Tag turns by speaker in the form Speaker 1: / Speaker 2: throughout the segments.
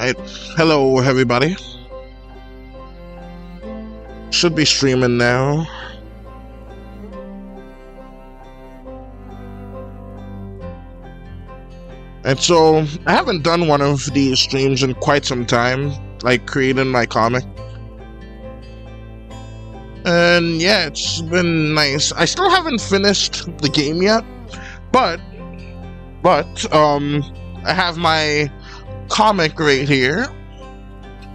Speaker 1: Alright, hello everybody. Should be streaming now. And so, I haven't done one of these streams in quite some time, like creating my comic. And yeah, it's been nice. I still haven't finished the game yet, but I have my comic right here.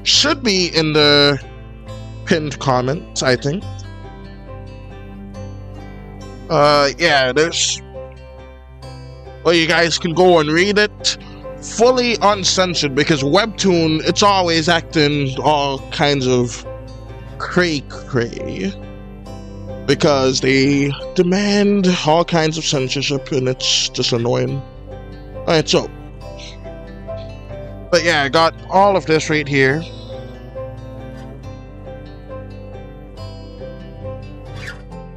Speaker 1: Should be in the pinned comments, I think. Yeah, there's... Well, you guys can go and read it fully uncensored, because Webtoon, it's always acting all kinds of cray-cray, because they demand all kinds of censorship, and it's just annoying. Alright, so... But yeah, I got all of this right here.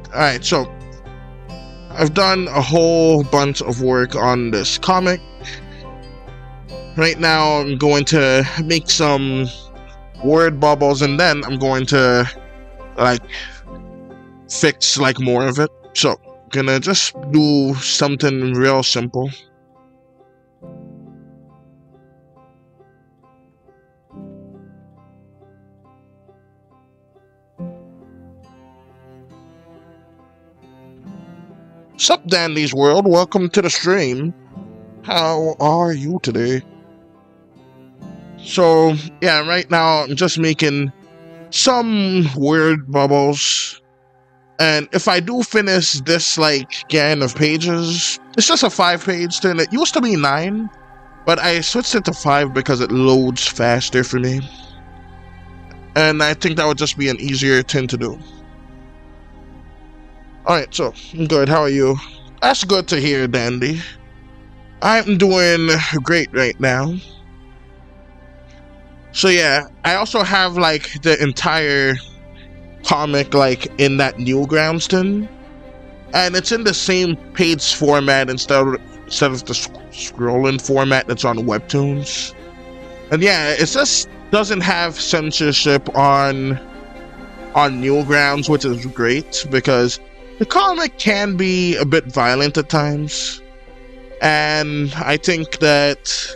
Speaker 1: Alright, so... I've done a whole bunch of work on this comic. Right now, I'm going to make some word bubbles, and then I'm going to, like, fix, like, more of it. So, gonna just do something real simple. Sup, Dandy's World? Welcome to the stream. How are you today? So, yeah, right now I'm just making some word bubbles. And if I do finish this, like, scan of pages, it's just a 5-page thing. It used to be 9, but I switched it to 5 because it loads faster for me. And I think that would just be an easier thing to do. Alright, so, I'm good. How are you? That's good to hear, Dandy. I'm doing great right now. So yeah, I also have, like, the entire comic, like, in that Newgrounds thing. And it's in the same page format instead of the scrolling format that's on Webtoons. And yeah, it just doesn't have censorship on Newgrounds, which is great, because the comic can be a bit violent at times, and I think that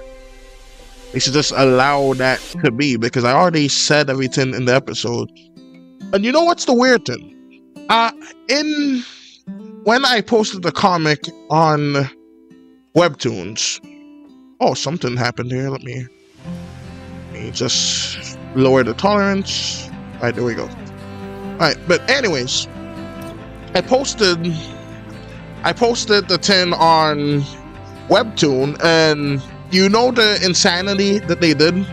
Speaker 1: they should just allow that to be, because I already said everything in the episode. And you know what's the weird thing? When I posted the comic on Webtoons... Oh, something happened here. Let me just lower the tolerance. Alright, there we go. Alright, but anyways... I posted the 10 on Webtoon, and you know the insanity that they did?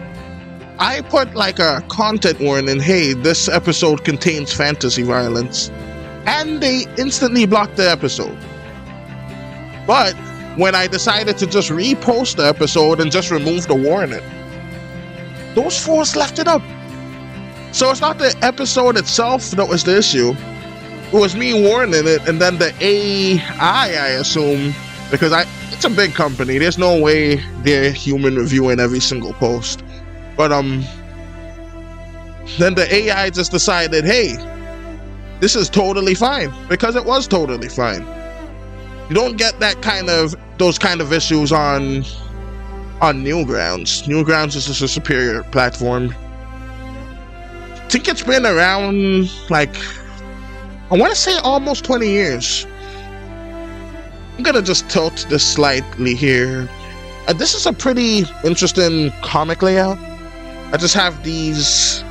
Speaker 1: I put like a content warning, hey, this episode contains fantasy violence, and they instantly blocked the episode. But when I decided to just repost the episode and just remove the warning, those fools left it up. So it's not the episode itself that was the issue. It was me warning it, and then the AI, I assume, because it's a big company. There's no way they're human reviewing every single post. But then the AI just decided, hey, this is totally fine, because it was totally fine. You don't get those kind of issues on Newgrounds. Newgrounds is just a superior platform. I think it's been around, like, I want to say almost 20 years. I'm gonna just tilt this slightly here. This is a pretty interesting comic layout. I just have these,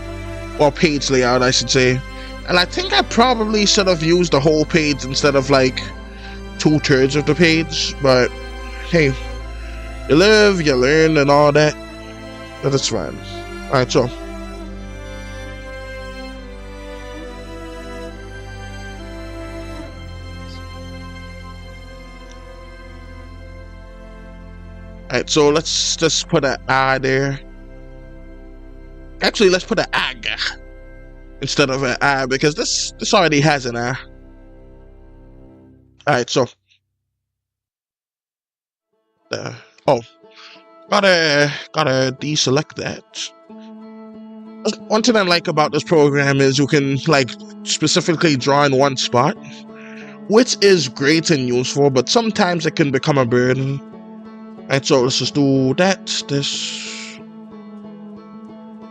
Speaker 1: well, page layout, I should say. And I think I probably should have used the whole page instead of, like, 2/3 of the page. But, hey, you live, you learn, and all that. But it's fine. Alright, so... Alright, so let's just put an A there. Actually, let's put an AG instead of an A, because this already has an A. Alright, so... oh. Gotta deselect that. One thing I like about this program is you can like specifically draw in one spot, which is great and useful, but sometimes it can become a burden. Right, so let's just do that. This,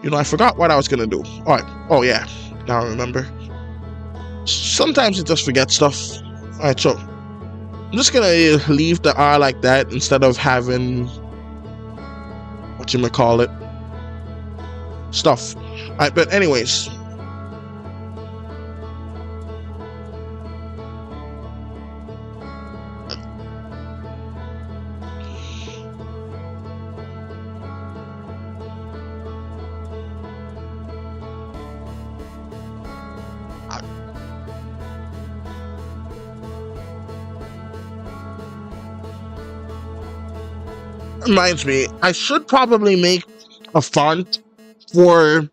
Speaker 1: you know, I forgot what I was gonna do. All right. Oh yeah, now I remember. Sometimes it just forgets stuff. All right, so I'm just gonna leave the R like that instead of having what you may call it stuff. All right, but anyways. Reminds me, I should probably make a font for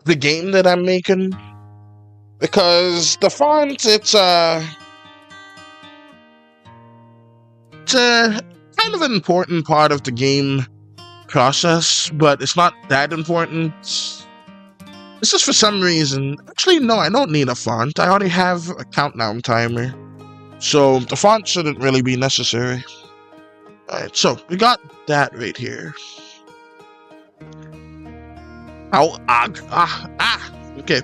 Speaker 1: the game that I'm making, because the font, it's a kind of an important part of the game process, but it's not that important. It's just for some reason. Actually, no, I don't need a font. I already have a countdown timer, so the font shouldn't really be necessary. Alright, so we got that right here. Okay.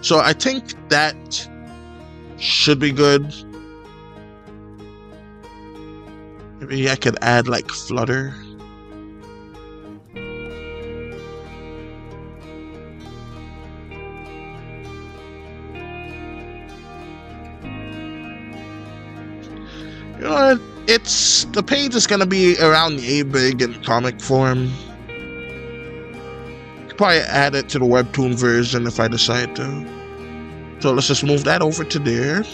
Speaker 1: So I think that should be good. Maybe I could add like Flutter. You know what? The page is gonna be around the A-Big in comic form. Could probably add it to the webtoon version if I decide to. So let's just move that over to there.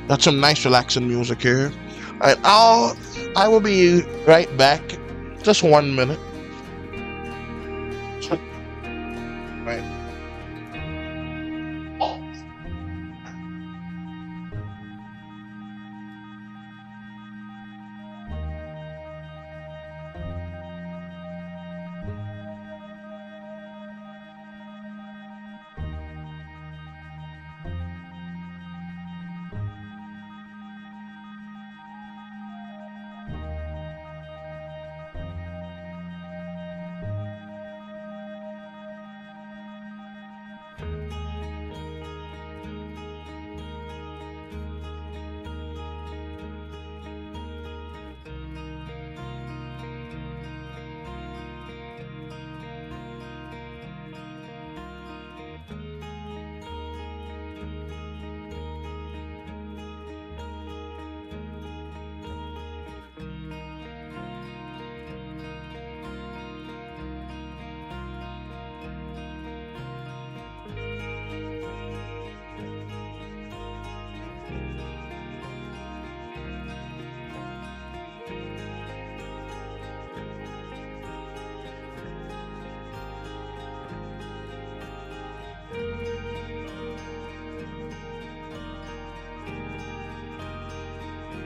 Speaker 1: Got some nice relaxing music here. Alright, I will be right back. Just 1 minute. Right.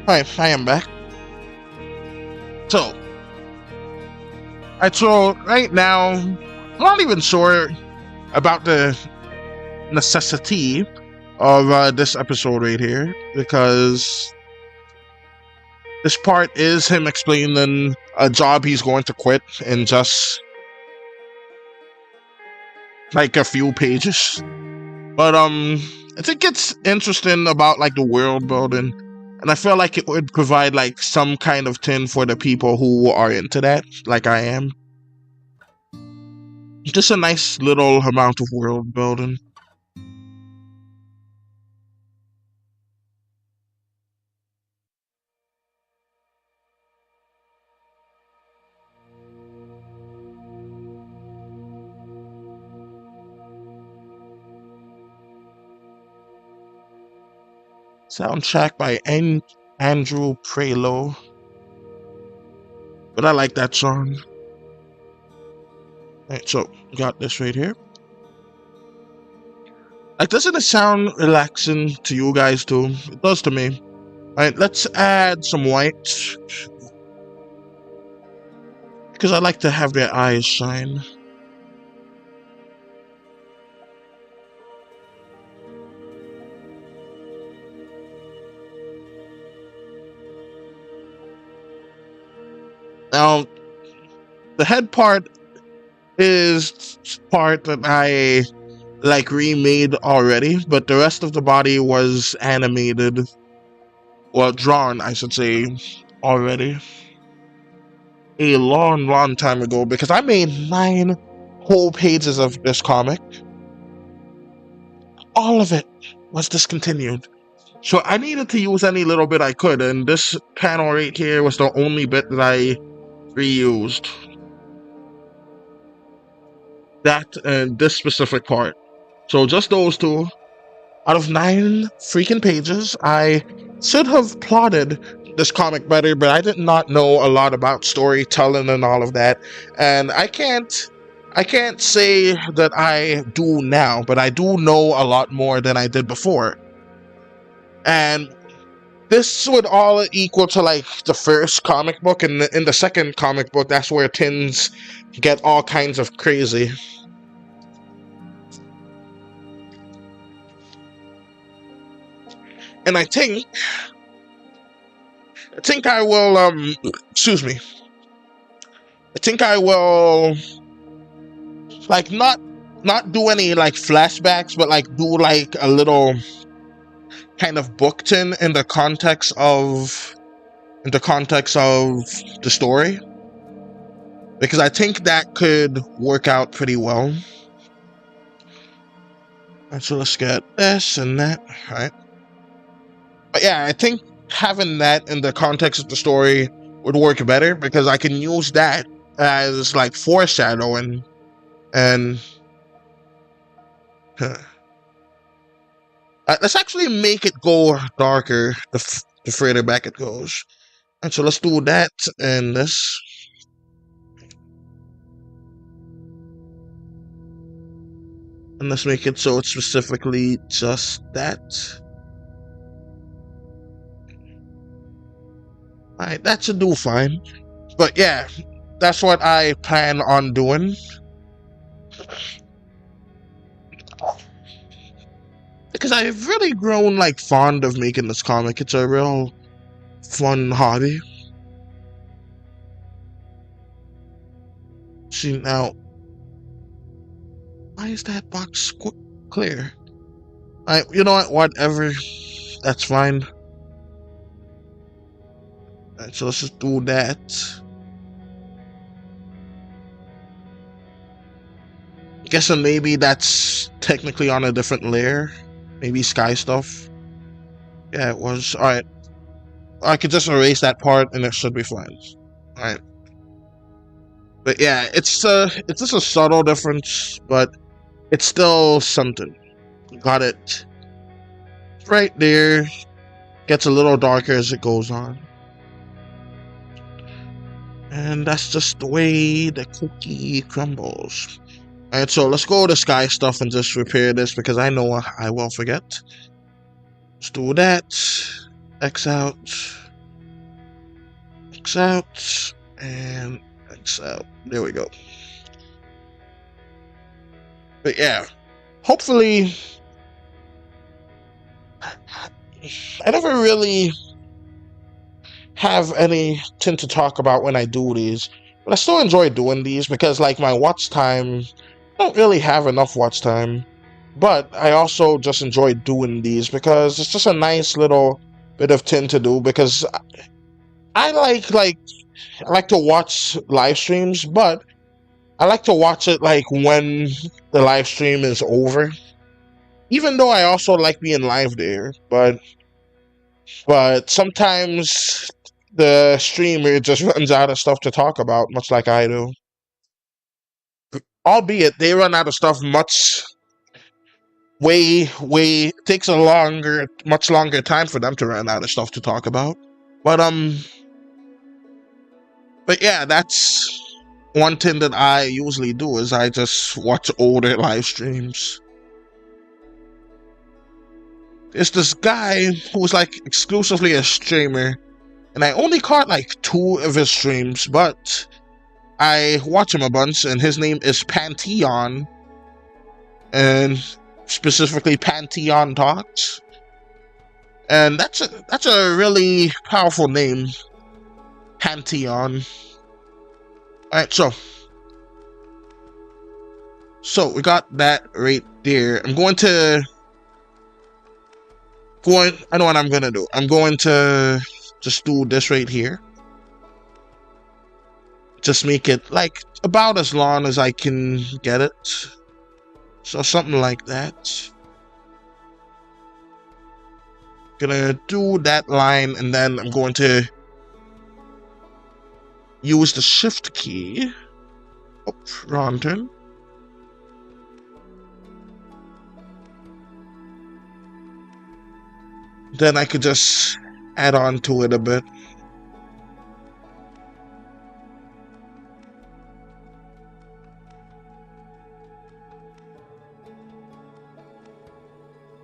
Speaker 1: Alright, I am back. So right now, I'm not even sure about the necessity of this episode right here, because this part is him explaining a job he's going to quit in just like a few pages. But I think it's interesting about like the world building, and I feel like it would provide like some kind of tin for the people who are into that, like I am. Just a nice little amount of world building. Soundtrack by Andrew Prelo. But I like that song. Alright, so got this right here. Like, doesn't it sound relaxing to you guys too? It does to me. Alright, let's add some white. Because I like to have their eyes shine. Now, the head part is part that I like remade already, but the rest of the body was animated, well, drawn, I should say, already. A long time ago, because I made 9 whole pages of this comic. All of it was discontinued. So I needed to use any little bit I could, and this panel right here was the only bit that I reused. That and this specific part. So just those two. Out of 9 freaking pages, I should have plotted this comic better, but I did not know a lot about storytelling and all of that. And I can't say that I do now, but I do know a lot more than I did before. And this would all equal to like the first comic book, and in the second comic book, that's where things get all kinds of crazy. And I think I will, excuse me. I think I will, like, not do any, like, flashbacks, but, like, do, like, a little kind of booked in the context of the story. Because I think that could work out pretty well. Alright, so let's get this and that, alright. But yeah, I think having that in the context of the story would work better, because I can use that as like foreshadowing. And let's actually make it go darker the further back it goes. And so let's do that and this. And let's make it so it's specifically just that. Alright, that should do fine. But yeah, that's what I plan on doing. Because I've really grown like fond of making this comic. It's a real fun hobby. See now, why is that box clear? Alright, you know what? Whatever. That's fine. Alright, so let's just do that. I guess maybe that's technically on a different layer. Maybe sky stuff. Yeah, it was. Alright. I could just erase that part and it should be fine. Alright. But yeah, it's just a subtle difference, but it's still something. Got it right there. Gets a little darker as it goes on. And that's just the way the cookie crumbles. Alright, so let's go to sky stuff and just repair this, because I know I will forget. Let's do that. X out. X out. And X out. There we go. But yeah. Hopefully, I never really have anything to talk about when I do these, but I still enjoy doing these because, like, my watch time, I don't really have enough watch time, but I also just enjoy doing these because it's just a nice little bit of thing to do, because I like to watch live streams, but I like to watch it like when the live stream is over, even though I also like being live there, but sometimes the streamer just runs out of stuff to talk about, much like I do. Albeit they run out of stuff takes a much longer time for them to run out of stuff to talk about. But yeah, that's one thing that I usually do, is I just watch older live streams. It's this guy who's like exclusively a streamer, and I only caught like 2 of his streams, but I watch him a bunch, and his name is Pantheon, and specifically Pantheon Talks, and that's a really powerful name, Pantheon. All right, so we got that right there. I know what I'm gonna do. I'm going to just do this right here. Just make it like about as long as I can get it. So something like that. Gonna do that line, and then I'm going to use the shift key. Oh, wrong turn. Then I could just add on to it a bit.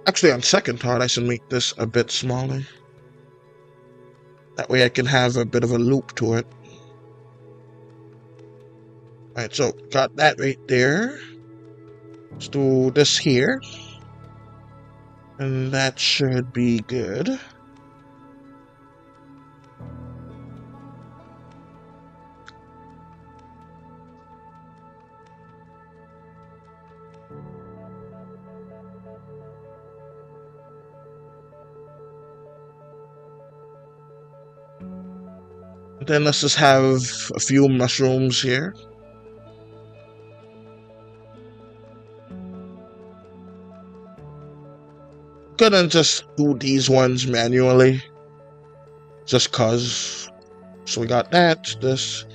Speaker 1: Actually, on second thought, I should make this a bit smaller. That way I can have a bit of a loop to it. Alright, so got that right there. Let's do this here. And that should be good. Then let's just have a few mushrooms here. Gonna just do these ones manually, just cause. So we got that, this.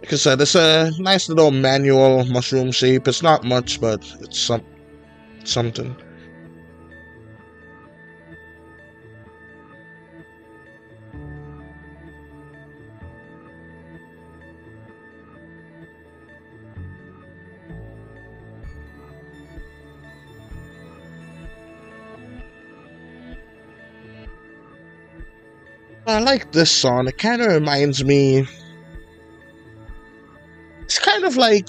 Speaker 1: Like I said, it's a nice little manual mushroom shape. It's not much, but it's something. I like this song. It kind of reminds me... It's kind of like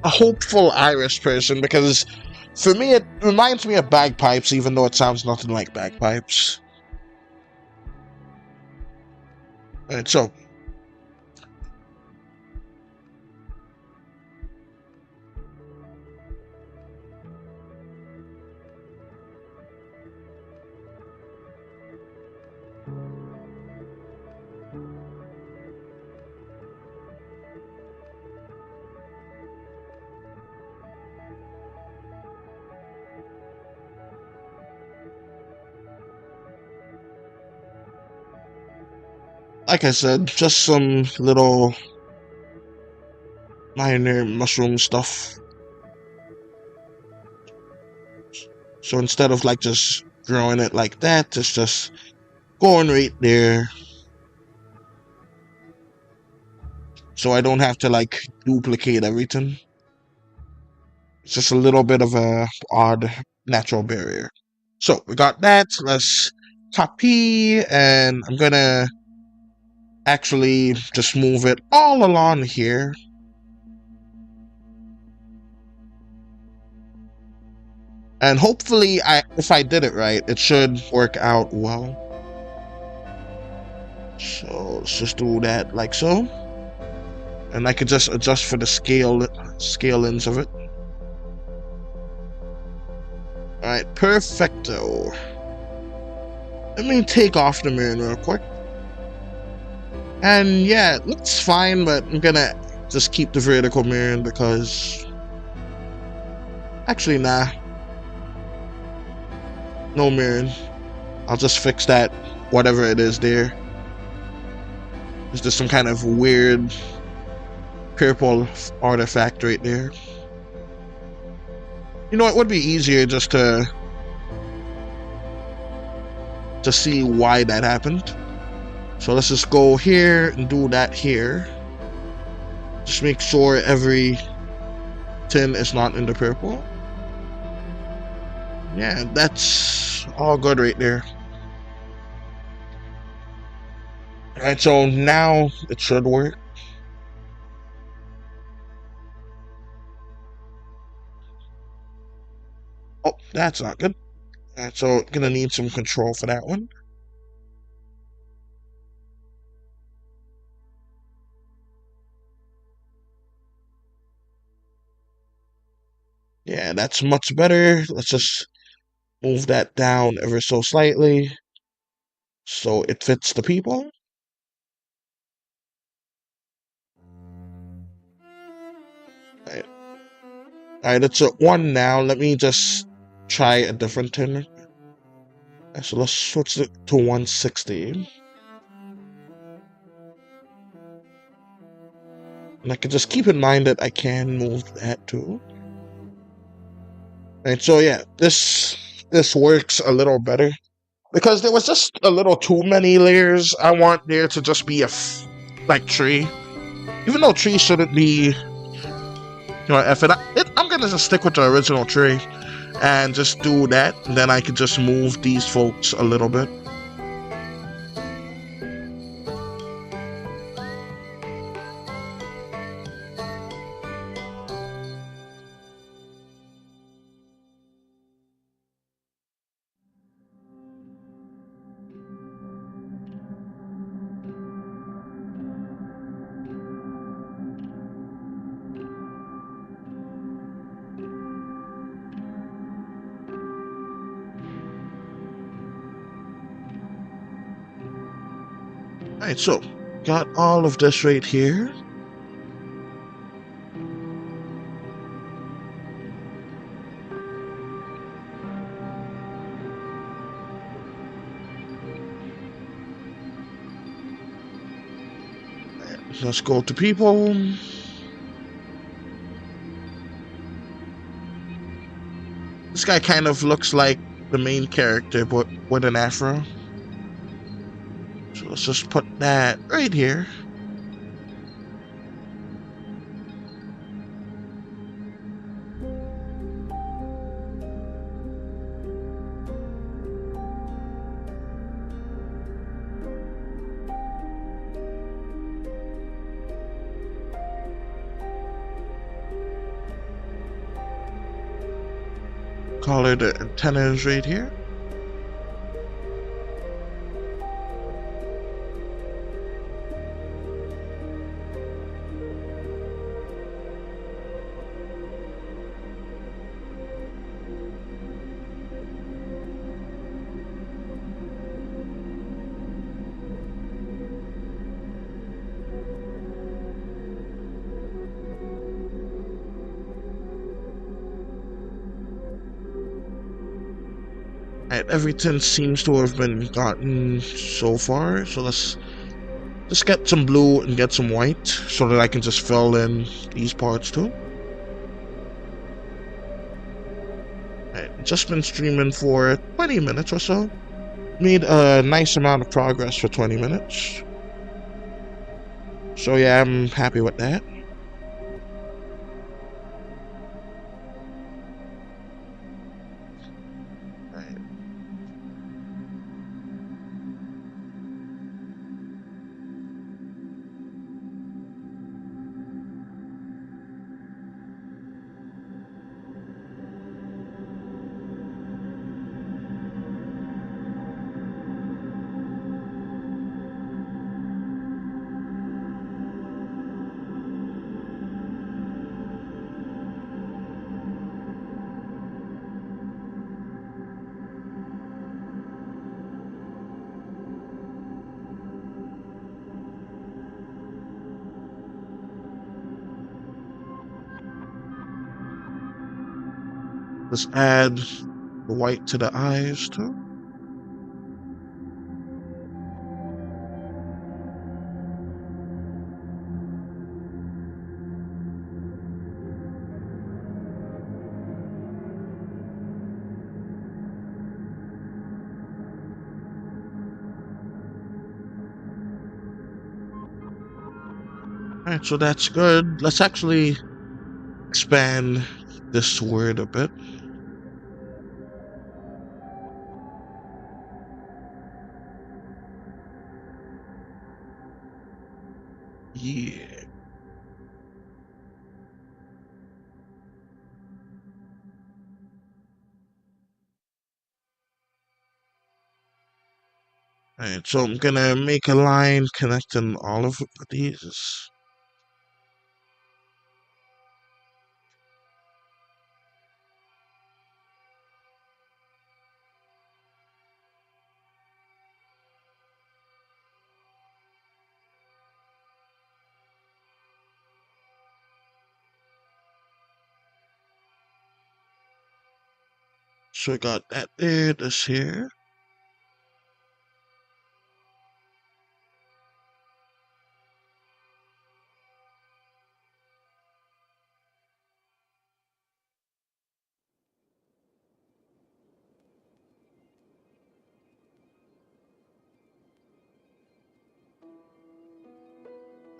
Speaker 1: a hopeful Irish person, because for me it reminds me of bagpipes, even though it sounds nothing like bagpipes. Alright, so... Like I said, just some little minor mushroom stuff. So instead of like just drawing it like that, it's just going right there. So I don't have to like duplicate everything. It's just a little bit of a odd natural barrier. So we got that. Let's copy, and I'm gonna actually just move it all along here. And hopefully, if I did it right, it should work out well. So let's just do that like so. And I could just adjust for the scale-ins of it. Alright, perfecto. Let me take off the mirror real quick. And yeah, it looks fine, but I'm gonna just keep the vertical mirroring because... Actually, nah. No mirroring. I'll just fix that, whatever it is there. Is there some kind of weird purple artifact right there? You know, it would be easier just to see why that happened. So let's just go here and do that here. Just make sure every tin is not in the purple. Yeah, that's all good right there. Alright, so now it should work. Oh, that's not good. Alright, so gonna need some control for that one. Yeah, that's much better. Let's just move that down ever so slightly so it fits the people. Alright, alright, it's at 1 now. Let me just try a different tuner. So let's switch it to 160. And I can just keep in mind that I can move that too. And so yeah, this works a little better because there was just a little too many layers. I want there to just be like tree, even though tree shouldn't be, if I'm gonna just stick with the original tree and just do that. And then I could just move these folks a little bit. Alright, so got all of this right here. Let's go to people. This guy kind of looks like the main character, but with an afro. So let's just put that right here. Color the antennas right here. Right, everything seems to have been gotten so far, so let's just get some blue and get some white so that I can just fill in these parts too. Right, just been streaming for 20 minutes or so. Made a nice amount of progress for 20 minutes. So yeah, I'm happy with that. Let's add the white to the eyes too. Alright, so that's good. Let's actually expand this word a bit. Yeah. Alright, so I'm gonna make a line connecting all of these. So I got that there, this here.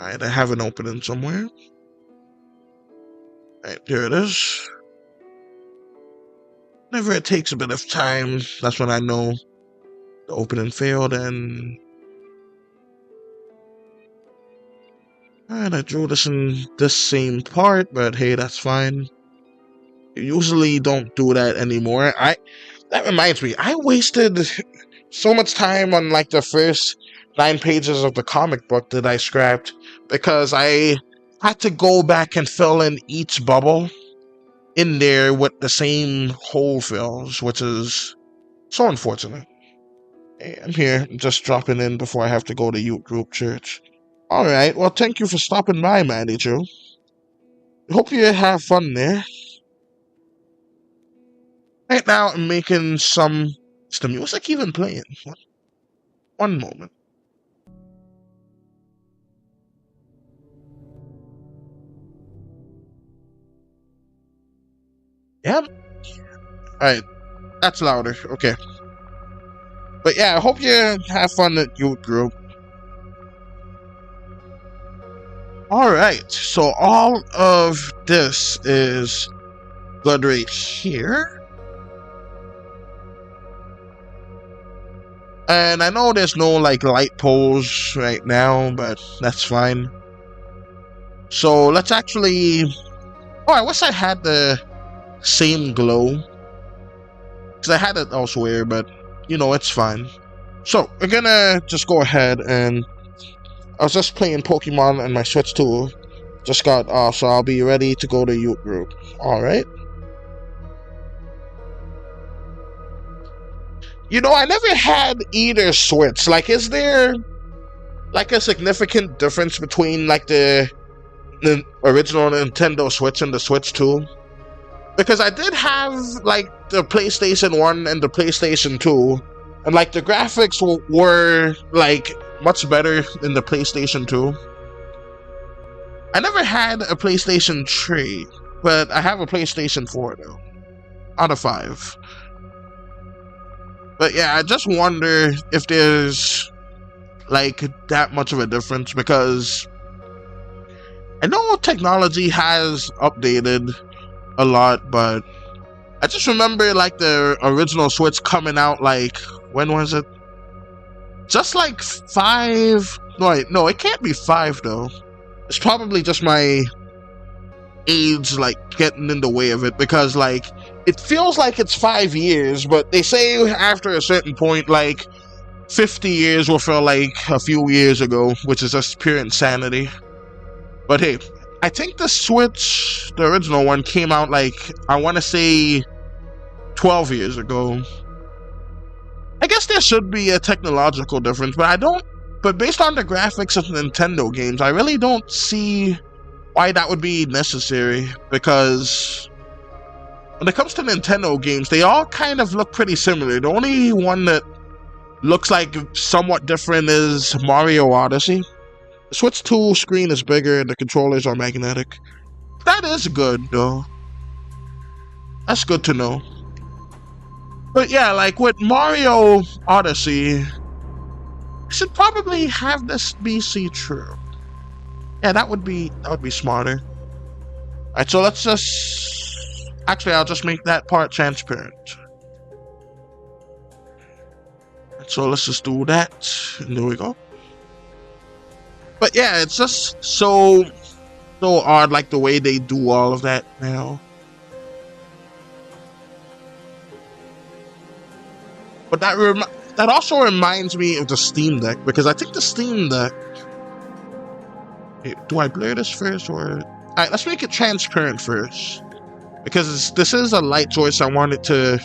Speaker 1: Alright, I have an opening somewhere. Alright, there it is. Whenever it takes a bit of time, that's when I know the opening failed, and alright, I drew this in this same part, but hey, that's fine. I usually don't do that anymore. That reminds me, I wasted so much time on like the first 9 pages of the comic book that I scrapped because I had to go back and fill in each bubble in there with the same hole fills, which is so unfortunate. Hey, I'm here, just dropping in before I have to go to youth group church. Alright, well, thank you for stopping by, Manny Joe. Hope you have fun there. Right now, I'm making some... Is the music even playing? One moment. Yeah. Alright, that's louder. Okay. But yeah, I hope you have fun at youth group. Alright, so all of this is good right here. And I know there's no like light poles right now, but that's fine. So let's actually... Oh, I wish I had the same glow. Because I had it elsewhere, but you know, it's fine. So we're gonna just go ahead and... I was just playing Pokemon and my Switch 2 just got off, so I'll be ready to go to youth group. Alright. You know, I never had either Switch. Like, is there like a significant difference between like the original Nintendo Switch and the Switch 2? Because I did have like the PlayStation 1 and the PlayStation 2, and like the graphics were like much better in the PlayStation 2. I never had a PlayStation 3, but I have a PlayStation 4 though, out of 5. But yeah, I just wonder if there's like that much of a difference, because I know technology has updated a lot, but I just remember like the original Switch coming out like, when was it? Just like 5... No, it can't be 5 though. It's probably just my age like getting in the way of it, because like it feels like it's 5 years, but they say after a certain point like 50 years will feel like a few years ago, which is just pure insanity. But hey, I think the Switch, the original one, came out like, I want to say 12 years ago. I guess there should be a technological difference, but based on the graphics of Nintendo games, I really don't see why that would be necessary, because when it comes to Nintendo games, they all kind of look pretty similar. The only one that looks like somewhat different is Mario Odyssey. The Switch 2 screen is bigger and the controllers are magnetic. That is good though. That's good to know. But yeah, like with Mario Odyssey, I should probably have this be see-through. Yeah, that would be smarter. Alright, so let's just... Actually, I'll just make that part transparent. So let's just do that. And there we go. But yeah, it's just so odd, like the way they do all of that now. But that also reminds me of the Steam Deck, because I think the Steam Deck. Do I blur this first, or? All right, let's make it transparent first, because this is a light choice. I want it to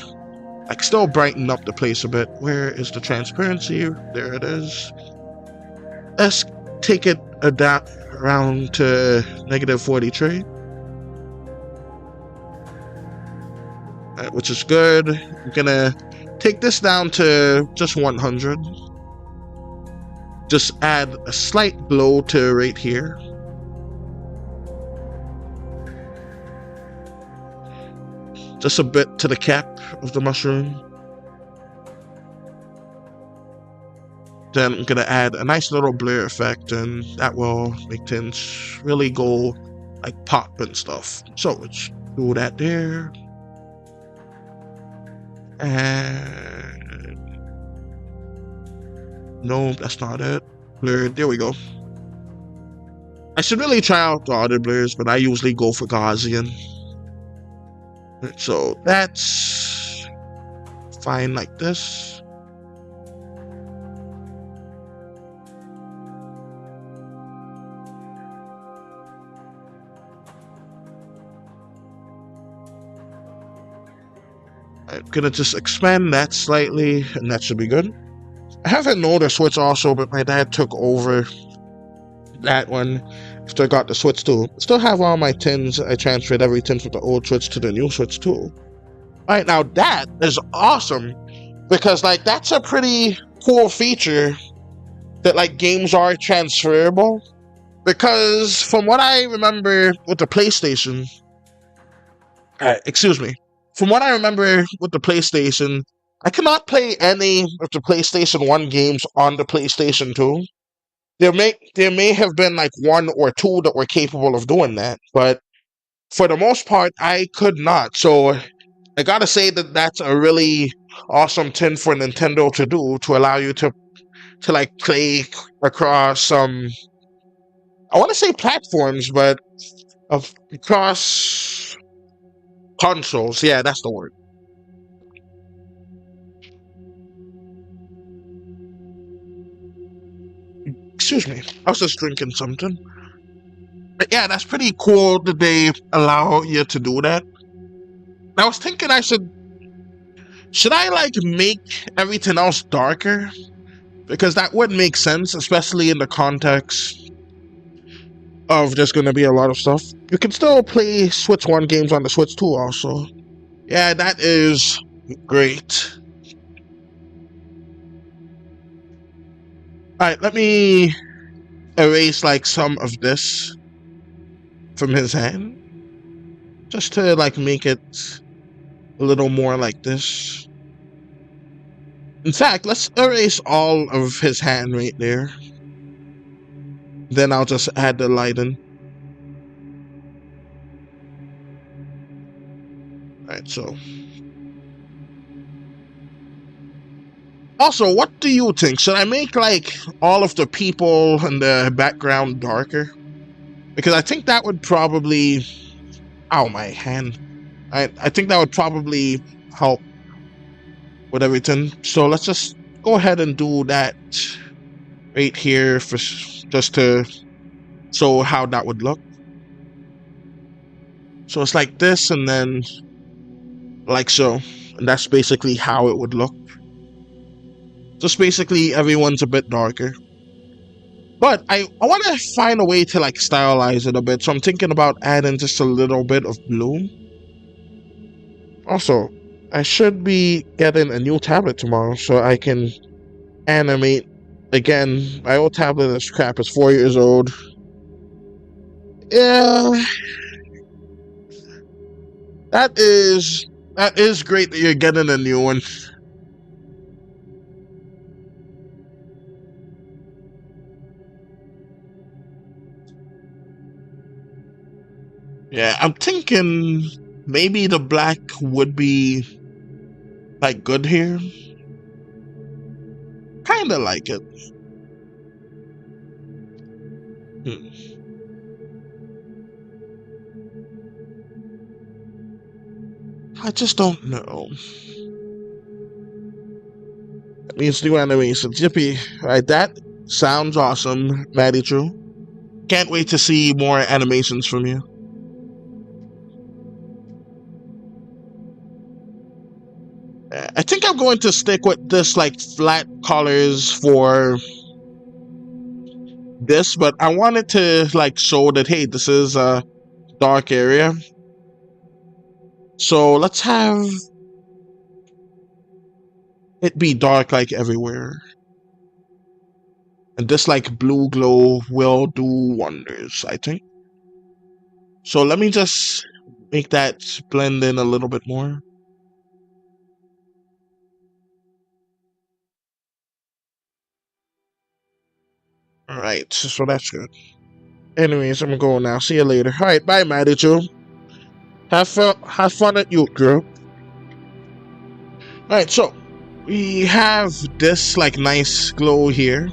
Speaker 1: like still brighten up the place a bit. Where is the transparency? There it is. Let's take it around to -43, which is good. I'm gonna take this down to just 100. Just add a slight glow to right here. Just a bit to the cap of the mushroom. Then I'm gonna add a nice little blur effect, and that will make things really go like pop and stuff. So let's do that there. And no, that's not it. Blur, there we go. I should really try out the other blurs, but I usually go for Gaussian. So that's fine like this. I'm gonna just expand that slightly, and that should be good. I haven't known the Switch also, but my dad took over that one after I got the Switch too. Still have all my tins. I transferred everything from the old Switch to the new Switch too. Alright, now that is awesome, because like that's a pretty cool feature that like games are transferable. Because from what I remember with the PlayStation, from what I remember with the PlayStation, I cannot play any of the PlayStation 1 games on the PlayStation 2. There may have been like one or two that were capable of doing that, but for the most part, I could not. So I gotta say that that's a really awesome thing for Nintendo to do, to allow you to like play across I want to say platforms, but across consoles. Yeah, that's the word. Excuse me, I was just drinking something. But yeah, that's pretty cool that they allow you to do that. I was thinking should I like make everything else darker? Because that would make sense, especially in the context of there's going to be a lot of stuff. You can still play Switch 1 games on the Switch 2 also. Yeah, that is great. Alright, let me erase like some of this from his hand, just to like make it a little more like this. In fact, let's erase all of his hand right there. Then I'll just add the lighting. Alright, so. Also, what do you think? Should I make like all of the people in the background darker? Because I think that would probably... Ow, my hand. I think that would probably help with everything. So let's just go ahead and do that right here for just to show how that would look. So it's like this, and then like so. And that's basically how it would look. Just basically everyone's a bit darker. But I want to find a way to like stylize it a bit. So I'm thinking about adding just a little bit of blue. Also, I should be getting a new tablet tomorrow so I can animate again. My old tablet is crap. It's 4 years old. Yeah. That is great that you're getting a new one. Yeah, I'm thinking maybe the black would be like good here. Kinda like it. Hmm. I just don't know. That means new animations. Yippee. Alright, that sounds awesome, Maddie True. Can't wait to see more animations from you. I think I'm going to stick with this like flat colors for this, but I wanted to like show that, hey, this is a dark area. So let's have it be dark like everywhere. And this like blue glow will do wonders, I think. So let me just make that blend in a little bit more. Alright, so that's good. Anyways, I'm gonna go now. See you later. Alright, bye, Maddie Joe. Have fun at youth group. Alright, so we have this like nice glow here.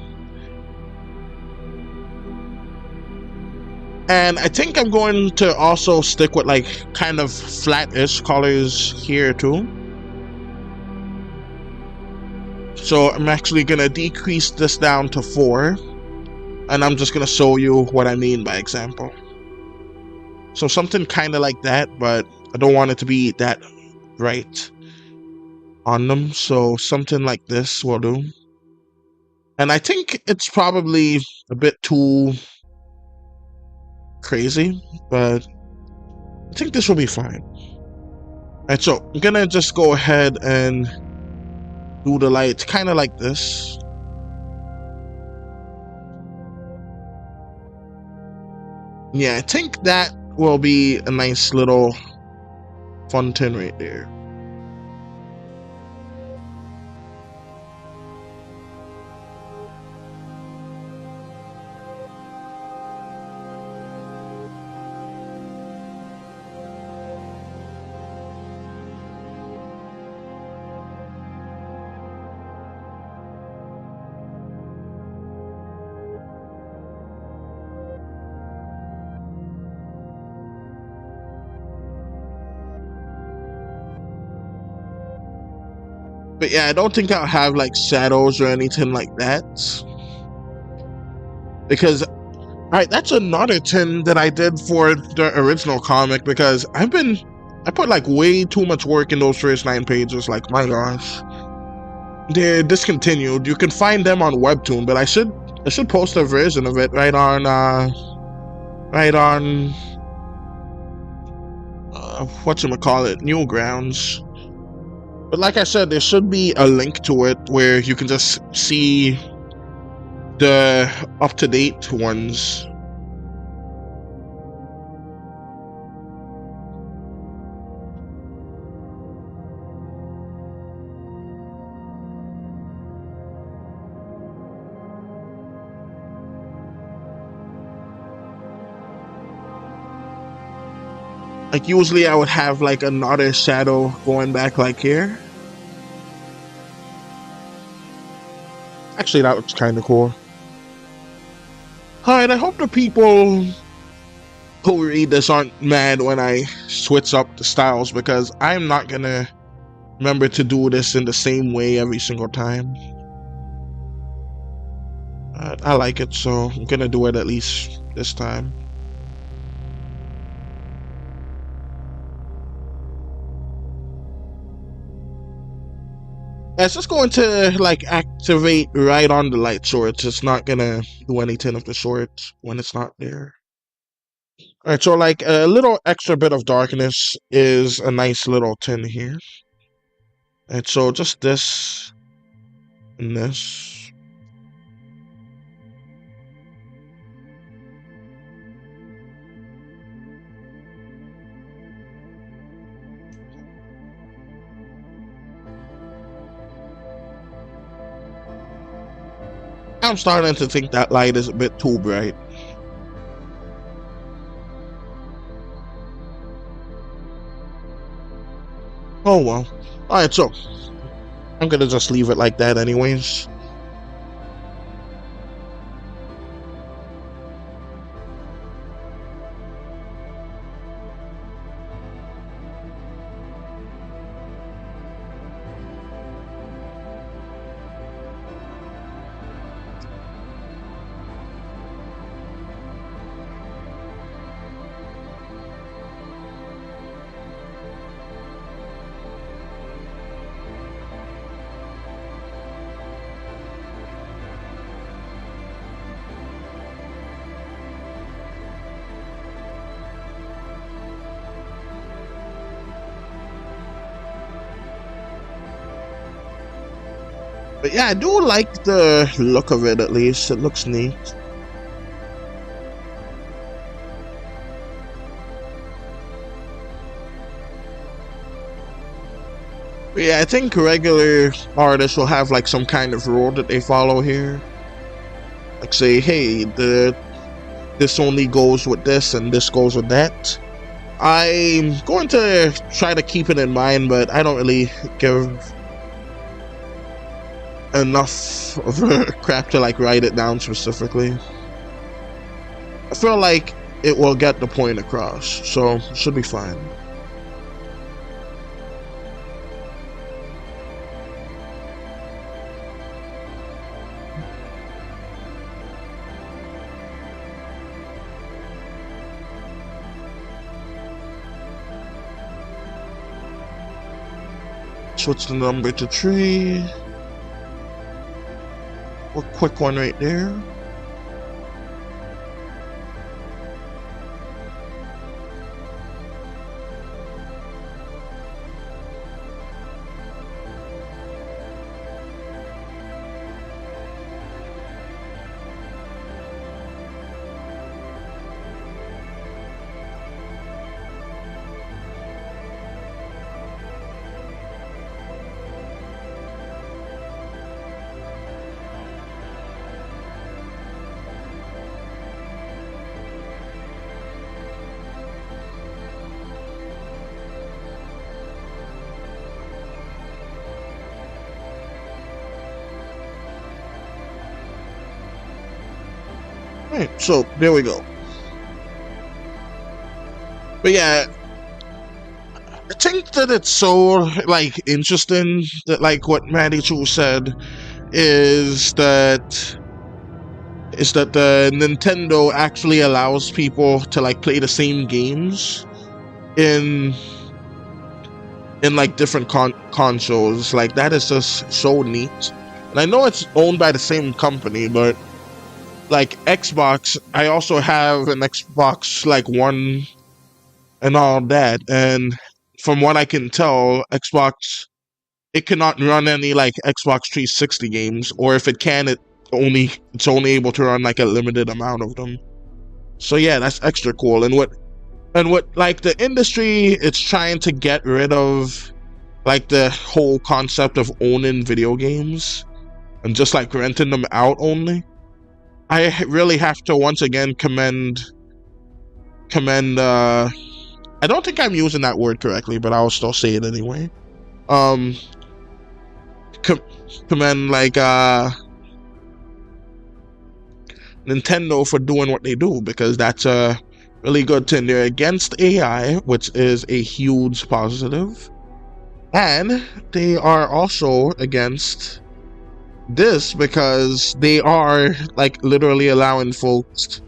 Speaker 1: And I think I'm going to also stick with like kind of flat-ish colors here too. So I'm actually gonna decrease this down to 4. And I'm just gonna show you what I mean by example. So something kind of like that, but I don't want it to be that bright on them. So something like this will do. And I think it's probably a bit too crazy, but I think this will be fine. Alright, so I'm gonna just go ahead and do the lights kind of like this. Yeah, I think that will be a nice little fountain right there. But yeah, I don't think I'll have like shadows or anything like that. Because, alright, that's another thing that I did for the original comic, because I put like way too much work in those first 9 pages, like my gosh. They're discontinued. You can find them on Webtoon, but I should post a version of it right on whatchamacallit, Newgrounds. But like I said, there should be a link to it where you can just see the up-to-date ones. Like usually I would have like another shadow going back like here. Actually, that was kind of cool. Alright, I hope the people who read this aren't mad when I switch up the styles, because I'm not gonna remember to do this in the same way every single time. I like it, so I'm gonna do it at least this time. It's just going to like activate right on the light source. It's not gonna do anything of the sort when it's not there. Alright, so like a little extra bit of darkness is a nice little tin here. And so just this and this. I'm starting to think that light is a bit too bright. Oh well. Alright, so I'm gonna just leave it like that anyways. But yeah, I do like the look of it, at least. It looks neat. But yeah, I think regular artists will have like some kind of rule that they follow here. Like say, hey, this only goes with this and this goes with that. I'm going to try to keep it in mind, but I don't really give enough of a crap to like write it down specifically. I feel like it will get the point across, so it should be fine. Switch the number to 3. A quick one right there. Right, so there we go. But yeah, I think that it's so like interesting that like what Maddie Chu said is that the Nintendo actually allows people to like play the same games in like different consoles. Like that is just so neat. And I know it's owned by the same company, but like Xbox, I also have an Xbox like One and all that, and from what I can tell, Xbox, it cannot run any like Xbox 360 games, or if it can, it's only able to run like a limited amount of them. So yeah, that's extra cool. And what like the industry, it's trying to get rid of like the whole concept of owning video games and just like renting them out only. I really have to once again commend I don't think I'm using that word correctly, but I'll still say it anyway. Commend like Nintendo for doing what they do, because that's a really good thing. They're against AI, which is a huge positive, and they are also against this because they are like literally allowing folks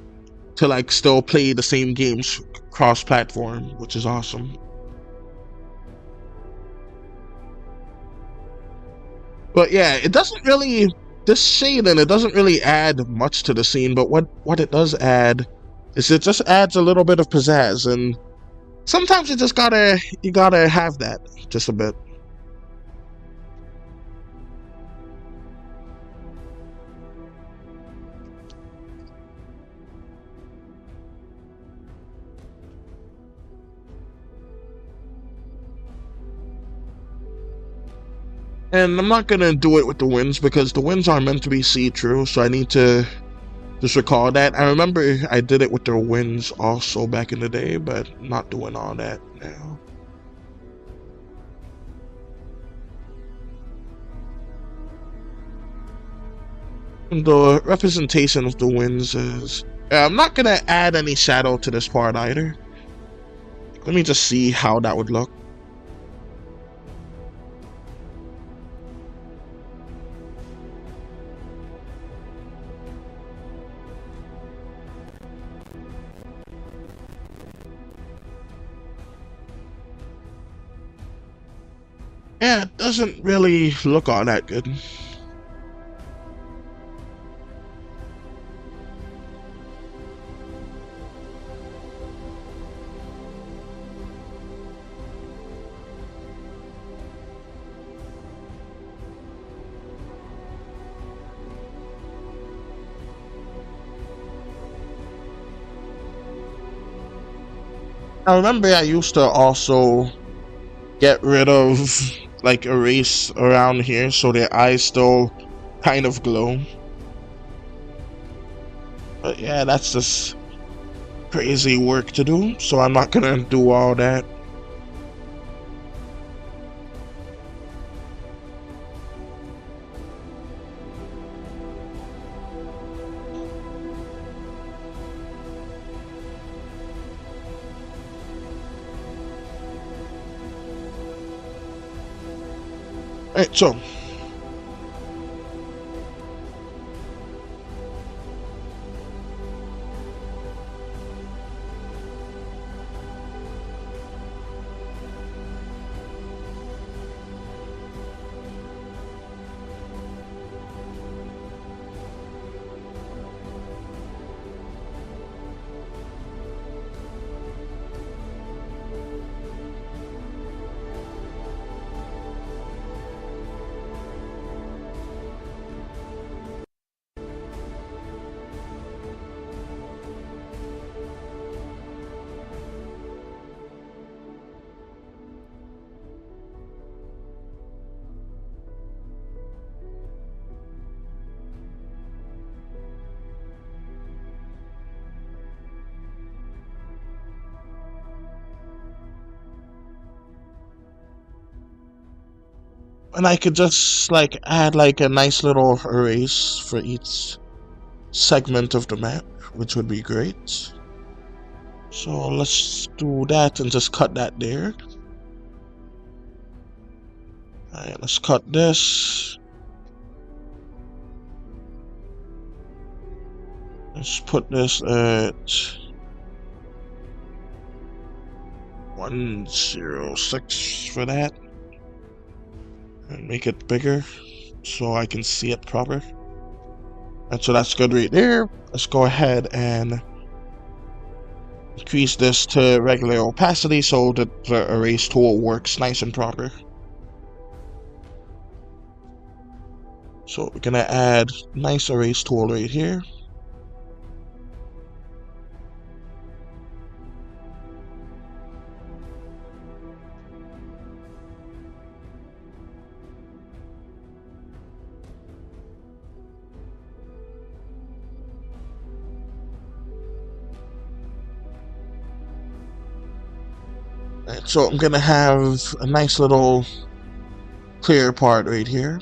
Speaker 1: to like still play the same games cross-platform, which is awesome. But yeah, it doesn't really, this shading, it doesn't really add much to the scene, but what it does add is it just adds a little bit of pizzazz, and sometimes you just gotta have that just a bit. And I'm not gonna do it with the winds because the winds are meant to be see-through, so I need to just recall that. I remember I did it with the winds also back in the day, but I'm not doing all that now. And the representation of the winds is... I'm not gonna add any shadow to this part either. Let me just see how that would look. Yeah, it doesn't really look all that good. I remember I used to also get rid of like erase around here so their eyes still kind of glow. But yeah, that's just crazy work to do, so I'm not gonna do all that. Alright, so and I could just like add like a nice little erase for each segment of the map, which would be great. So let's do that and just cut that there. Alright, let's cut this. Let's put this at 106 for that. And make it bigger so I can see it proper. And so that's good right there. Let's go ahead and increase this to regular opacity so that the erase tool works nice and proper. So we're gonna add nice erase tool right here. Right, so I'm gonna have a nice little clear part right here.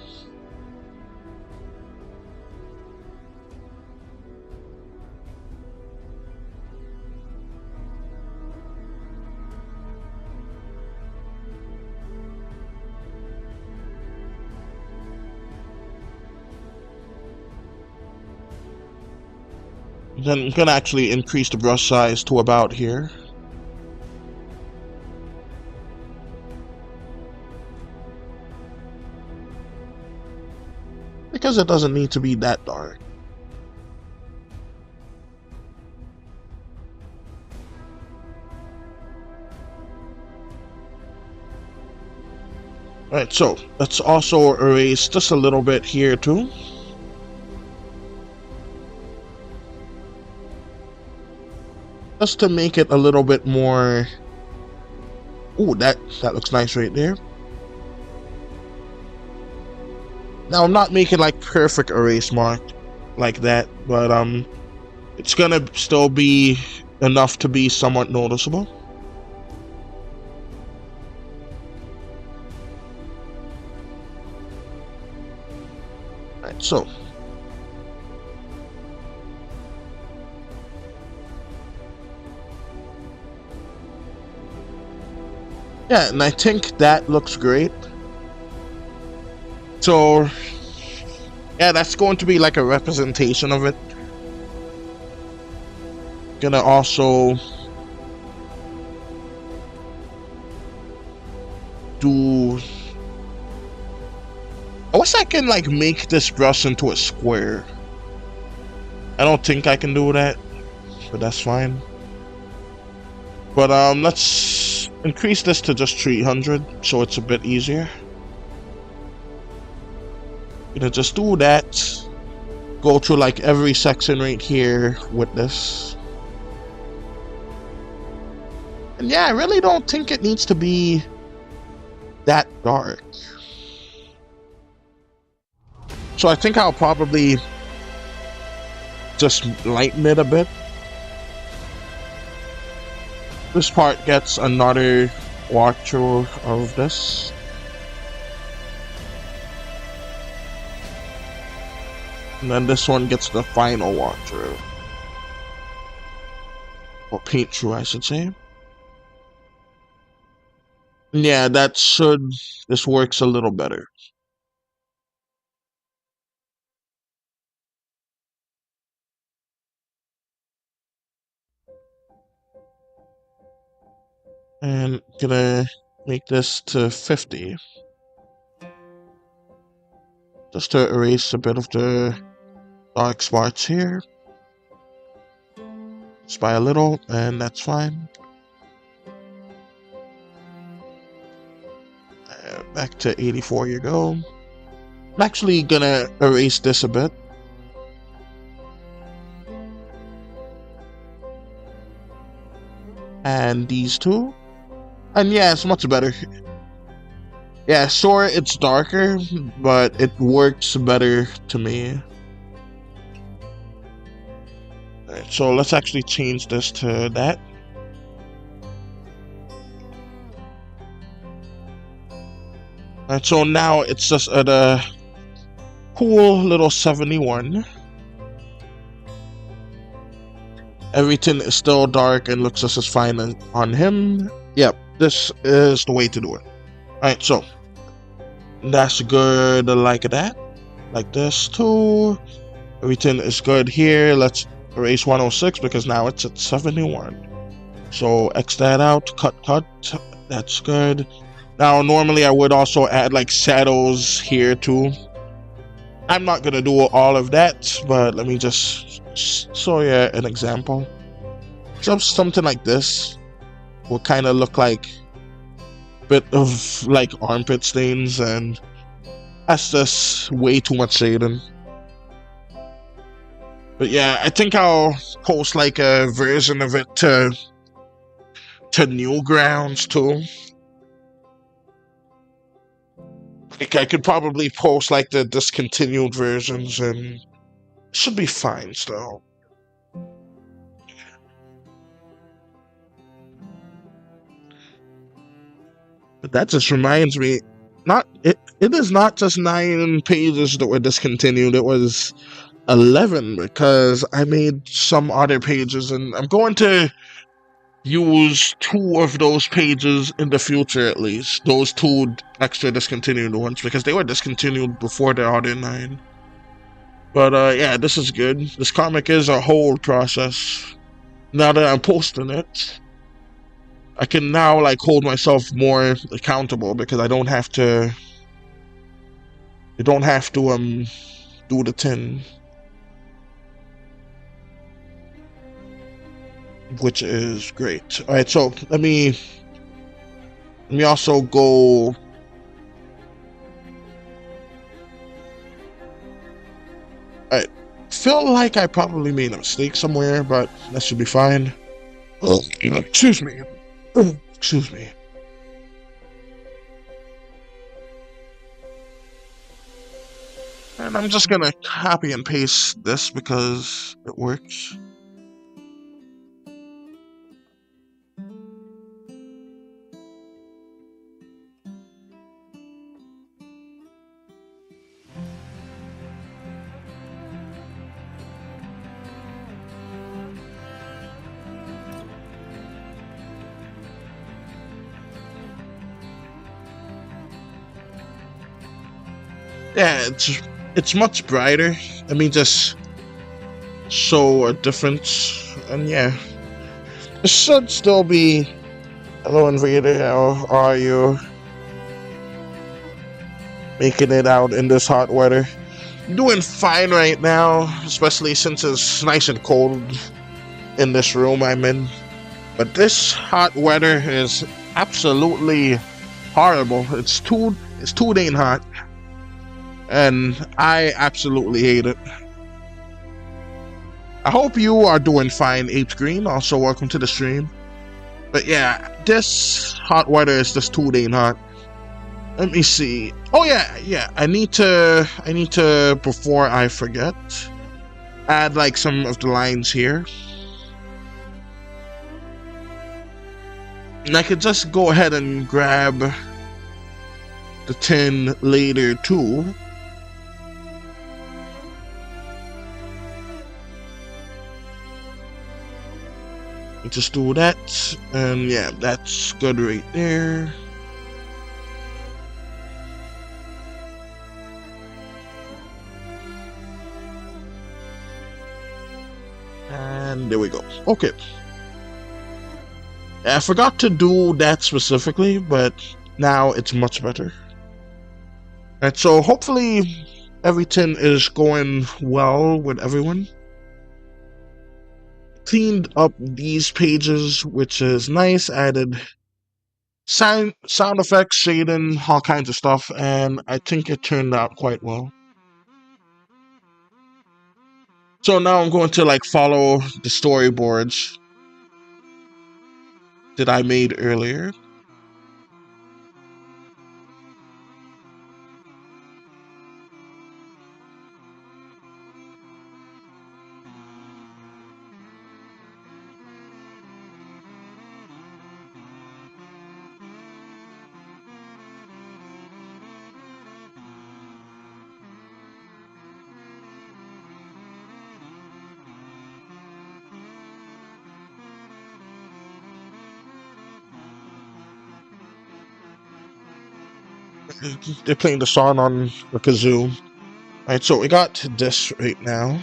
Speaker 1: Then I'm gonna actually increase the brush size to about here. Because it doesn't need to be that dark. Alright, so let's also erase just a little bit here too. Just to make it a little bit more... Ooh, that looks nice right there. Now I'm not making like perfect erase mark like that, but it's gonna still be enough to be somewhat noticeable. Alright, so yeah, and I think that looks great. So yeah, that's going to be like a representation of it. Gonna also do... I wish I can like make this brush into a square. I don't think I can do that, but that's fine. But let's increase this to just 300 so it's a bit easier. Just do that. Go through like every section right here with this. And yeah, I really don't think it needs to be that dark. So I think I'll probably just lighten it a bit. This part gets another walkthrough of this. And then this one gets the final walkthrough. Or paint through, I should say. Yeah, this works a little better. And gonna make this to 50. Just to erase a bit of the dark spots here. Just by a little, and that's fine. Back to 84 you go. I'm actually gonna erase this a bit. And these two. And yeah, it's much better. Yeah, sure, it's darker, but it works better to me. Alright, so let's actually change this to that. Alright, so now it's just at a cool little 71. Everything is still dark and looks just as fine on him. Yep, this is the way to do it. Alright, so that's good like that. Like this too. Everything is good here. Let's erase 106 because now it's at 71. So X that out, cut. That's good. Now normally I would also add like shadows here too. I'm not gonna do all of that, but let me just show you an example. Something like this will kind of look like a bit of like armpit stains, and that's just way too much shading. But yeah, I think I'll post like a version of it to Newgrounds too. Like I could probably post like the discontinued versions, and it should be fine still. But that just reminds me, it is not just 9 pages that were discontinued, it was 11 because I made some other pages, and I'm going to use 2 of those pages in the future at least. Those 2 extra discontinued ones, because they were discontinued before the other 9. But yeah, this is good. This comic is a whole process. Now that I'm posting it, I can now like hold myself more accountable because I don't have to do the 10. Which is great. Alright, so let me also go. Alright, feel like I probably made a mistake somewhere, but that should be fine. Excuse me. Excuse me. And I'm just gonna copy and paste this because it works. Yeah, it's much brighter. Let me just show a difference. And yeah, it should still be. Hello, Invader. How are you? Making it out in this hot weather. I'm doing fine right now, especially since it's nice and cold in this room I'm in. But this hot weather is absolutely horrible. It's too dang hot. And I absolutely hate it. I hope you are doing fine, Apes Green. Also, welcome to the stream. But yeah, this hot weather is just too dang hot. Let me see. Oh yeah. I need to before I forget, add like some of the lines here. And I could just go ahead and grab the tin later too. Just do that, and yeah, that's good right there. And there we go. Okay. I forgot to do that specifically, but now it's much better. Alright, so hopefully everything is going well with everyone. Cleaned up these pages, which is nice. Added sound effects, shading, all kinds of stuff, and I think it turned out quite well. So now I'm going to like follow the storyboards that I made earlier. They're playing the song on the kazoo. Alright, so we got this right now.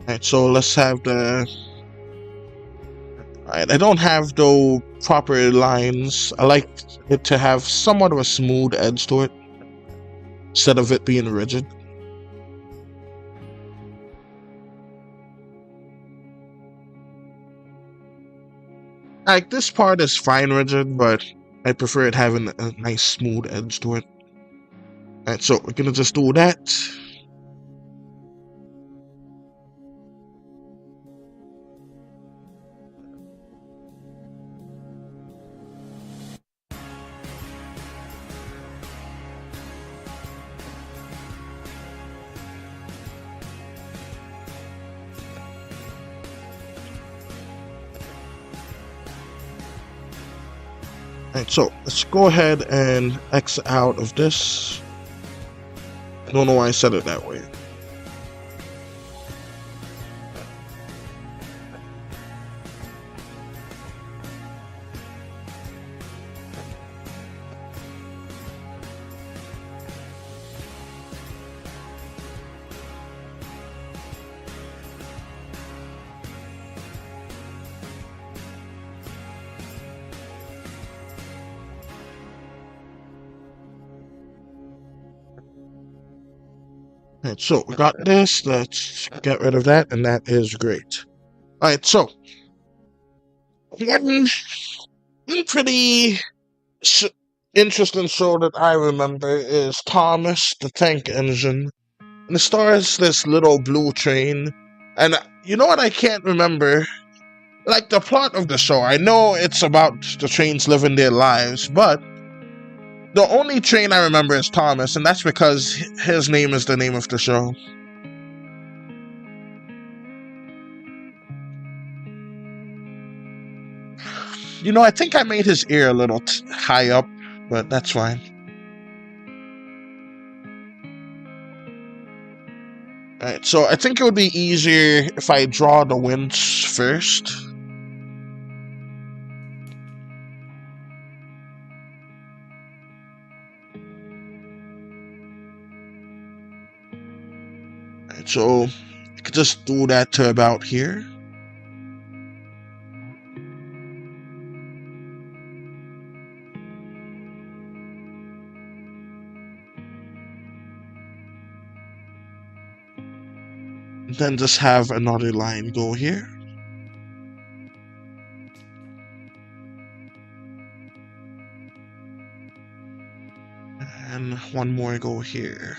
Speaker 1: Alright, so let's have the... Alright, I don't have the proper lines. I like it to have somewhat of a smooth edge to it, instead of it being rigid. Like, this part is fine rigid, but I prefer it having a nice smooth edge to it. Alright, so we're gonna just do that. Alright, so let's go ahead and X out of this. I don't know why I said it that way. Alright, so we got this. Let's get rid of that, and that is great. Alright, so one pretty interesting show that I remember is Thomas the Tank Engine. And it stars this little blue train. And you know what I can't remember? Like the plot of the show. I know it's about the trains living their lives, but the only train I remember is Thomas, and that's because his name is the name of the show. You know, I think I made his ear a little high up, but that's fine. Alright, so I think it would be easier if I draw the winds first. Alright, so I could just do that to about here. Then just have another line go here. And one more go here.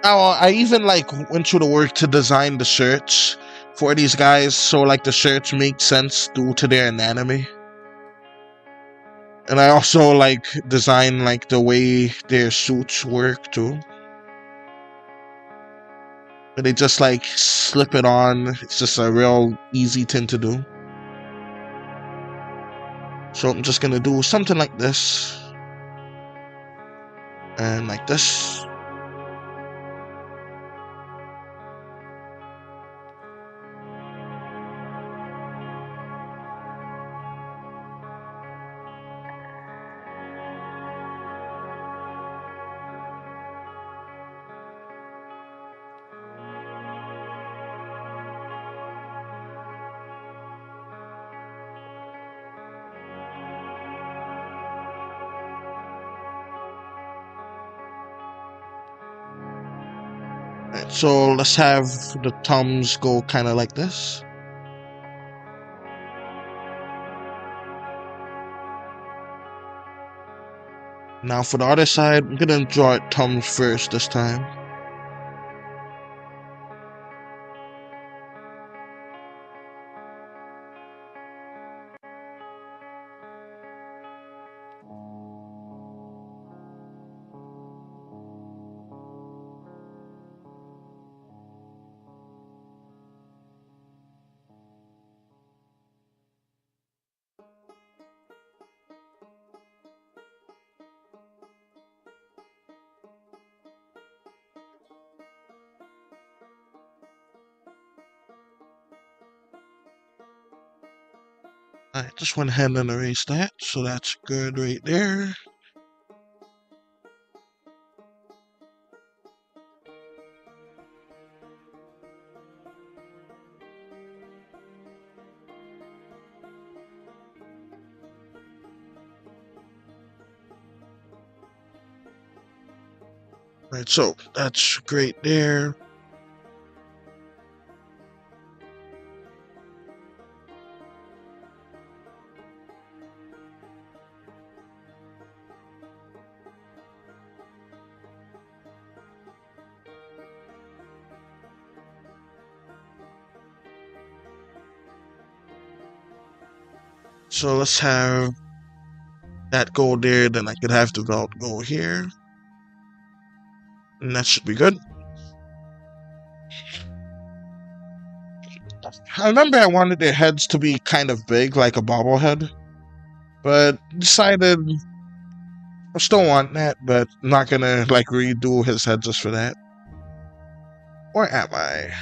Speaker 1: Oh, I even like went through the work to design the shirts for these guys, so like the shirts make sense due to their anatomy. And I also like design like the way their suits work too. But they just like slip it on. It's just a real easy thing to do. So I'm just gonna do something like this. And like this. Right, so let's have the thumbs go kind of like this. Now for the other side, I'm gonna draw it thumbs first this time. I just went ahead and erased that, so that's good right there. Right, so that's great there. So let's have that go there, then I could have the belt go here. And that should be good. I remember I wanted their heads to be kind of big, like a bobblehead. But decided I still want that, but I'm not gonna like redo his head just for that. Or am I?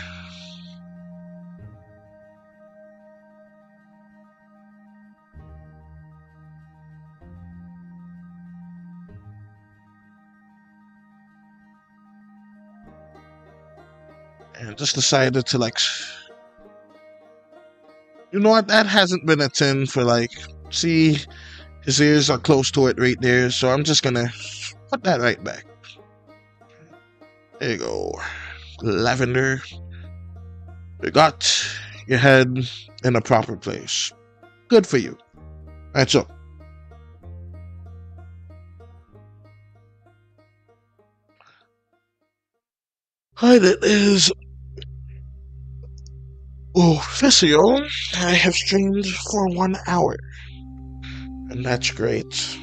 Speaker 1: And just decided to like, you know what, that hasn't been a 10 for like, see, his ears are close to it right there, so I'm just gonna put that right back. There you go. Lavender. You got your head in a proper place. Good for you. Alright, so hi, it is official. I have streamed for 1 hour. And that's great.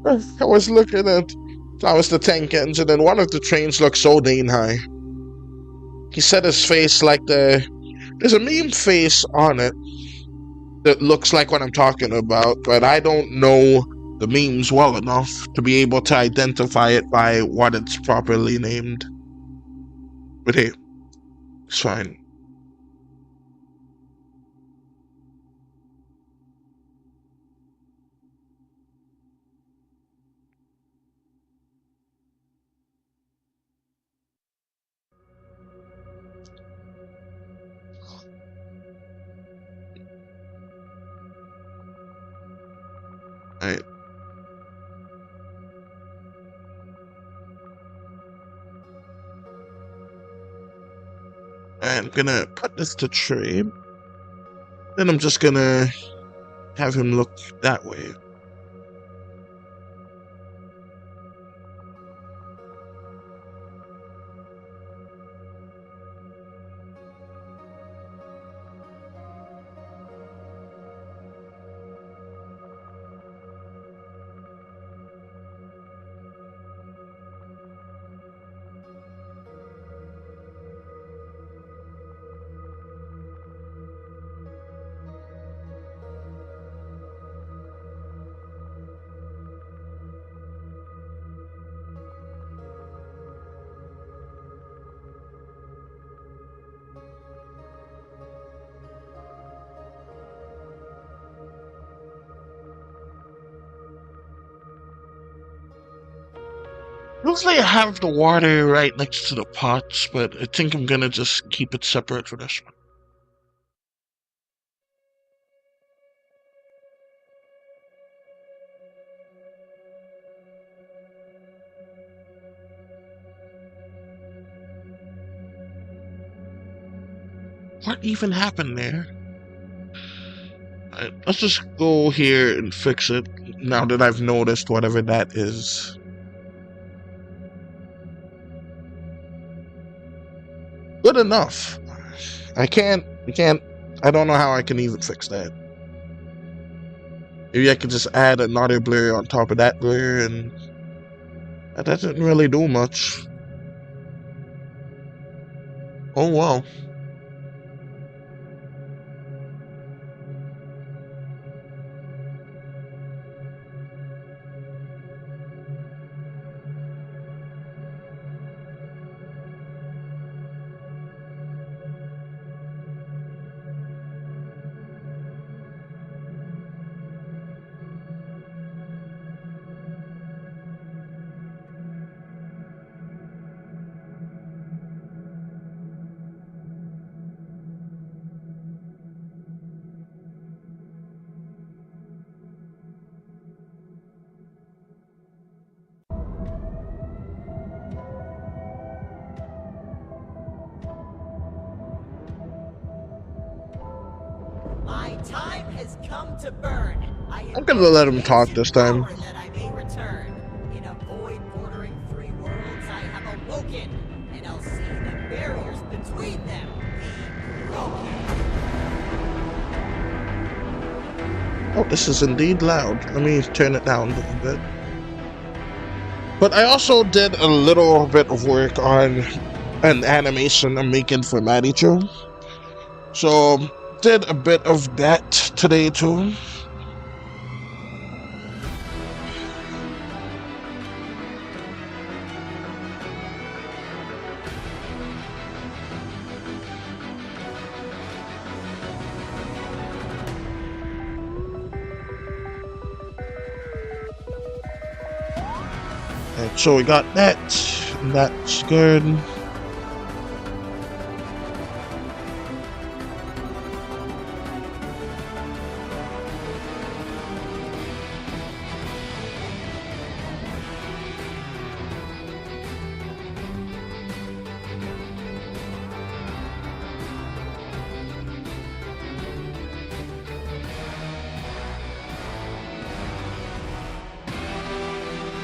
Speaker 1: I was looking at the tank engine, and one of the trains looked so dang high. He set his face like there's a meme face on it that looks like what I'm talking about, but I don't know the memes well enough to be able to identify it by what it's properly named. But hey, it's fine. Alright. I'm gonna put this to trade. Then I'm just gonna have him look that way. Usually I have the water right next to the pots, but I think I'm gonna just keep it separate for this one. What even happened there? Alright, let's just go here and fix it now that I've noticed whatever that is. Good enough. I don't know how I can even fix that. Maybe I could just add another blur on top of that blur, and that doesn't really do much. Oh well.
Speaker 2: My time has come to burn.
Speaker 1: I'm gonna let him talk this time.
Speaker 2: That I may return. In a void bordering 3 worlds, I have awoken, and I'll see the barriers between them be broken.
Speaker 1: Oh, this is indeed loud. Let me turn it down a little bit. But I also did a little bit of work on an animation I'm making for Maddie too. So did a bit of that today too. And so we got that, and that's good.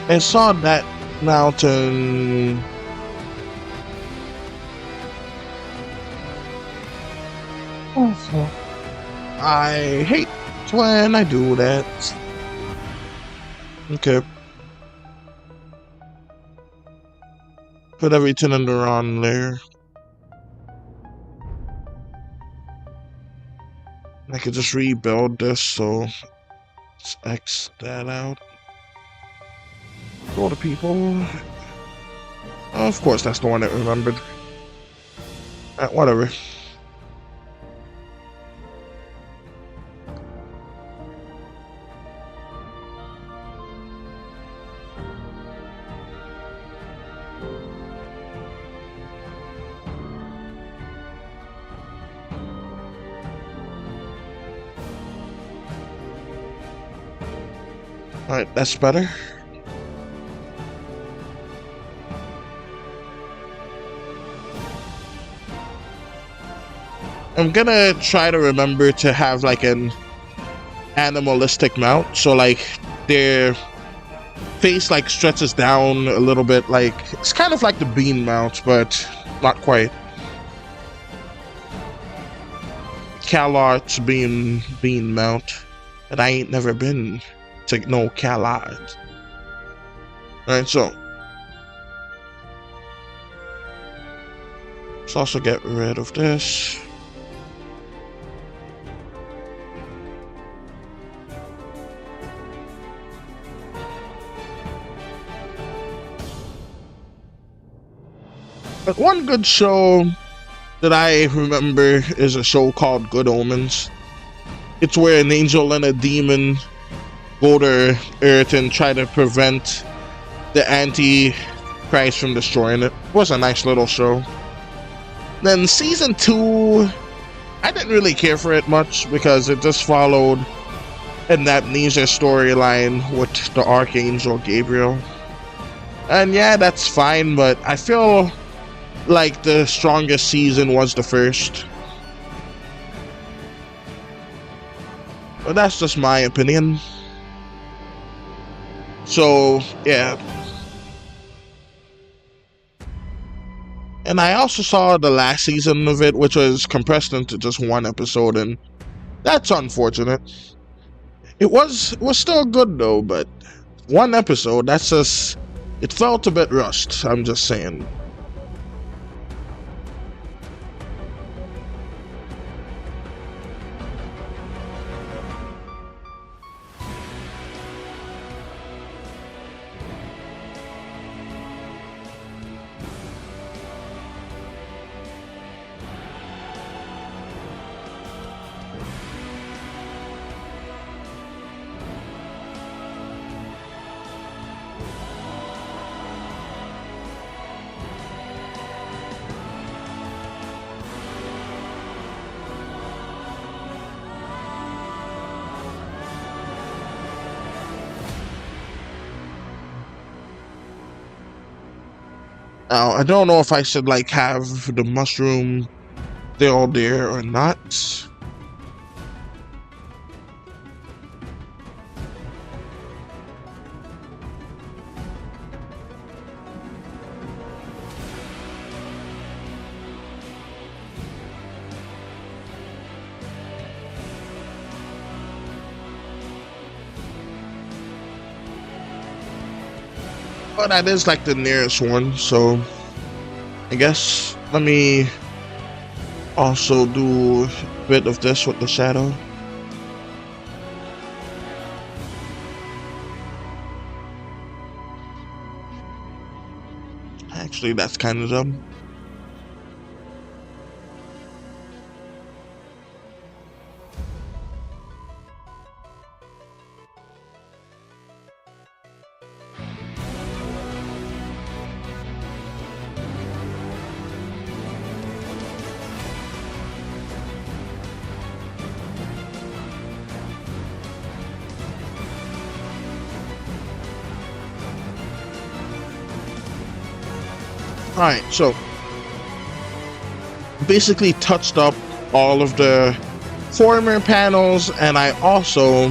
Speaker 1: I saw that mountain. I hate when I do that. Okay. Put everything in the wrong layer. I could just rebuild this, so let's X that out. Go to people. Of course, that's the one that remembered. Whatever. Alright, that's better. I'm gonna try to remember to have like an animalistic mount, so like their face like stretches down a little bit, like it's kind of like the bean mount, but not quite. CalArts bean mount, but I ain't never been to no CalArts. Alright, so let's also get rid of this. But one good show that I remember is a show called Good Omens. It's where an angel and a demon go to Earth and try to prevent the Antichrist from destroying it. It was a nice little show. Then season 2, I didn't really care for it much because it just followed an amnesia storyline with the Archangel Gabriel. And yeah, that's fine, but I feel like the strongest season was the first. But that's just my opinion. So, yeah. And I also saw the last season of it, which was compressed into just one episode, and that's unfortunate. It was still good though, but one episode, that's just, it felt a bit rushed, I'm just saying. Now, I don't know if I should like have the mushroom still there or not. But that is like the nearest one, so I guess let me also do a bit of this with the shadow. Actually, that's kind of dumb. Alright, so basically touched up all of the former panels, and I also,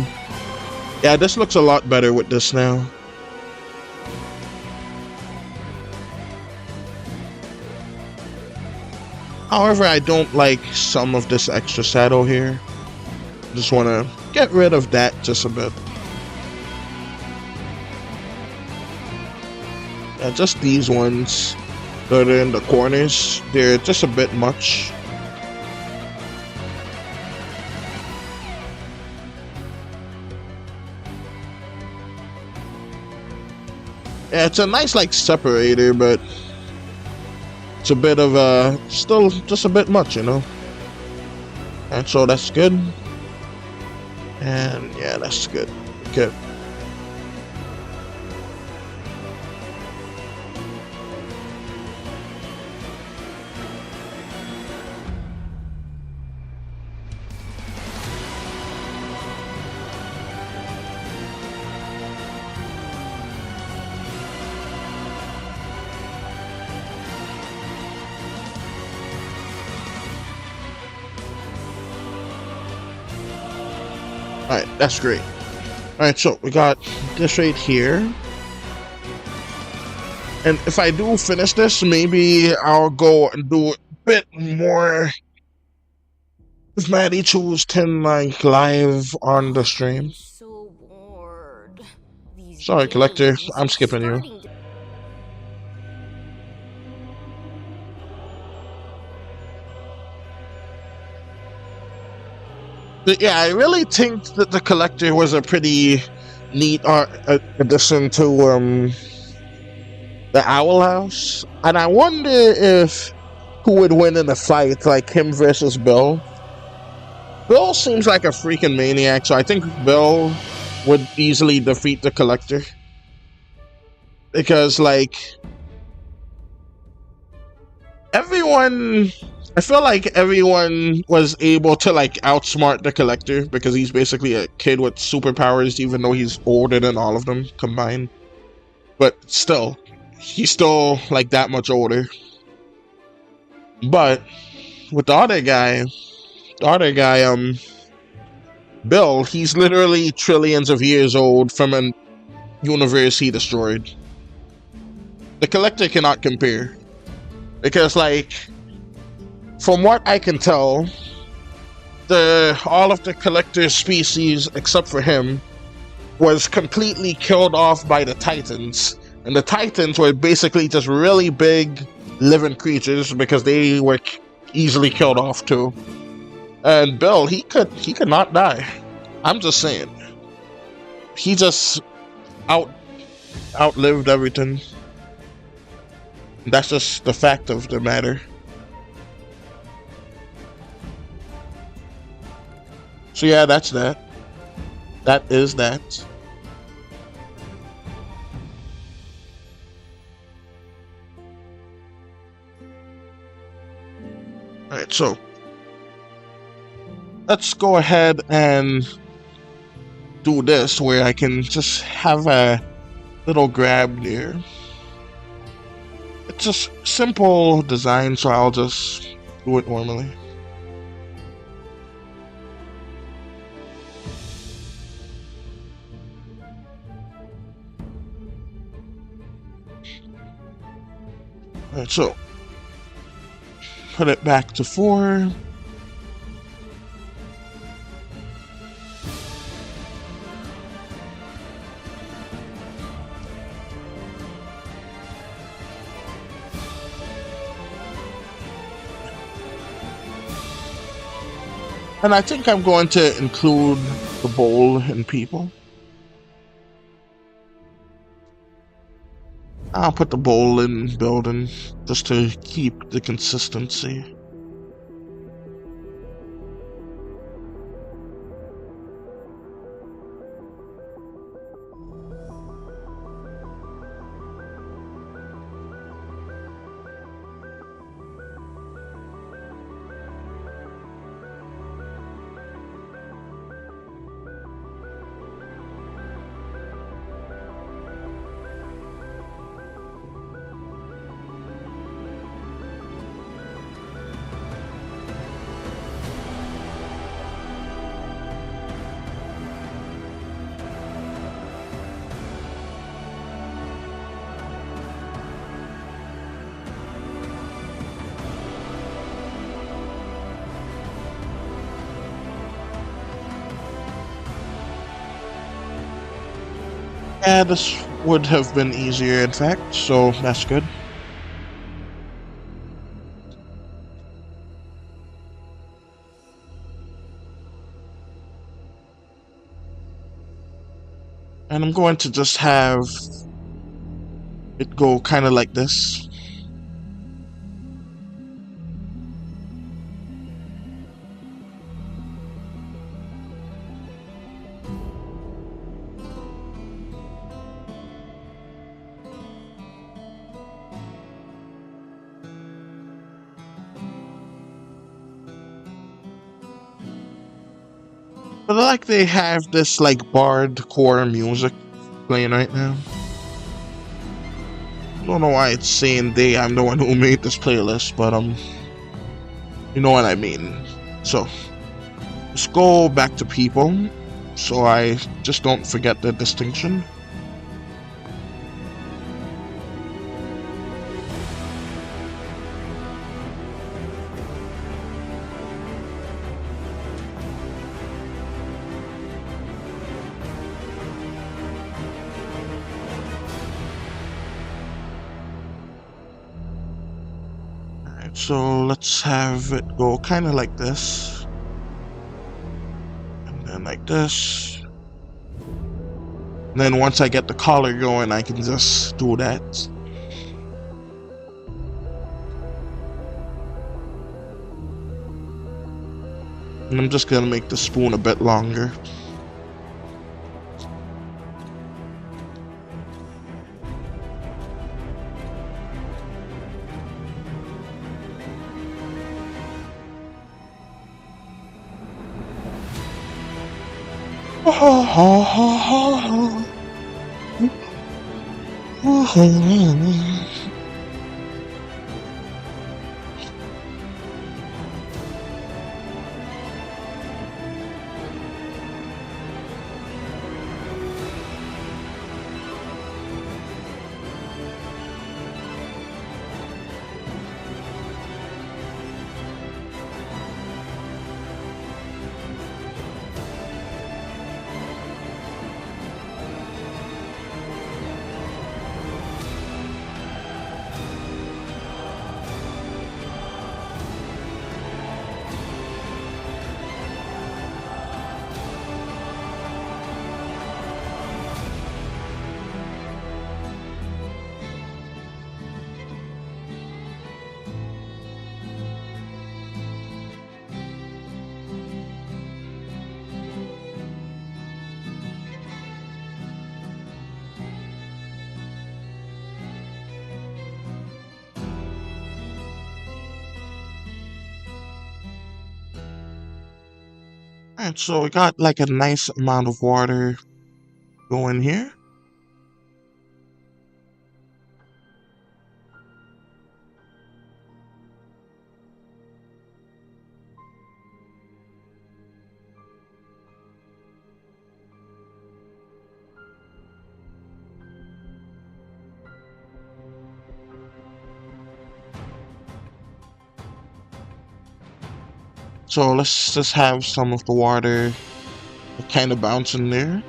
Speaker 1: yeah, this looks a lot better with this now. However, I don't like some of this extra shadow here. Just want to get rid of that just a bit. Yeah, just these ones that are in the corners, they're just a bit much. Yeah, it's a nice like separator, but it's a bit of a, still just a bit much, you know. And so that's good. And yeah, that's good. Okay. Alright, that's great. Alright, so we got this right here. And if I do finish this, maybe I'll go and do a bit more with Maddie Choose 10 like live on the stream.
Speaker 3: So bored.
Speaker 1: Sorry, Collector, I'm skipping you. But yeah, I really think that the Collector was a pretty neat addition to the Owl House, and I wonder if who would win in a fight, like him versus Bill. Bill seems like a freaking maniac, so I think Bill would easily defeat the Collector. Because, like, I feel like everyone was able to, like, outsmart the Collector, because he's basically a kid with superpowers, even though he's older than all of them combined. But still, he's still, like, that much older. But with the other guy, Bill, he's literally trillions of years old from a universe he destroyed. The Collector cannot compare. Because, like, from what I can tell, all of the Collector species, except for him, was completely killed off by the Titans. And the Titans were basically just really big living creatures because they were easily killed off too. And Bill, he could not die. I'm just saying. He just outlived everything. That's just the fact of the matter. So yeah, that's that. That is that. Alright, so let's go ahead and do this where I can just have a little grab there. It's just simple design, so I'll just do it normally. Alright, so put it back to 4. And I think I'm going to include the bowl in people. I'll put the bowl in building just to keep the consistency. Yeah, this would have been easier, in fact, so that's good. And I'm going to just have it go kind of like this. But like they have this like bard core music playing right now. I don't know why it's saying they. I'm the one who made this playlist, but you know what I mean. So let's go back to people, so I just don't forget the distinction. So let's have it go kind of like this, and then like this. And then once I get the collar going, I can just do that. And I'm just gonna make the spoon a bit longer. Alright, so we got like a nice amount of water going here. So let's just have some of the water kind of bouncing there.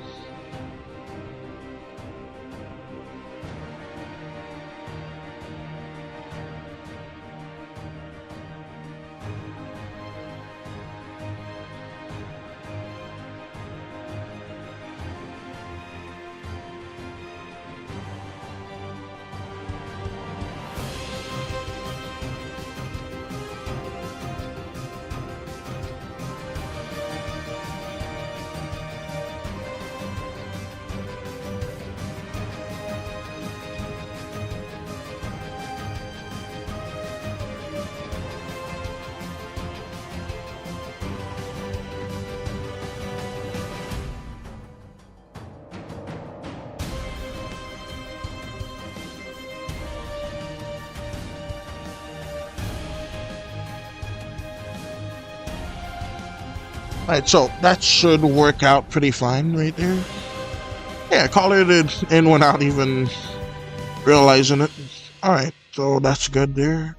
Speaker 1: Alright, so that should work out pretty fine right there. Yeah, colored it in without even realizing it. Alright, so that's good there.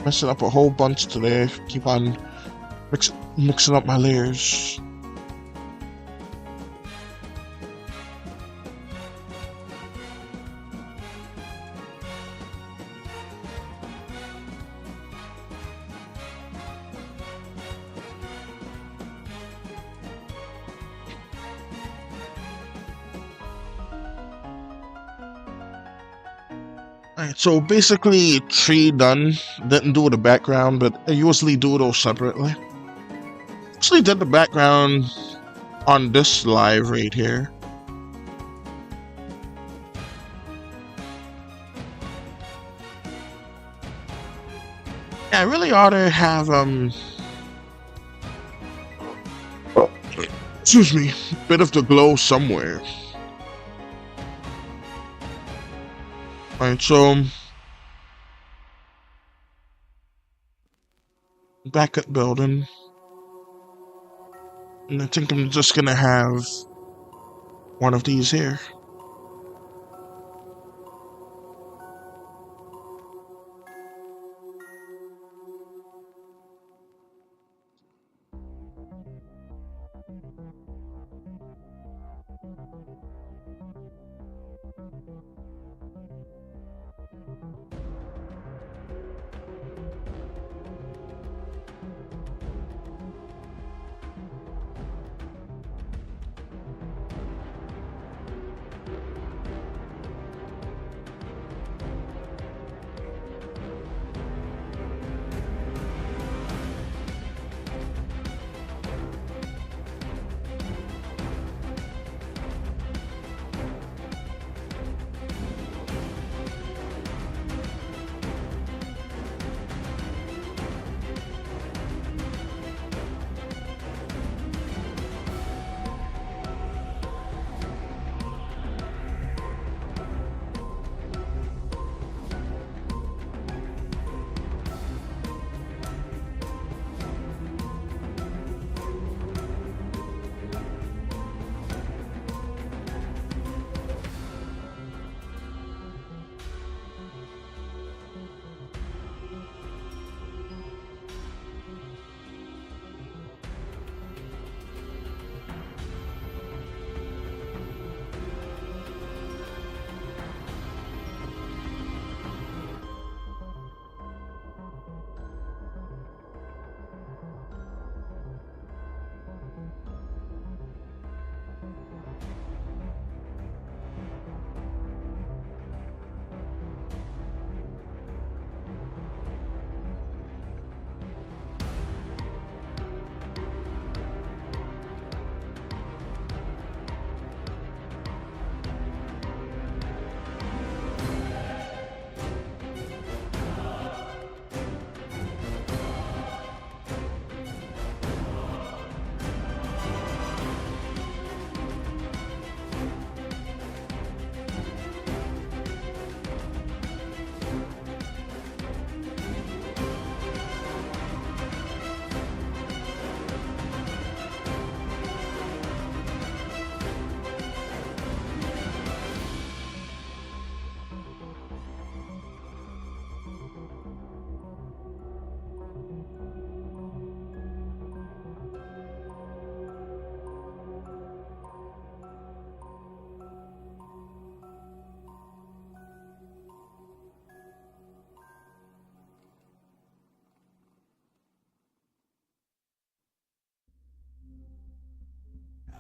Speaker 1: Messing up a whole bunch today. Keep on mixing up my layers. Alright, so basically tree done. Didn't do the background, but I usually do those separately. Actually did the background on this live right here. Yeah, I really ought to have excuse me, bit of the glow somewhere. Alright, so back at building. And I think I'm just gonna have one of these here.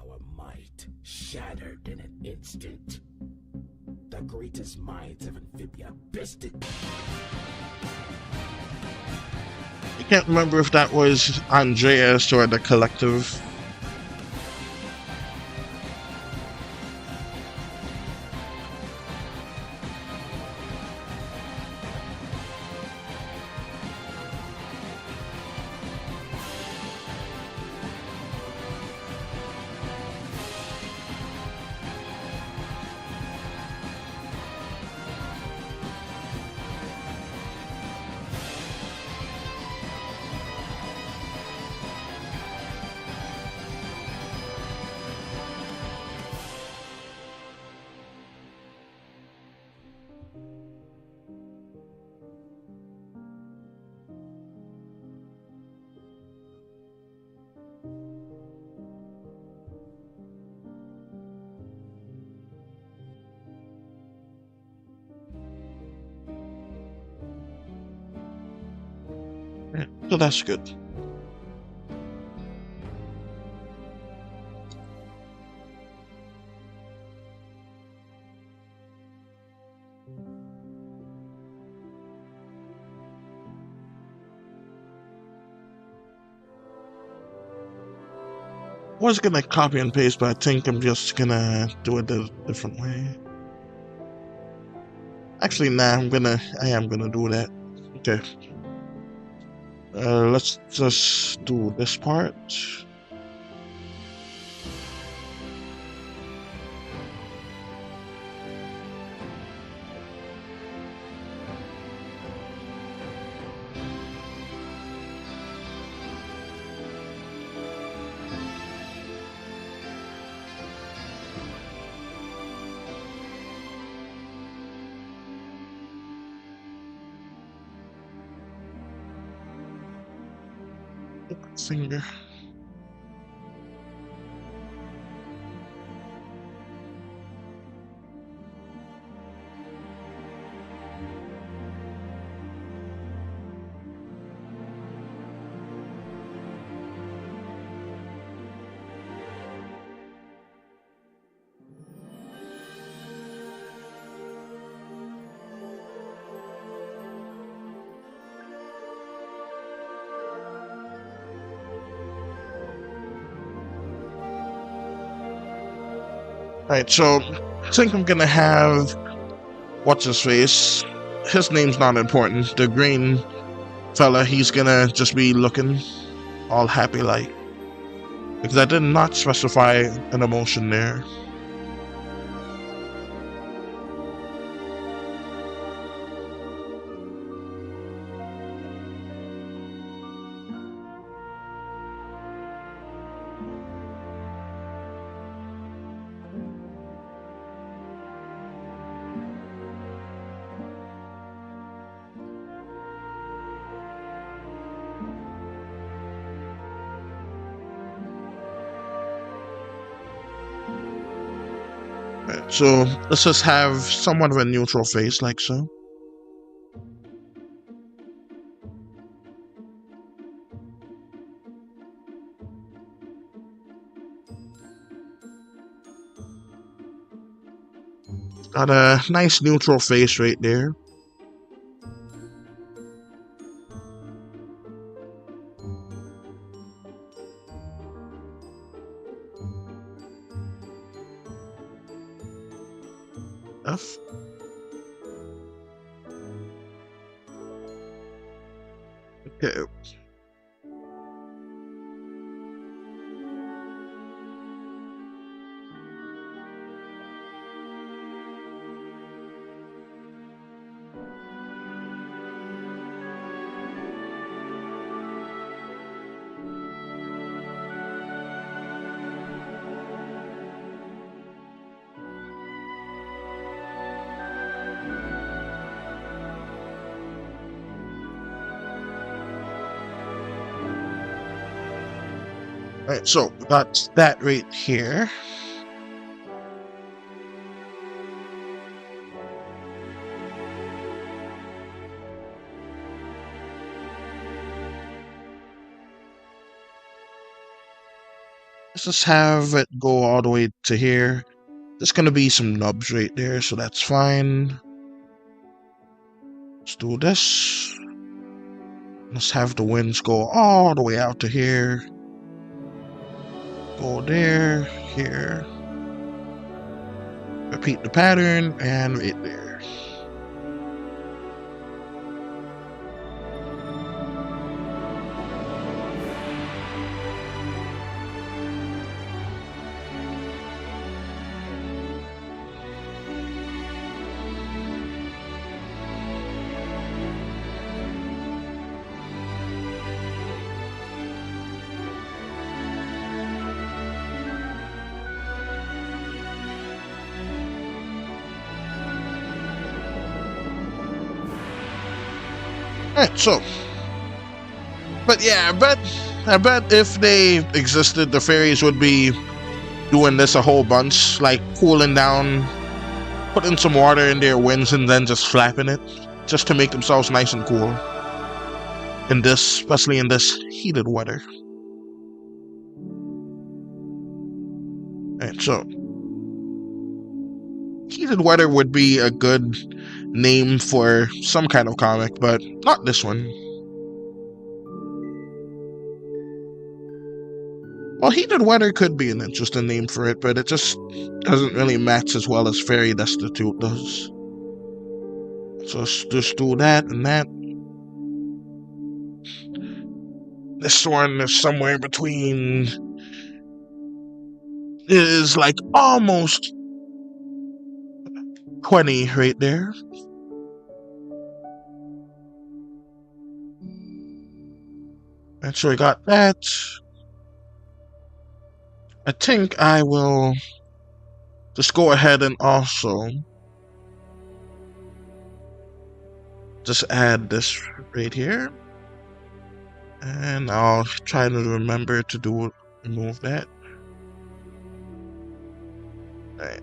Speaker 4: Our might shattered in an instant. The greatest minds of Amphibia bested.
Speaker 1: I can't remember if that was Andreas or the collective. Yeah, so that's good. was gonna copy and paste, but I think I'm just gonna do it a different way. Actually, nah, I am gonna do that. Okay. Let's just do this part. Finger. Alright, so I think I'm gonna have what's his face. His name's not important. The green fella, he's gonna just be looking all happy like. Because I did not specify an emotion there. So let's just have somewhat of a neutral face like so. Got a nice neutral face right there. F. Okay. Alright, so that's that right here. Let's just have it go all the way to here. There's gonna be some nubs right there, so that's fine. Let's do this. Let's have the winds go all the way out to here. Go there, here. Repeat the pattern, and right there. Alright, so. But yeah, I bet if they existed, the fairies would be doing this a whole bunch, like cooling down, putting some water in their winds and then just flapping it, just to make themselves nice and cool. In this, especially in this heated weather. Alright, so. Heated weather would be a good name for some kind of comic, but not this one. Well, heated weather could be an interesting name for it, but it just doesn't really match as well as Fairy Destitute does. So let's just do that and that. This one is somewhere between, is like almost 20 right there. And so I got that. I think I will just go ahead and also just add this right here. And I'll try to remember to remove that. Alright.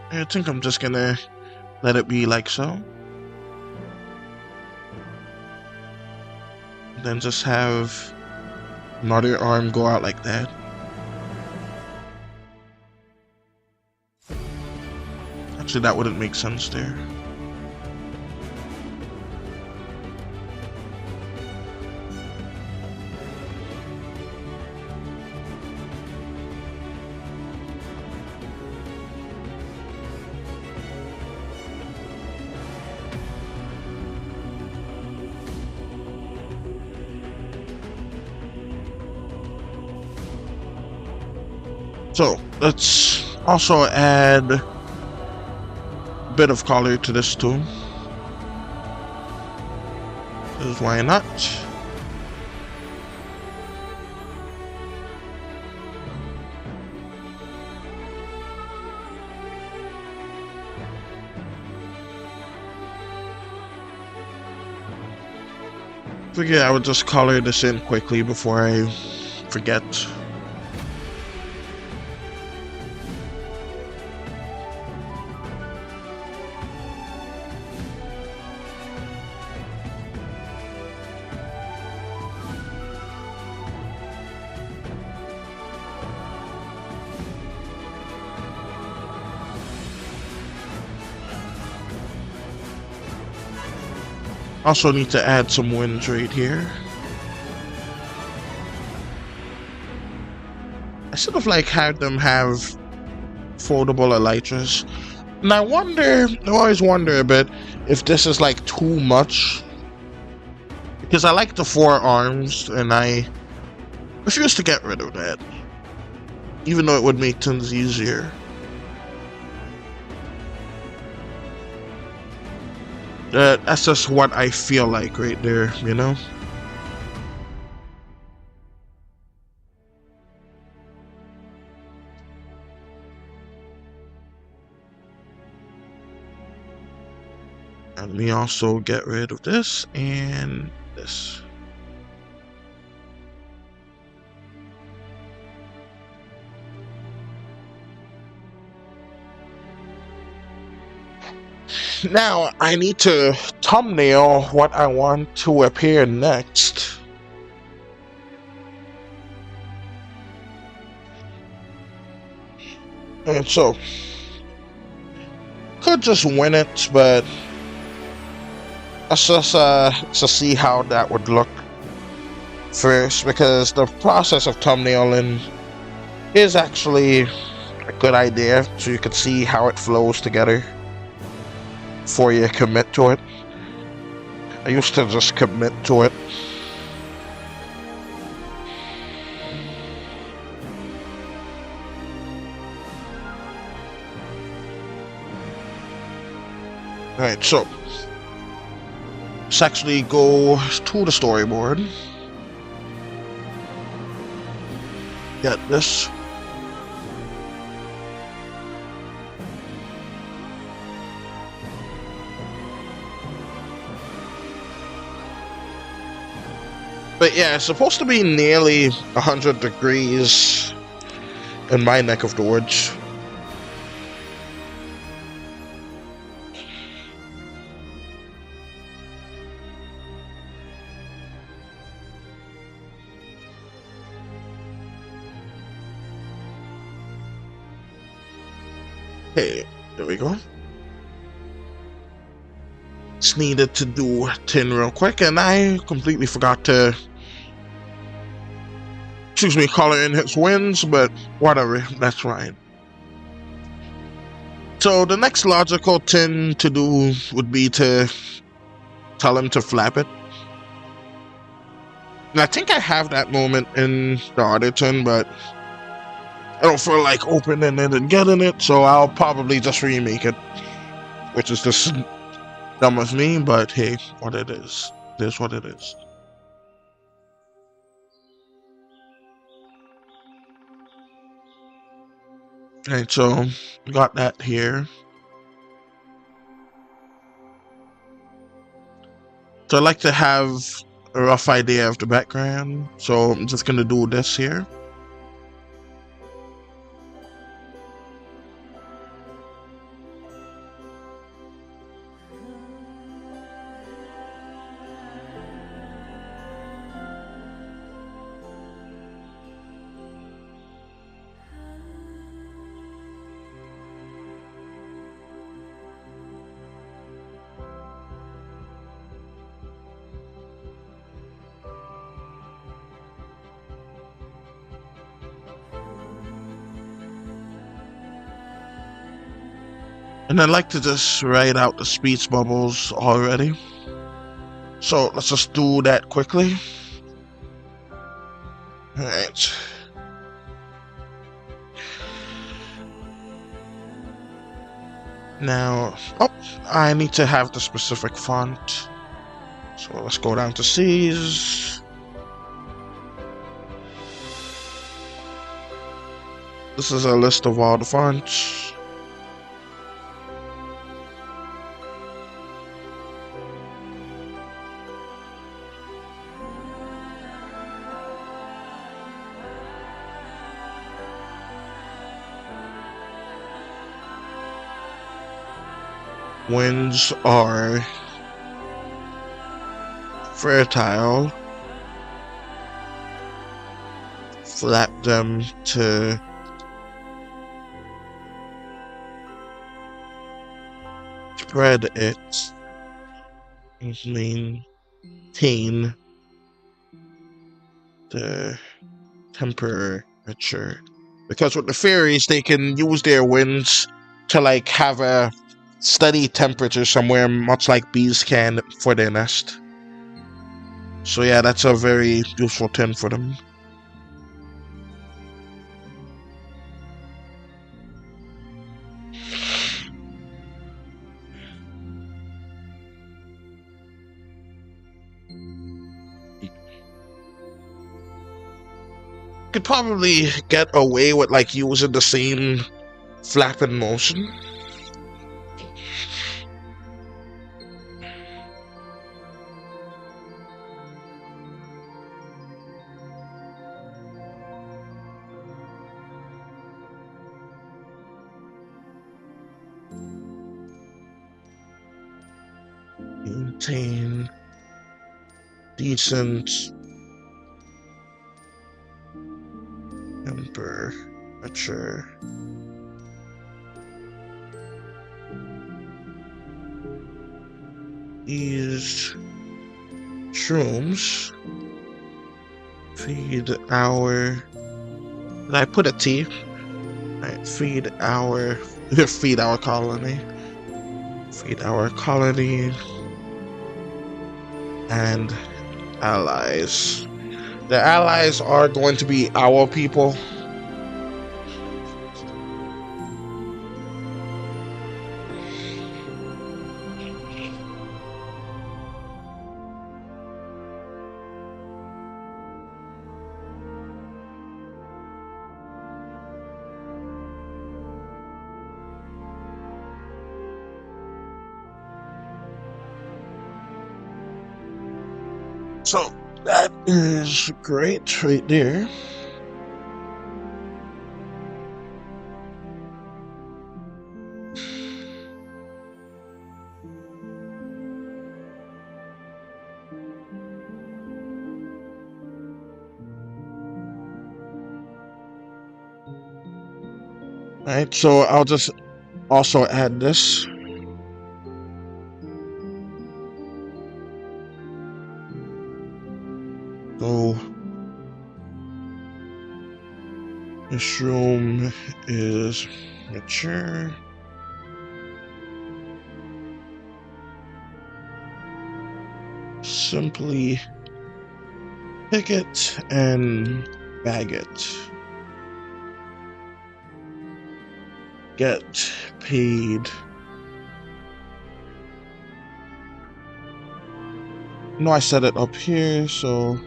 Speaker 1: I think I'm just gonna let it be like so. Then just have another arm go out like that. Actually, that wouldn't make sense there. So let's also add a bit of color to this too. Because why not? Figure I would just color this in quickly before I forget. Also need to add some winds right here. I sort of like had them have foldable elytras. And I always wonder a bit if this is like too much. Because I like the 4 arms and I refuse to get rid of that. Even though it would make things easier. That's just what I feel like right there, you know? And let me also get rid of this and this. Now, I need to thumbnail what I want to appear next. And so, could just win it, but let's just to see how that would look first, because the process of thumbnailing is actually a good idea, so you can see how it flows together before you commit to it. I used to just commit to it. Alright, so let's actually go to the storyboard. Get this. But yeah, it's supposed to be nearly 100 degrees in my neck of the woods. Hey, there we go. Just needed to do tin real quick, and I completely forgot to, color in his wings, but whatever, that's fine. So the next logical thing to do would be to tell him to flap it. And I think I have that moment in the other tin, but I don't feel like opening it and getting it, so I'll probably just remake it, which is just dumb of me, but hey, what it is what it is. Alright, so got that here. So I like to have a rough idea of the background, so I'm just gonna do this here. And I like to just write out the speech bubbles already. So let's just do that quickly. Alright. Now, I need to have the specific font. So let's go down to C's. This is a list of all the fonts. Winds are fertile. Flap them to spread it and maintain the temperature. Because with the fairies, they can use their winds to like have a steady temperature somewhere, much like bees can for their nest. So yeah, that's a very useful thing for them. Could probably get away with like using the same flapping motion. Maintain decent temperature. These shrooms feed our. Did I put a T? Right, feed our colony. Feed our colony and allies. The allies are going to be our people. So that is great right there. Right, so I'll just also add this. So this room is mature. Simply pick it and bag it. Get paid. No, I set it up here, so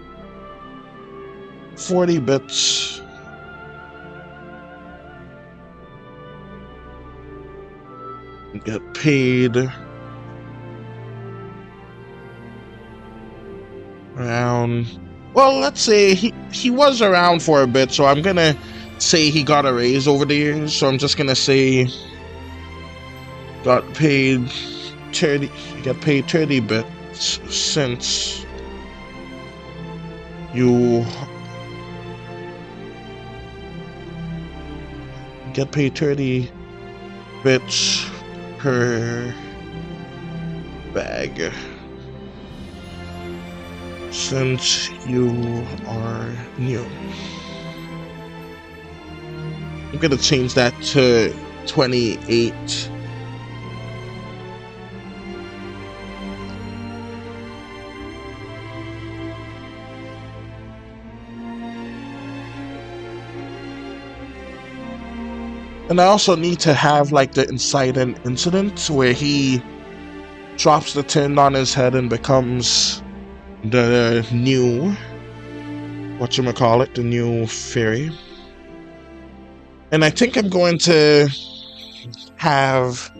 Speaker 1: 40 bits. Get paid around, well, let's say he was around for a bit, so I'm gonna say he got a raise over the years, so I'm just gonna say got paid 30, you got paid 30 bits since you get paid 30 bits per bag since you are new. I'm gonna change that to 28. And I also need to have like the inciting incident where he drops the tin on his head and becomes the new, whatchamacallit, the new fairy. And I think I'm going to have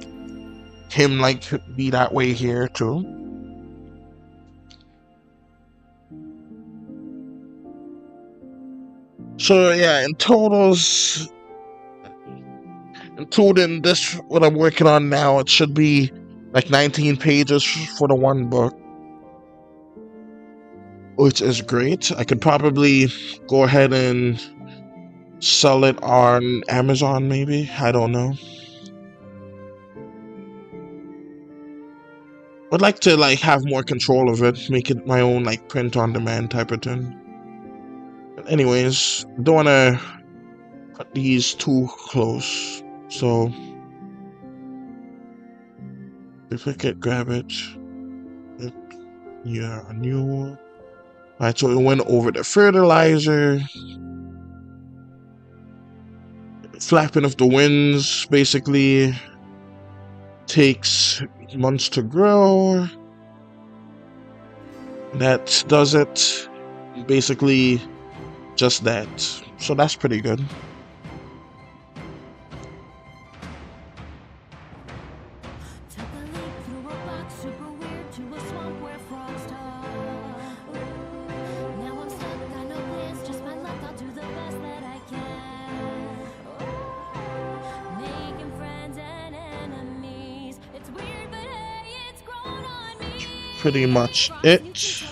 Speaker 1: him like be that way here too. So yeah, in totals, including this, what I'm working on now, it should be like 19 pages for the one book, which is great. I could probably go ahead and sell it on Amazon, maybe. I don't know. I'd like to like have more control of it, make it my own like print on demand type of thing. But anyways, don't want to cut these too close, so duplicate, grab it. Yeah, a new one. Alright, so it went over the fertilizer. Flapping of the winds basically takes months to grow. That does it. Basically just that. So that's pretty good. Pretty much it,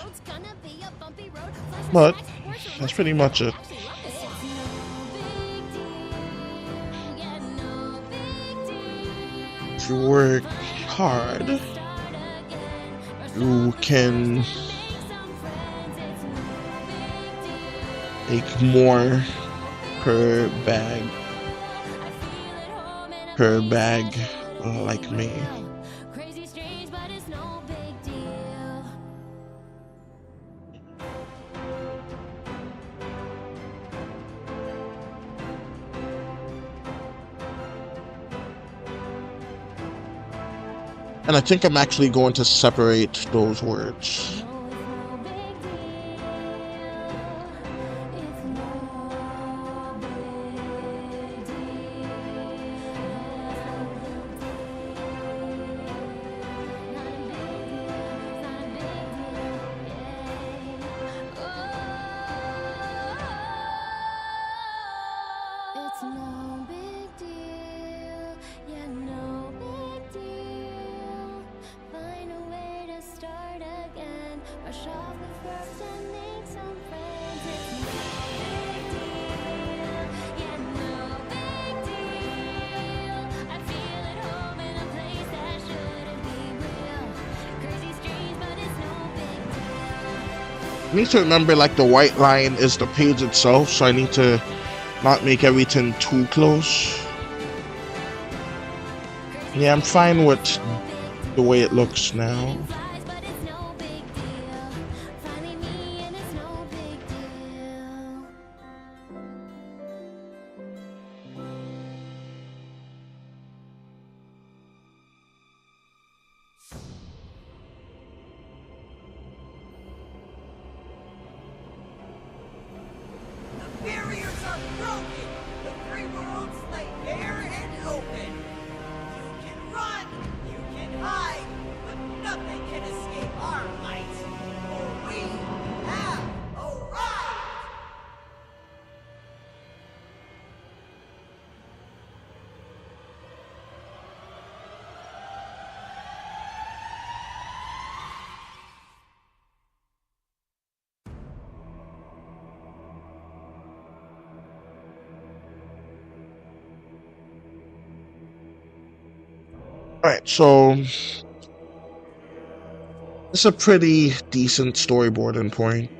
Speaker 1: but that's pretty much it. If you work hard, you can make more per bag, like me. And I think I'm actually going to separate those words. I need to remember, like, the white line is the page itself, so I need to not make everything too close. Yeah, I'm fine with the way it looks now.
Speaker 2: Barriers are broken! The free worlds lay bare and open! You can run, you can hide, but nothing can escape our light! For we have arrived!
Speaker 1: Alright, so it's a pretty decent storyboarding point.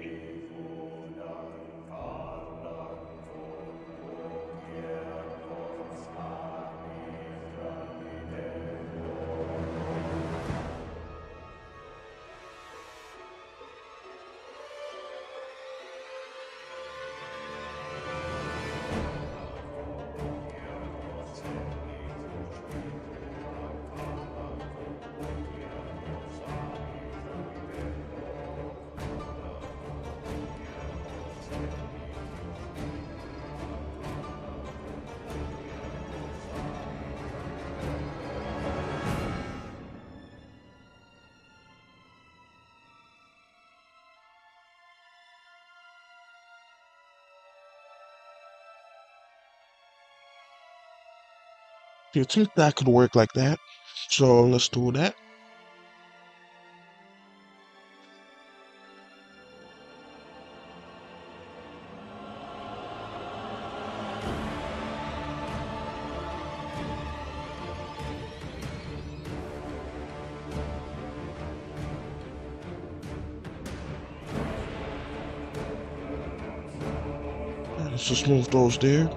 Speaker 1: Do you think that could work like that? So let's do that. Let's just move those there.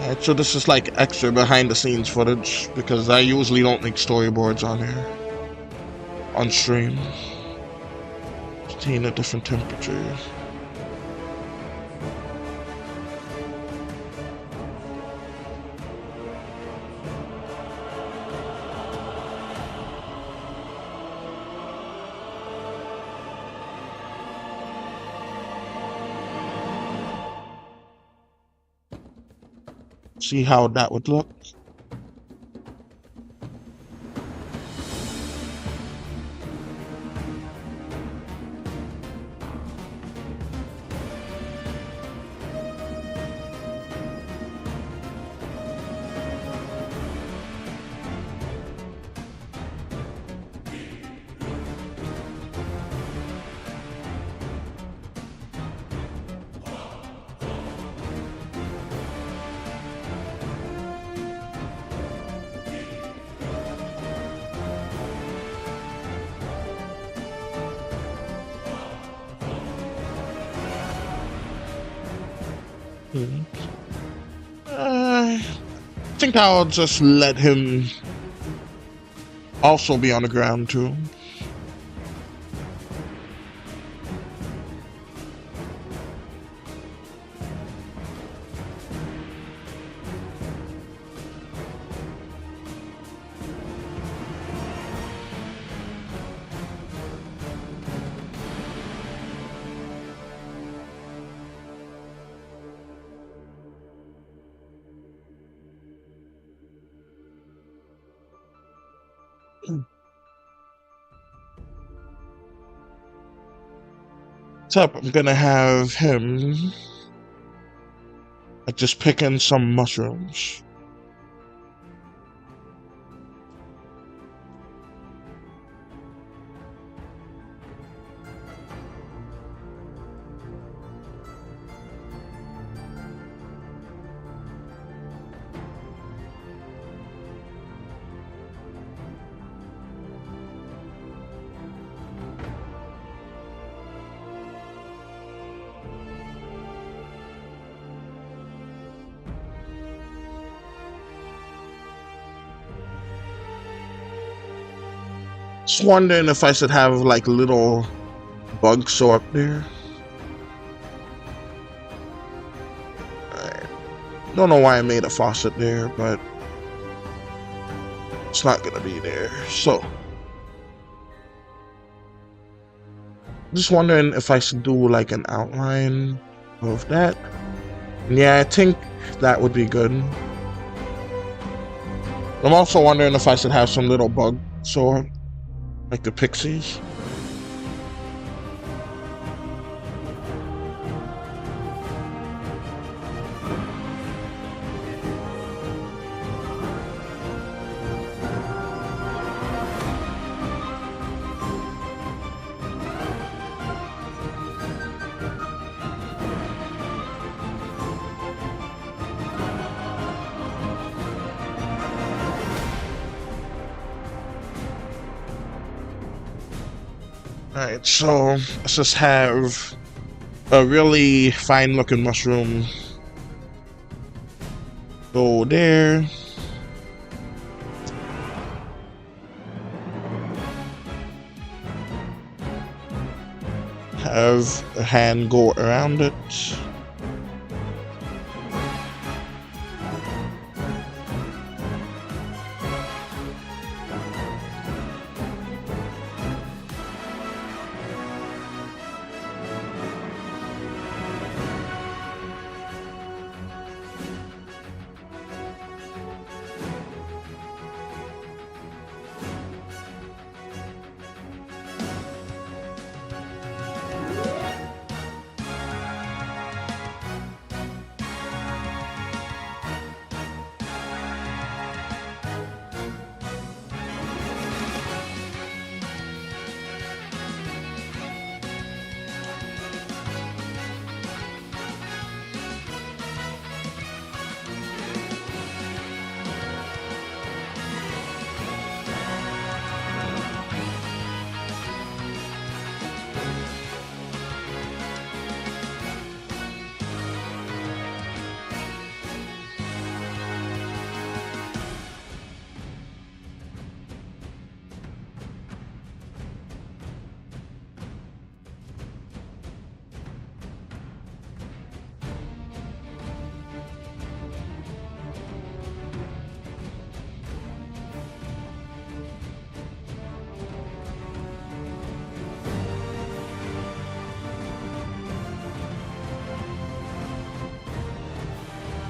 Speaker 1: Alright, so this is like extra behind the scenes footage because I usually don't make storyboards on here on stream. Staying at different temperatures. See how that would look. I think I'll just let him also be on the ground too. Up, I'm gonna have him just picking some mushrooms. Just wondering if I should have like a little bug saw up there. Don't know why I made a faucet there, but it's not gonna be there. So, just wondering if I should do like an outline of that. Yeah, I think that would be good. I'm also wondering if I should have some little bug sword, like the pixies. Alright, so let's just have a really fine looking mushroom go there. Have a hand go around it.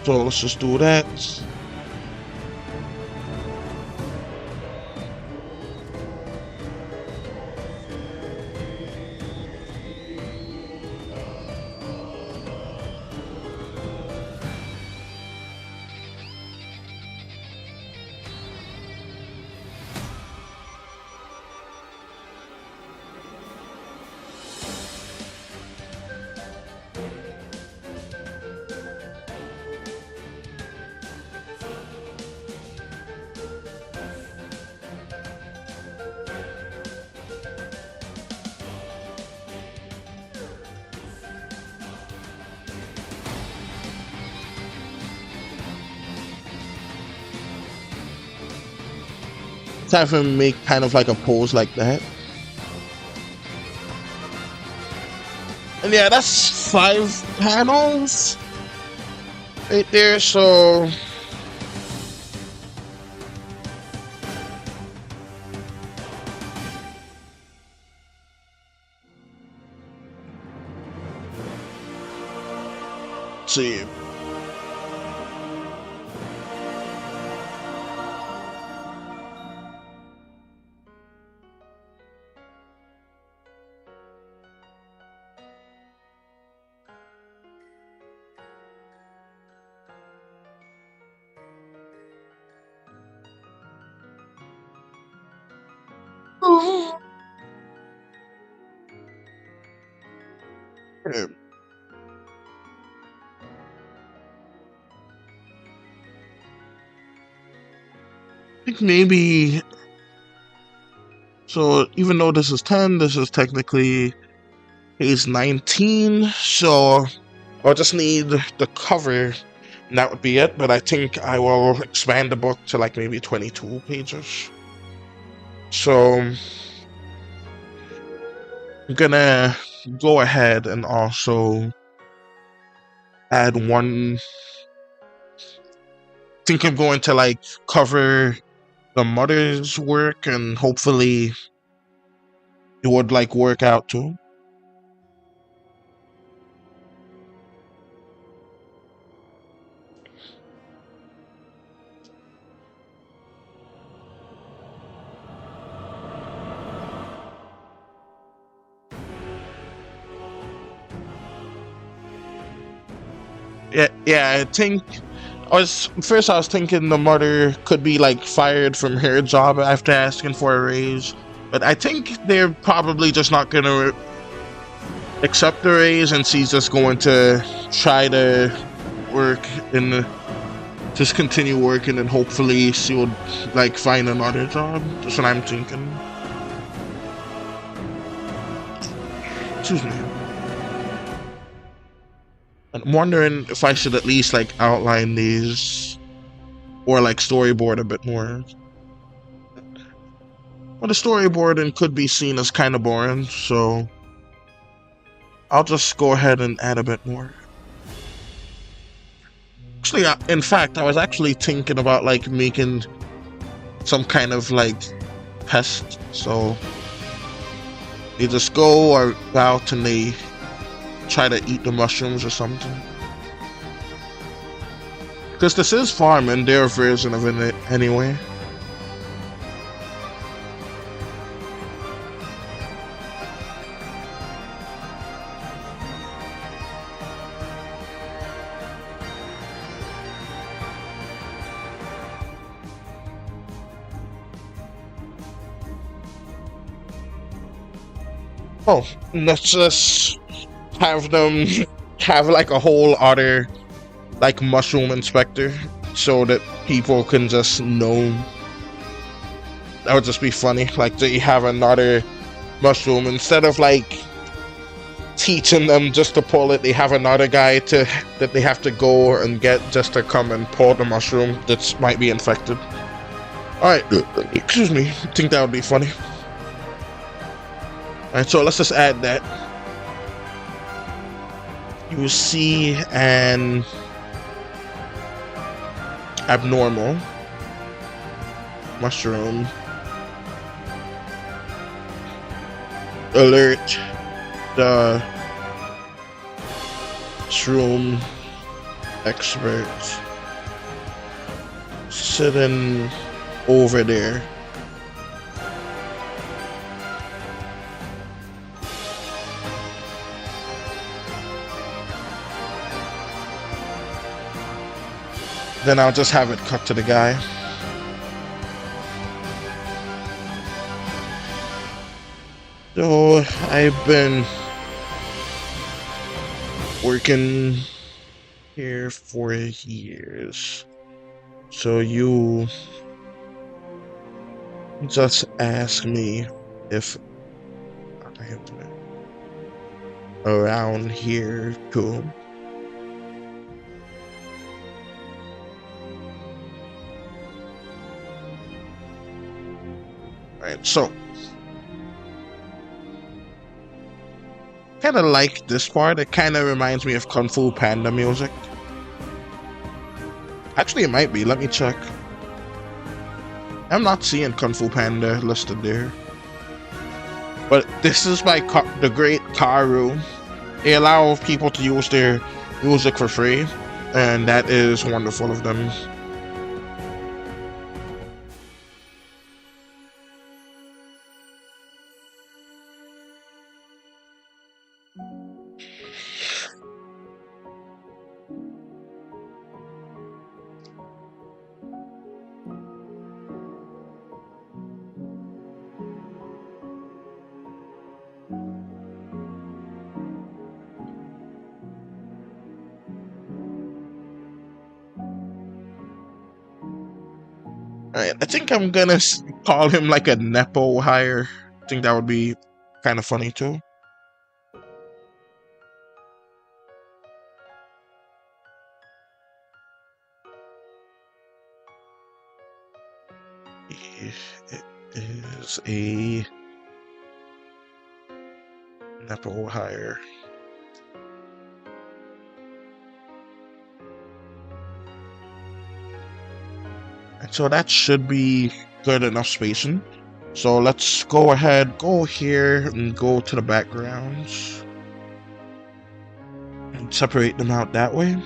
Speaker 1: So let's just do that. Let's have him make kind of like a pose like that. And yeah, that's 5 panels right there, so let's see. Okay. I think maybe, so even though this is 10, this is technically page 19, so I'll just need the cover and that would be it, but I think I will expand the book to like maybe 22 pages. So I'm gonna go ahead and also add one. Think I'm going to like cover the mother's work, and hopefully it would like work out too. Yeah, I think I was thinking the mother could be like fired from her job after asking for a raise, but I think they're probably just not gonna accept the raise, and she's just going to try to work and just continue working, and hopefully she would like find another job. That's what I'm thinking. Excuse me. I'm wondering if I should at least like outline these or like storyboard a bit more. Well, the storyboarding could be seen as kind of boring, so I'll just go ahead and add a bit more. Actually, in fact, I was actually thinking about like making some kind of like pest. So they just go out and they try to eat the mushrooms or something. Because this is farming, their version of it anyway. Oh, let's just have them have like a whole other like mushroom inspector so that people can just know. That would just be funny. Like they have another mushroom instead of like teaching them just to pull it. They have another guy that they have to go and get just to come and pull the mushroom that might be infected. All right, excuse me. I think that would be funny. Alright, so let's just add that. You will see an abnormal mushroom alert the shroom expert sitting over there. Then I'll just have it cut to the guy. So I've been working here for years. So you just ask me if I'm around here too. Alright, so kind of like this part. It kind of reminds me of Kung Fu Panda music. Actually, it might be. Let me check. I'm not seeing Kung Fu Panda listed there. But this is by the Great Karu. They allow people to use their music for free, and that is wonderful of them. Alright, I think I'm gonna call him like a Nepo hire. I think that would be kind of funny too. is a Nepo hire. And so that should be good enough spacing. So let's go ahead, go here and go to the backgrounds and separate them out that way.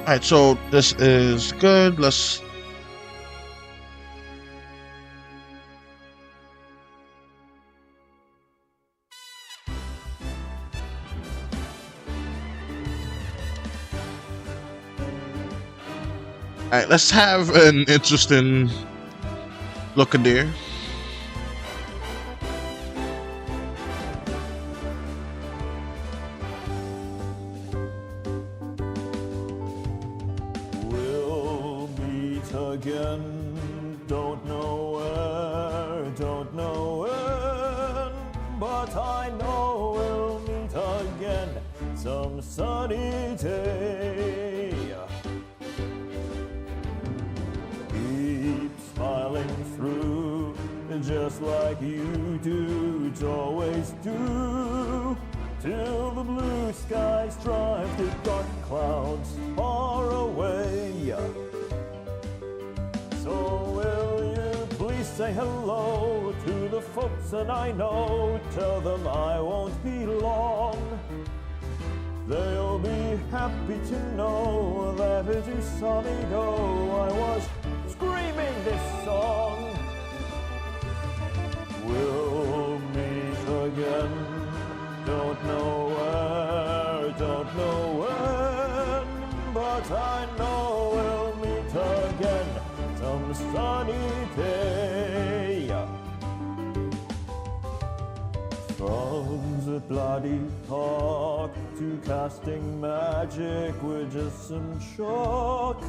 Speaker 1: Alright, so this is good. Let's have an interesting looking deer.
Speaker 5: Again, don't know where, don't know when, but I know we'll meet again some sunny day. Keep smiling through, just like you do, always do, till the blue skies drive the dark clouds far away. So will you please say hello to the folks that I know, tell them I won't be long. They'll be happy to know that as you saw me go, I was screaming this song. We'll meet again, don't know where, don't know when, but I know we'll meet again some sunny day. From the bloody talk to casting magic with just some shock.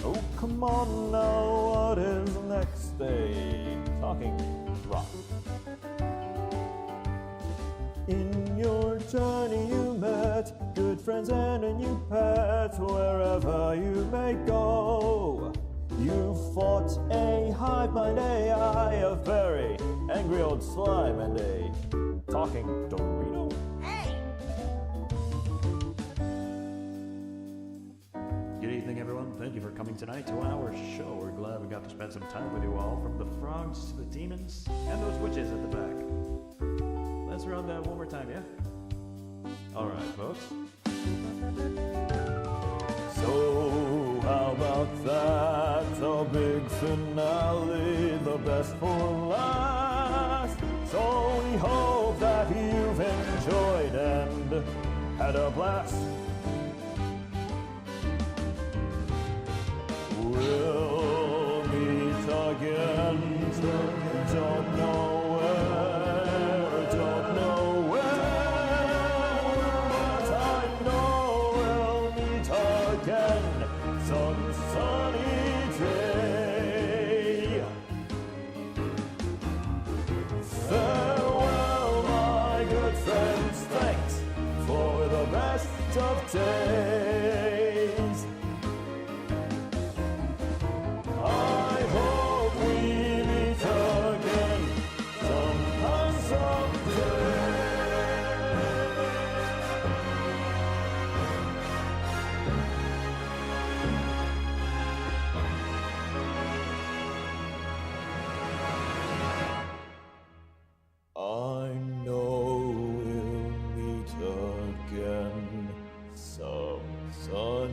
Speaker 5: Oh, come on now, what is next day? Talking rock. In your journey you met good friends and a new pet. Wherever you may go, you fought a hive mind AI, a very angry old slime, and a talking Dorito.
Speaker 2: Hey!
Speaker 6: Good evening, everyone. Thank you for coming tonight to our show. We're glad we got to spend some time with you all, from the frogs to the demons and those witches at the back. Let's run that one more time, yeah? All right, folks.
Speaker 5: So how about that? A big finale, the best for last. So we hope that you've enjoyed and had a blast. We'll meet again. Don't know where, don't know when, but I know we'll meet again some sunny day. Farewell, my good friends, thanks for the best of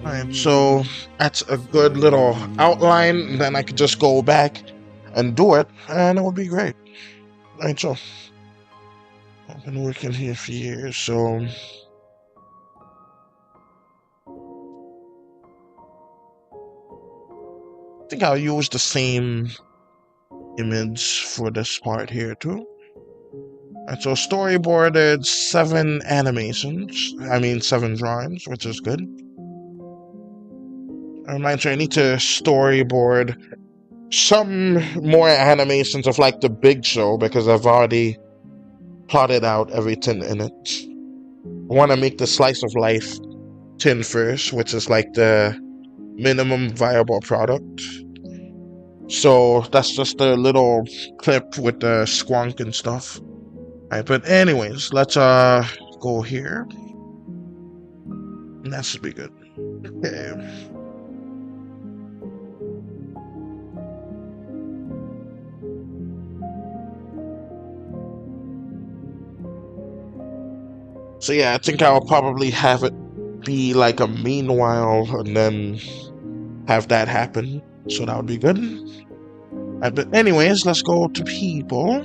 Speaker 1: Alright, so that's a good little outline, and then I could just go back and do it, and it would be great. Alright, so I've been working here for years, so I think I'll use the same image for this part here too. Alright, so storyboarded 7 animations, 7 drawings, which is good. I remind you, I need to storyboard some more animations of like the big show because I've already plotted out everything in it. I want to make the slice of life tin first, which is like the minimum viable product. So that's just a little clip with the squonk and stuff. Alright, but anyways, let's go here. And that should be good. Okay. So yeah, I think I'll probably have it be like a meanwhile and then have that happen. So that would be good. But anyways, let's go to people.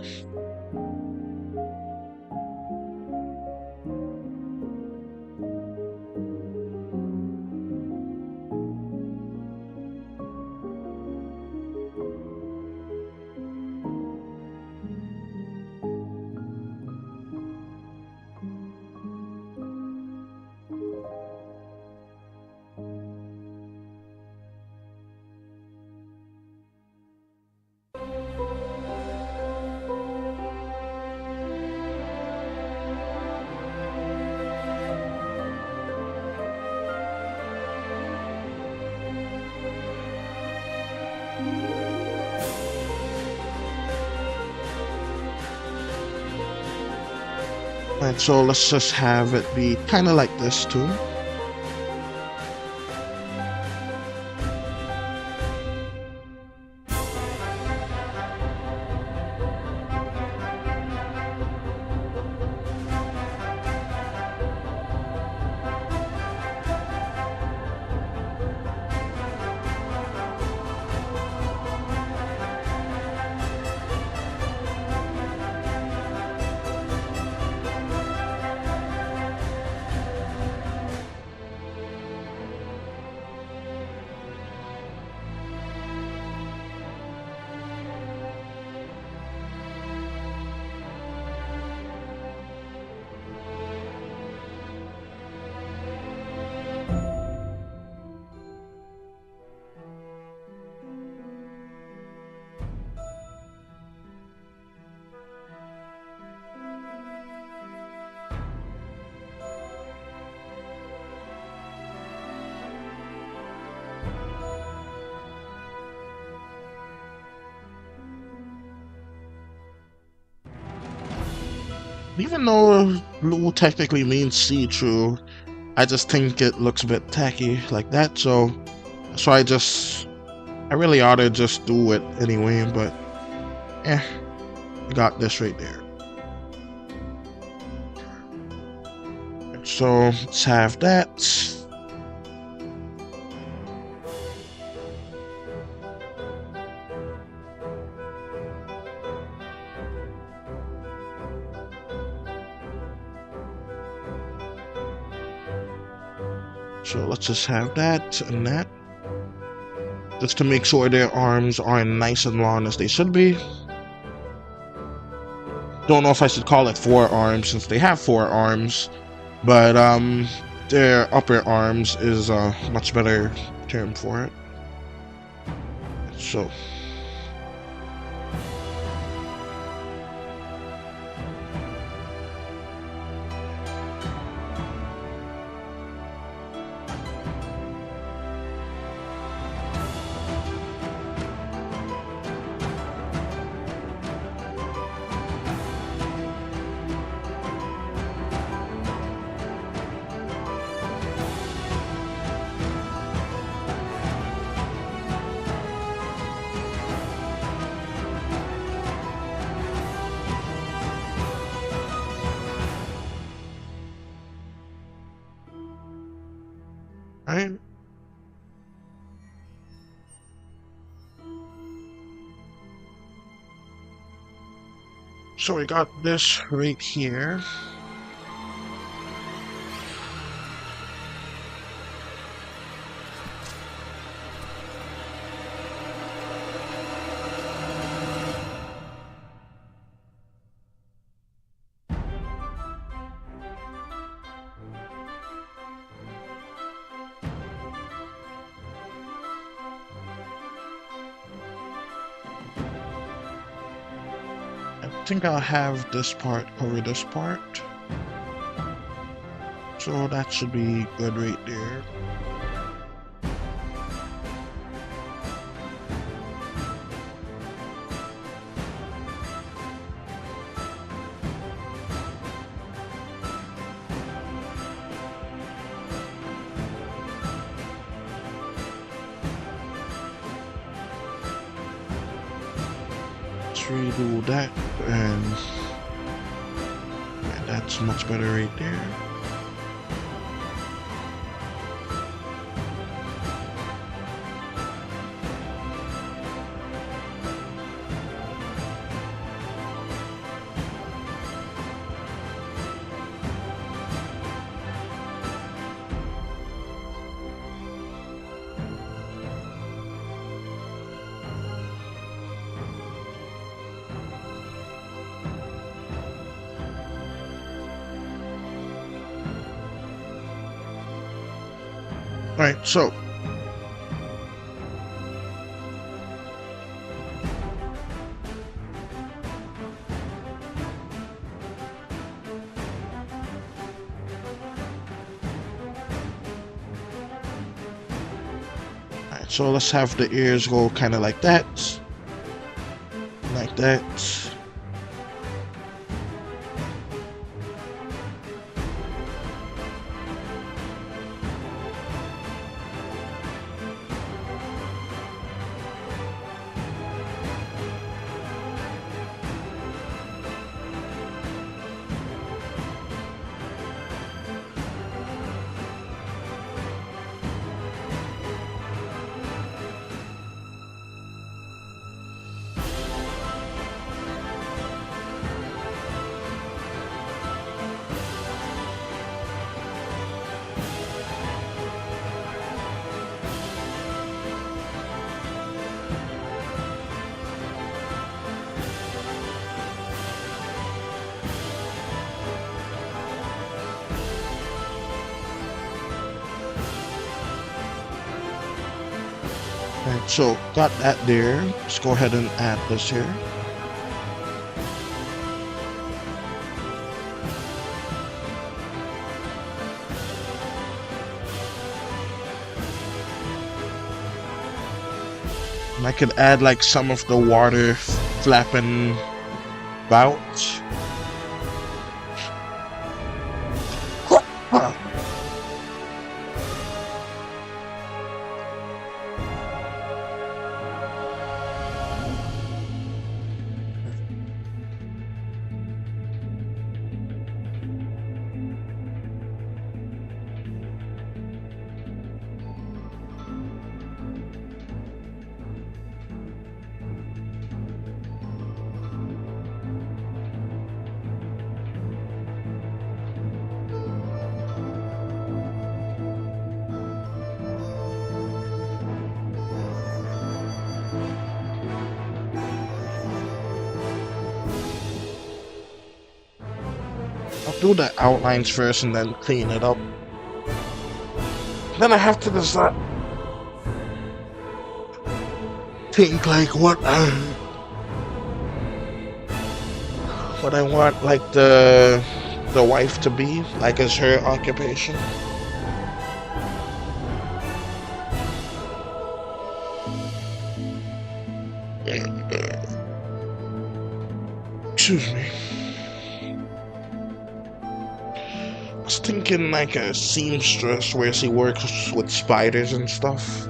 Speaker 1: Alright, so let's just have it be kind of like this too. Even though blue technically means see-through, I just think it looks a bit tacky like that, so I really ought to just do it anyway, but got this right there. So let's have that. So let's just have that and that, just to make sure their arms are nice and long as they should be. Don't know if I should call it forearms since they have 4 arms, but their upper arms is a much better term for it. So Alright, So we got this right here. I think I'll have this part cover this part. So that should be good right there. Let's redo that, and that's much better right there. Alright, so so let's have the ears go kind of like that. Like that. Alright, so got that there. Let's go ahead and add this here. And I could add like some of the water flapping about. I'll do the outlines first and then clean it up. Then I have to decide. Think like what I want like the wife to be, like as her occupation. Excuse me. I was thinking like a seamstress where she works with spiders and stuff.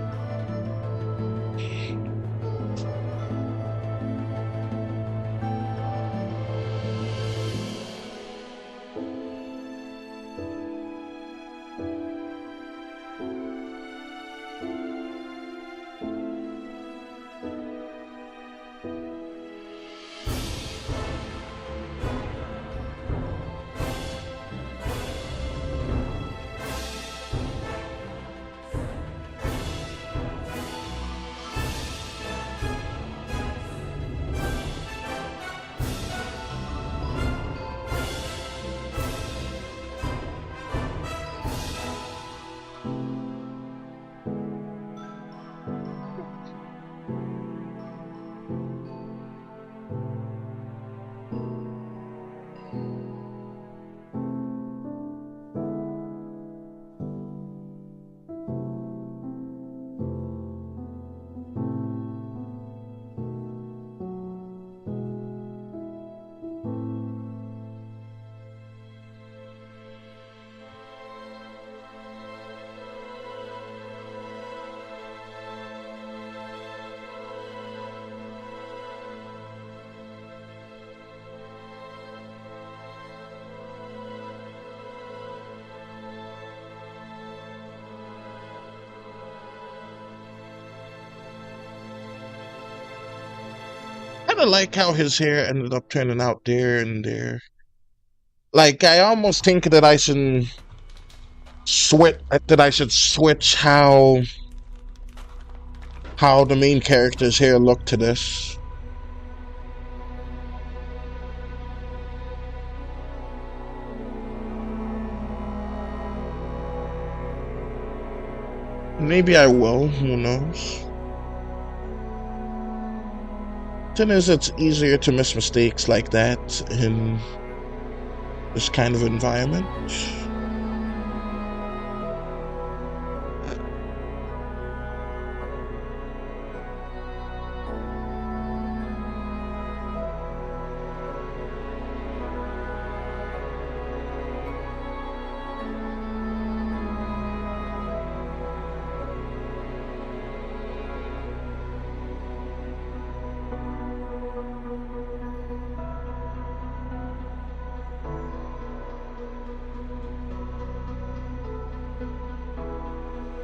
Speaker 1: kind of like how his hair ended up turning out there and there. Like, I almost think that I should switch how the main character's hair look to this. Maybe I will, who knows? Thing is, it's easier to miss mistakes like that in this kind of environment.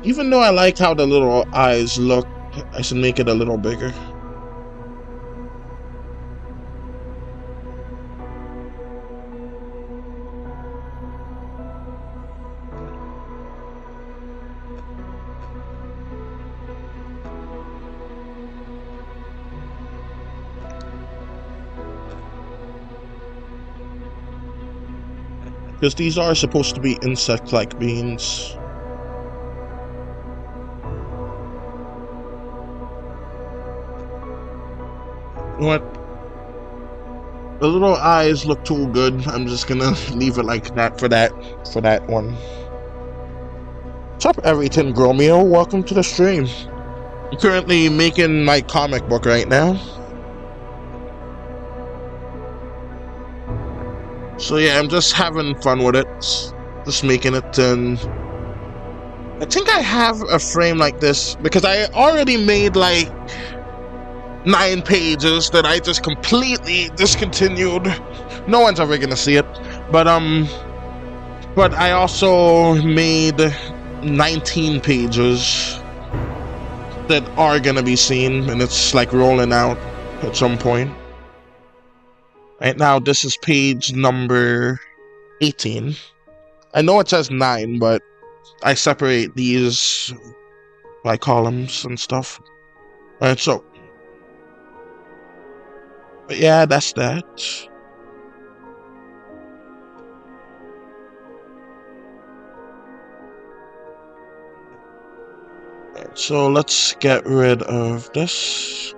Speaker 1: Even though I like how the little eyes look, I should make it a little bigger. Because these are supposed to be insect-like beings. You know what? The little eyes look too good. I'm just gonna leave it like that for that one. What's up, everything, Gromeo? Welcome to the stream. I'm currently making my comic book right now. So yeah, I'm just having fun with it. Just making it, and I think I have a frame like this because I already made like 9 pages that I just completely discontinued. No one's ever gonna see it, but I also made 19 pages that are gonna be seen, and it's like rolling out at some point. Right now, this is page number 18. I know it says 9, but I separate these by columns and stuff. Alright, so. But yeah, that's that. Alright, so let's get rid of this.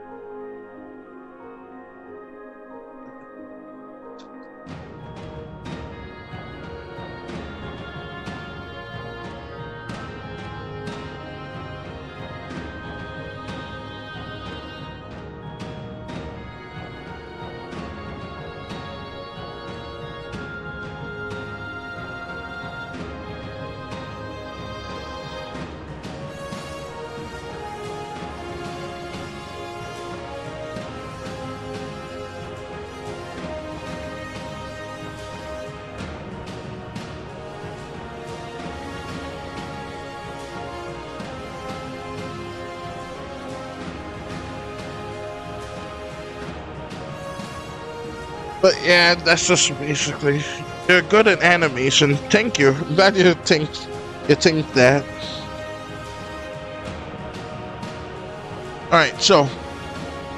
Speaker 1: But yeah, that's just basically. You're good at animation. Thank you. I'm glad you think that. Alright, so.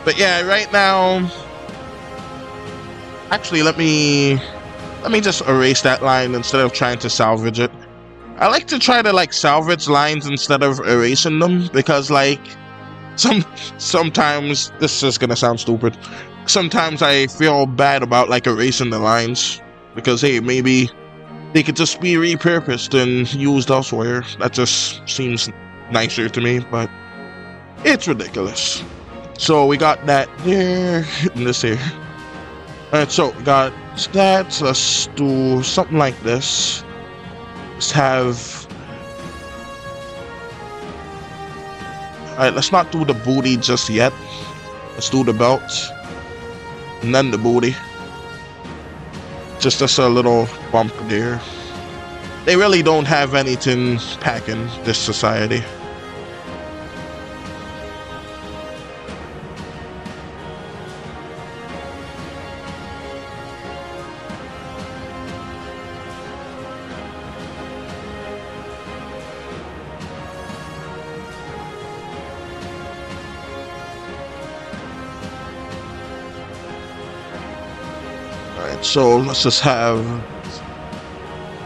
Speaker 1: But yeah, right now. Actually, let me just erase that line instead of trying to salvage it. I like to try to like salvage lines instead of erasing them because like sometimes this is gonna sound stupid. Sometimes I feel bad about like erasing the lines because hey, maybe they could just be repurposed and used elsewhere. That just seems nicer to me, but it's ridiculous. So we got that there and this here. Alright, so we got that. So let's do something like this. Let's have. Alright, let's not do the booty just yet. Let's do the belt. And then the booty. Just a little bump there. They really don't have anything packing this society. Alright, so let's just have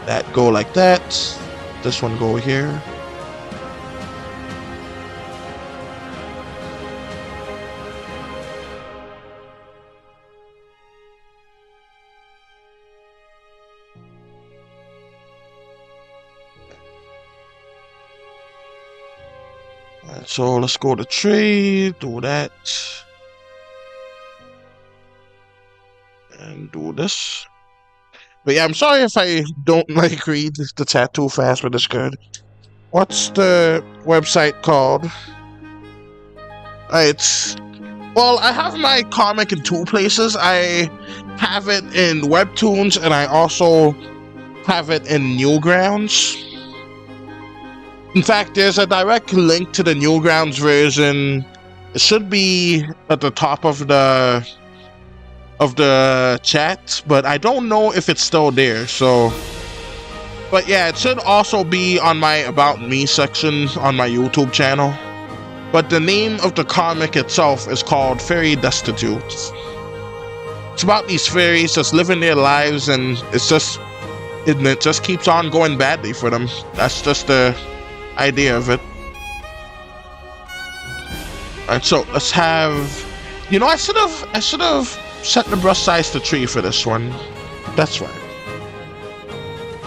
Speaker 1: that go like that. This one go here. Alright, so let's go to trade, do that. And do this. But yeah, I'm sorry if I don't like read the chat too fast, but it's good. What's the website called? It's well, I have my comic in two places. I have it in Webtoons and I also have it in Newgrounds. In fact, there's a direct link to the Newgrounds version. It should be at the top of the chat, but I don't know if it's still there. So, but yeah, it should also be on my About Me section on my YouTube channel. But the name of the comic itself is called Fairy Destitute. It's about these fairies just living their lives, and it just keeps on going badly for them. That's just the idea of it. Alright, so let's have. You know, I should have set the brush size to 3 for this one. That's right.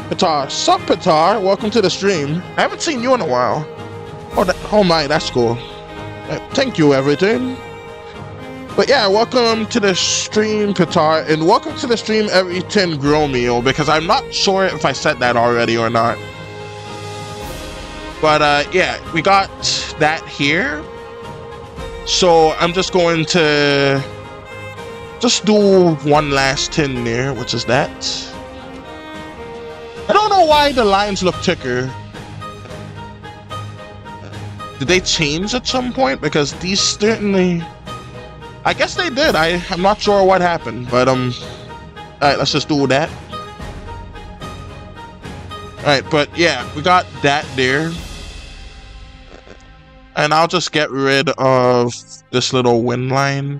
Speaker 1: Pitar, sup Pitar? Welcome to the stream. I haven't seen you in a while. Oh my, that's cool. Thank you, everything. But yeah, welcome to the stream, Pitar, and welcome to the stream, Everything Gromeo, because I'm not sure if I said that already or not. But yeah, we got that here. So I'm just going to just do one last tin there, which is that. I don't know why the lines look thicker. Did they change at some point? Because these certainly, I guess they did. I'm not sure what happened, but alright, let's just do that. Alright, but yeah, we got that there. And I'll just get rid of this little wind line.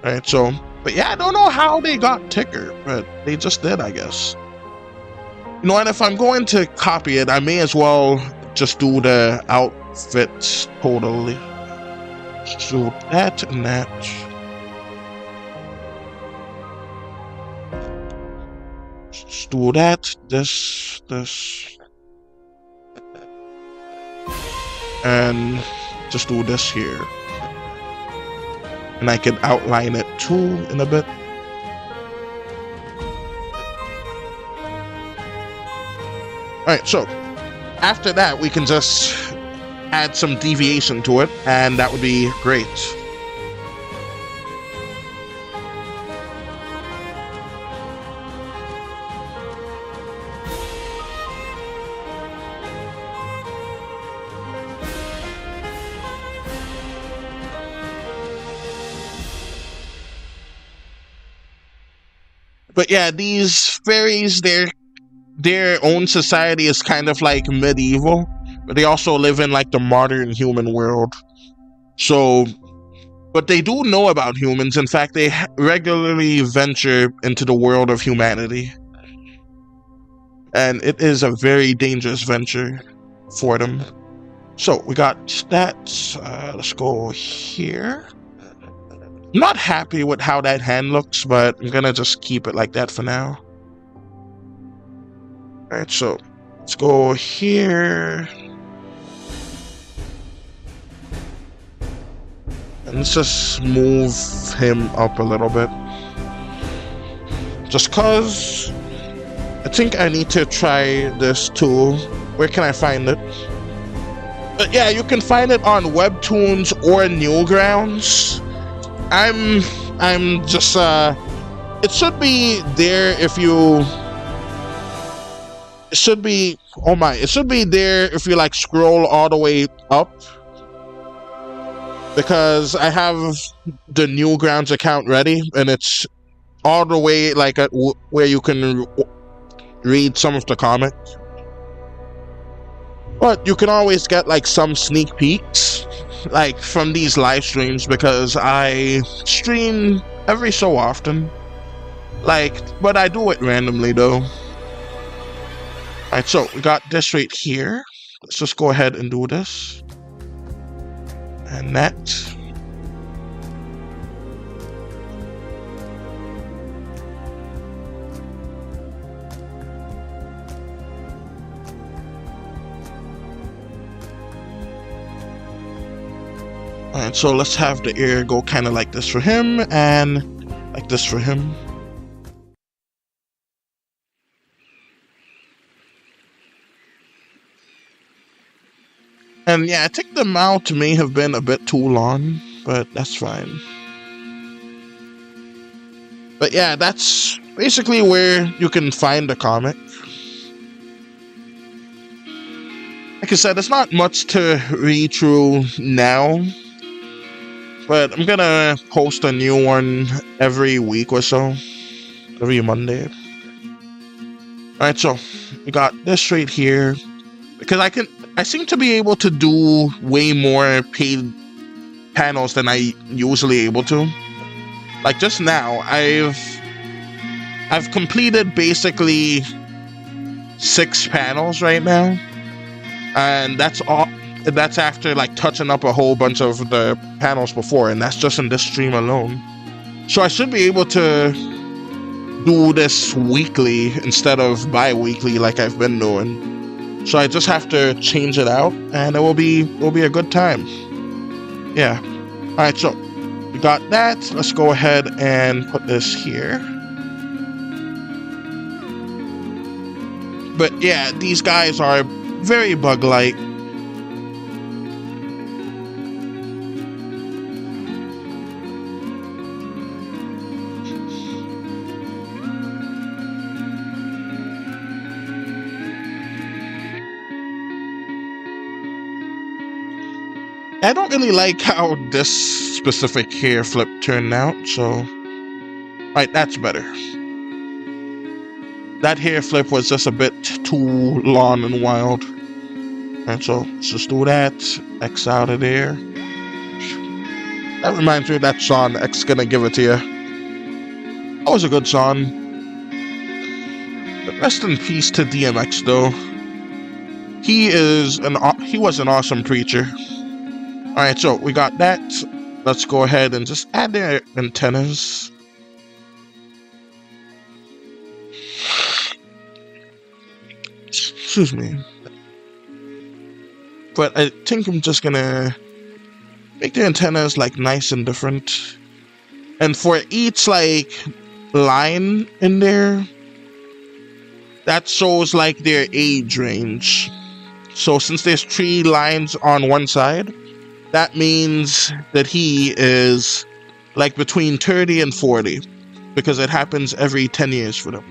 Speaker 1: Alright, so, but yeah, I don't know how they got thicker, but they just did, I guess. You know, and if I'm going to copy it, I may as well just do the outfits totally. Just do that and that. Just do that, this. And just do this here. And I can outline it too in a bit. Alright, so after that we can just add some deviation to it, and that would be great. But yeah, these fairies, their own society is kind of like medieval, but they also live in like the modern human world. So, but they do know about humans. In fact, they regularly venture into the world of humanity. And it is a very dangerous venture for them. So, we got that. Let's go here. I'm not happy with how that hand looks, but I'm gonna just keep it like that for now. Alright, so let's go here. And let's just move him up a little bit. Just cause I think I need to try this too. Where can I find it? But yeah, you can find it on Webtoons or Newgrounds. I'm just it should be there if you it should be there if you like scroll all the way up, because I have the Newgrounds account ready and it's all the way like at where you can read some of the comic. But you can always get like some sneak peeks like from these live streams, because I stream every so often. Like, but I do it randomly though. Alright, so we got this right here. Let's just go ahead and do this. And that. Alright, so let's have the air go kind of like this for him and like this for him. And yeah, I think the mount may have been a bit too long, but that's fine. But yeah, that's basically where you can find the comic. Like I said, it's not much to read through now, but I'm gonna post a new one every week or so, every Monday. Alright, so we got this right here. Because I seem to be able to do way more paid panels than I usually able to. Like just now, I've completed basically 6 panels right now, and that's all. That's after like touching up a whole bunch of the panels before, and that's just in this stream alone. So I should be able to do this weekly instead of bi-weekly like I've been doing. So I just have to change it out, and it will be a good time. Yeah. All right, so we got that. Let's go ahead and put this here. But yeah, these guys are very bug-like. I don't really like how this specific hair flip turned out, so... Alright, that's better. That hair flip was just a bit too long and wild. And so, let's just do that. X out of there. That reminds me of that song, X Gonna Give It To You. That was a good song. But rest in peace to DMX, though. He was an awesome preacher. Alright, so we got that. Let's go ahead and just add their antennas. Excuse me. But I think I'm just gonna make the antennas like nice and different. And for each like line in there, that shows like their age range. So since there's 3 lines on one side, that means that he is like between 30 and 40, because it happens every 10 years for them.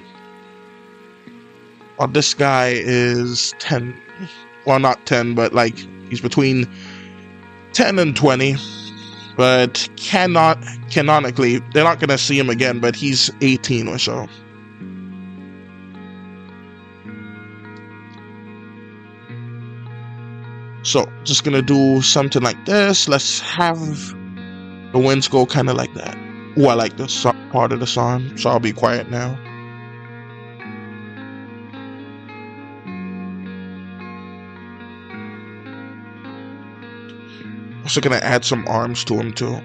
Speaker 1: Well, this guy is 10, well, not 10, but like he's between 10 and 20, but canonically, they're not gonna see him again, but he's 18 or so. So, just gonna do something like this. Let's have the winds go kind of like that. Oh, I like this part of the song, so I'll be quiet now. Also gonna add some arms to him too.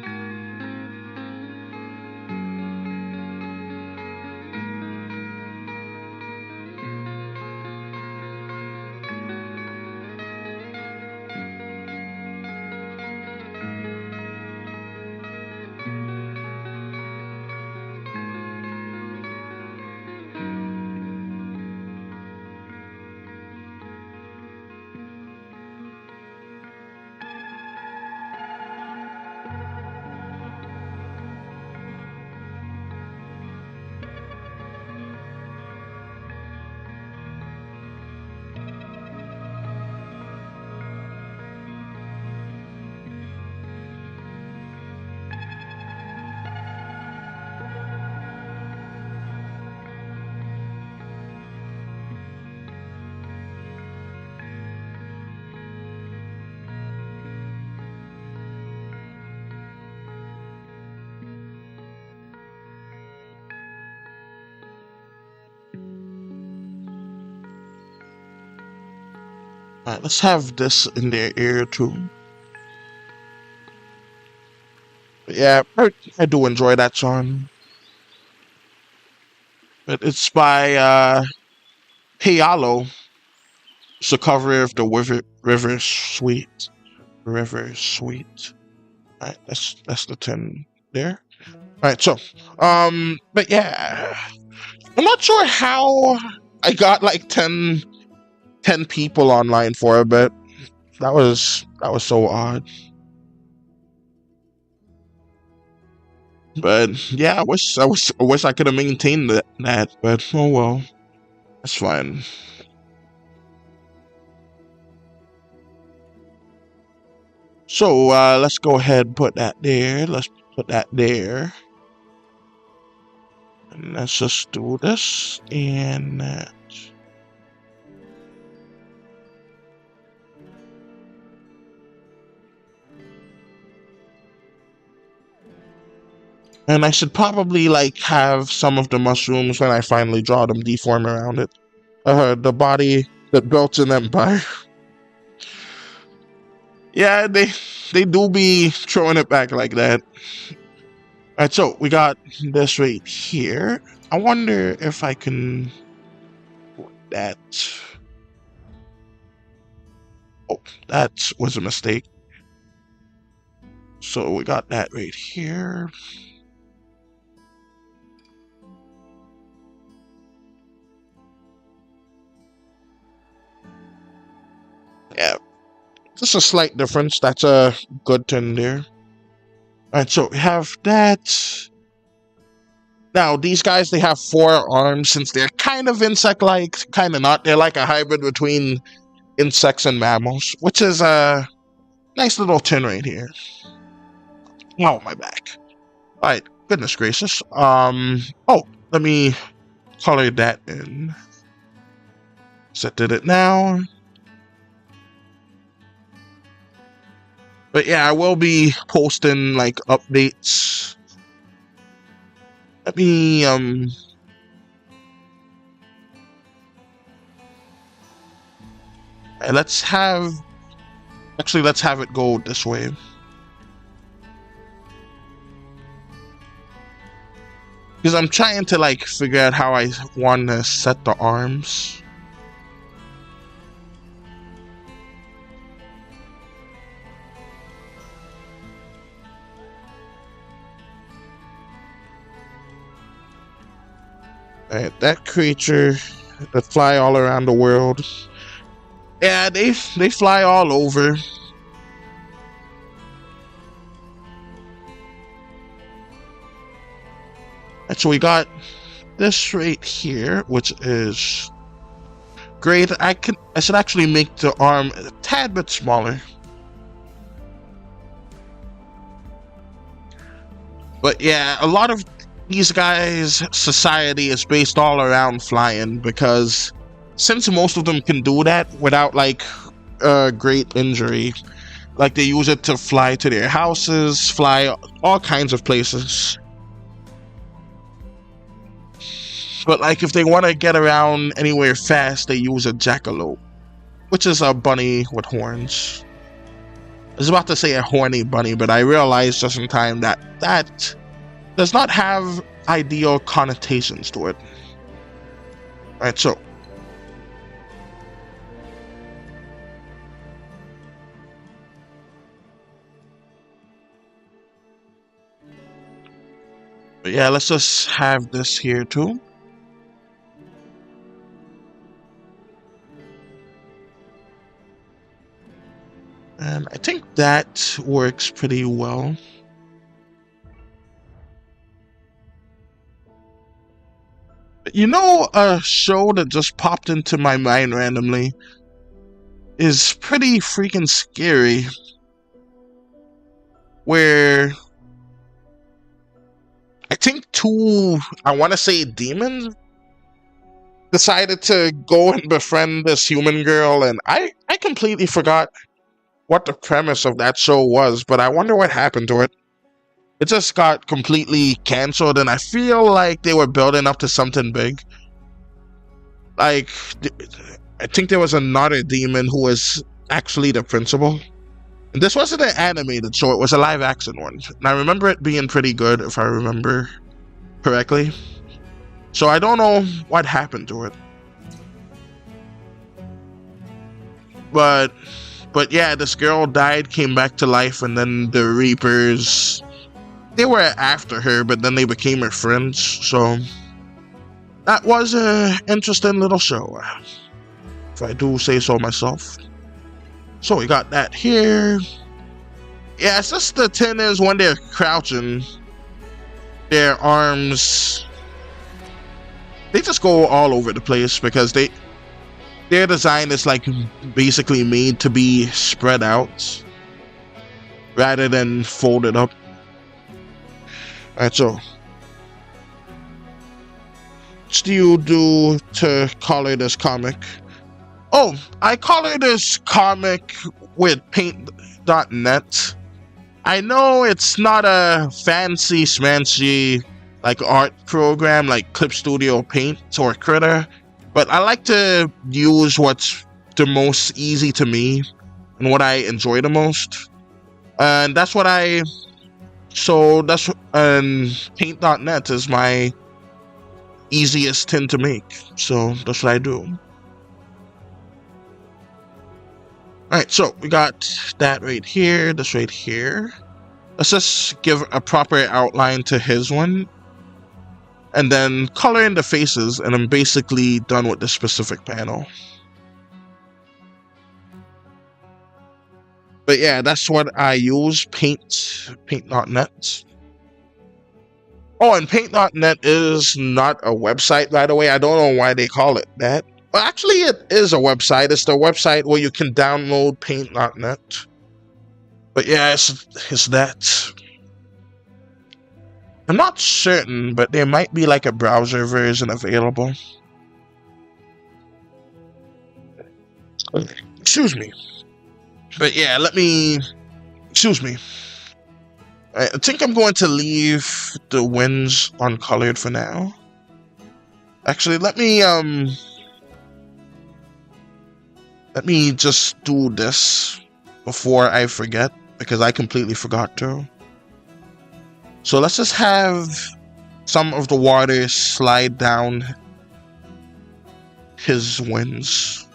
Speaker 1: Alright, let's have this in their ear too. But yeah, I do enjoy that song. But it's by Payalo. It's a cover of the River Sweet. River Sweet. Alright, that's the 10 there. Alright, so but yeah. I'm not sure how I got like 10 people online for it, but that was so odd. But yeah, I wish I could have maintained that, but oh well. That's fine. So let's go ahead and put that there. Let's put that there. And let's just do this and that. And I should probably like have some of the mushrooms when I finally draw them deform around it. The body that built an empire. Yeah, they do be throwing it back like that. Alright, so we got this right here. I wonder if I can put that. Oh, that was a mistake. So we got that right here. Yeah, just a slight difference. That's a good thing there. Alright, so we have that. Now, these guys, they have 4 arms since they're kind of insect-like, kind of not. They're like a hybrid between insects and mammals, which is a nice little tin right here. Oh, my back. Alright, goodness gracious. Oh, let me color that in. So I did it now. But yeah, I will be posting like updates. Let me let's have it go this way. Because I'm trying to like figure out how I want to set the arms. Alright, that creature that fly all around the world. Yeah, they fly all over. And so we got this right here, which is great. I should actually make the arm a tad bit smaller. But yeah, a lot of these guys' society is based all around flying, because since most of them can do that without like great injury, like they use it to fly to their houses, fly all kinds of places. But like if they want to get around anywhere fast, they use a jackalope, which is a bunny with horns. I was about to say a horny bunny, but I realized just in time that that does not have ideal connotations to it. Alright, so. But yeah, let's just have this here too. And I think that works pretty well. You know, a show that just popped into my mind randomly is pretty freaking scary. Where I think 2, I want to say demons, decided to go and befriend this human girl, and I completely forgot what the premise of that show was, but I wonder what happened to it. It just got completely canceled, and I feel like they were building up to something big. Like, I think there was another demon who was actually the principal. And this wasn't an animated show, it was a live action one. And I remember it being pretty good, if I remember correctly. So I don't know what happened to it. But yeah, this girl died, came back to life, and then the Reapers, they were after her, but then they became her friends. So that was an interesting little show, if I do say so myself. So we got that here. Yeah, it's just the thing is when they're crouching, their arms, they just go all over the place because their design is like basically made to be spread out rather than folded up. Alright, so what do you do to color this comic? Oh, I color this comic with paint.net. I know it's not a fancy smancy like art program like Clip Studio Paint or Critter, but I like to use what's the most easy to me and what I enjoy the most. And that's what paint.net is my easiest thing to make. So that's what I do. Alright, so we got that right here, this right here. Let's just give a proper outline to his one. And then color in the faces, and I'm basically done with this specific panel. But yeah, that's what I use, paint.net. Oh, and paint.net is not a website, by the way. I don't know why they call it that. Well, actually, it is a website. It's the website where you can download paint.net. But yeah, it's that. I'm not certain, but there might be like a browser version available. Excuse me. But yeah, excuse me. I think I'm going to leave the winds uncolored for now. Actually, let me just do this before I forget, because I completely forgot to. So let's just have some of the water slide down his wings.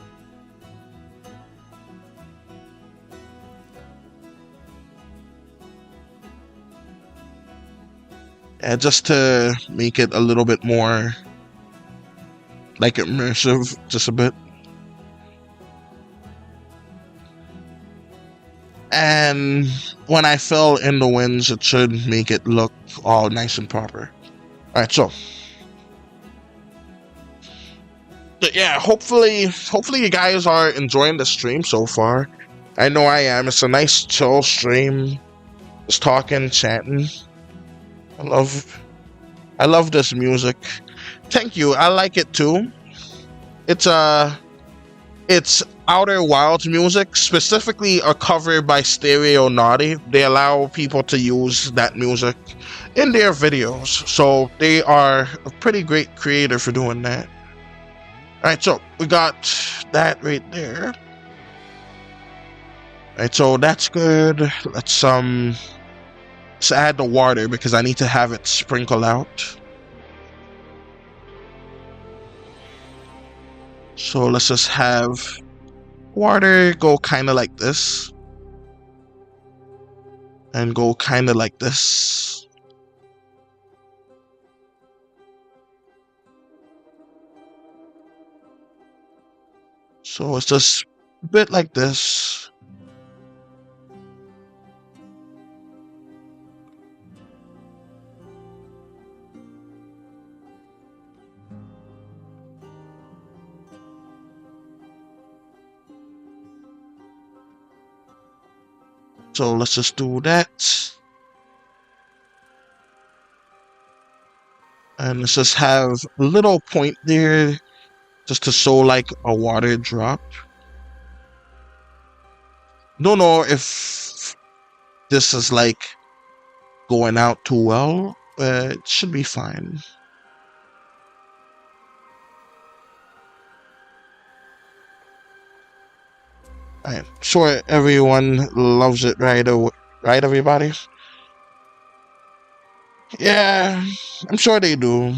Speaker 1: Yeah, just to make it a little bit more like immersive, just a bit. And when I fill in the winds, it should make it look all nice and proper. Alright, so yeah, hopefully you guys are enjoying the stream so far. I know I am. It's a nice chill stream. Just talking, chatting. I love this music. Thank you. I like it too. It's Outer Wilds music, specifically a cover by Stereo Naughty. They allow people to use that music in their videos, so they are a pretty great creator for doing that. Alright, so we got that right there. Alright, so that's good. Let's add the water because I need to have it sprinkle out. So let's just have water go kind of like this. And go kind of like this. So it's just a bit like this. So let's just do that. And let's just have a little point there just to show like a water drop. Don't know if this is like going out too well, but it should be fine. I'm sure everyone loves it, right? Right, everybody? Yeah, I'm sure they do.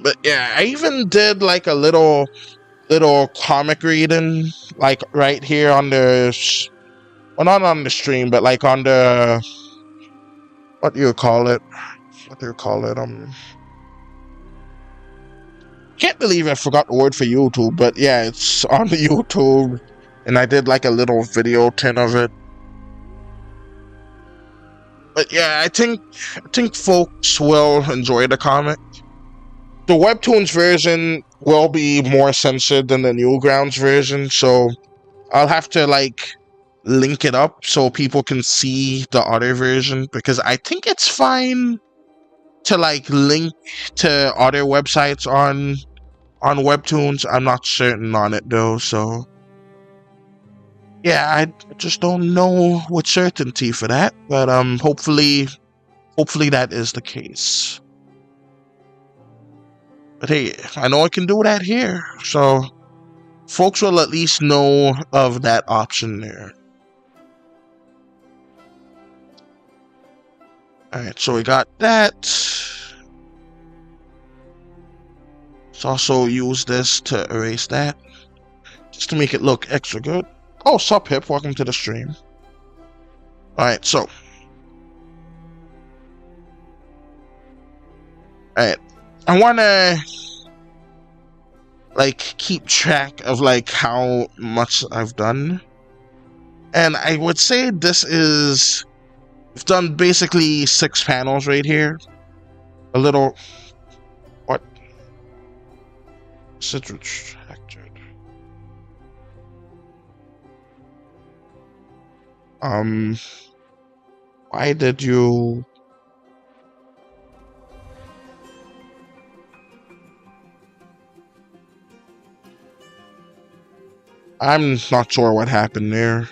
Speaker 1: But yeah, I even did like a little comic reading, like right here on the, well, not on the stream, but like on the, what do you call it? What do you call it? Can't believe I forgot the word for YouTube, but yeah, it's on the YouTube, and I did like a little video 10 of it. But yeah, I think folks will enjoy the comic. The Webtoons version will be more censored than the Newgrounds version, so I'll have to like link it up so people can see the other version, because I think it's fine to like link to other websites on Webtoons. I'm not certain on it though, so yeah, I just don't know with certainty for that, but hopefully that is the case. But hey, I know I can do that here, so folks will at least know of that option there. Alright, so we got that. Let's also use this to erase that, just to make it look extra good. Oh, sup, Hip, welcome to the stream. Alright, so. Alright, I wanna like keep track of like how much I've done. And I would say this is, I've done basically 6 panels right here. A little, what? Is it retracted? Why did you? I'm not sure what happened there.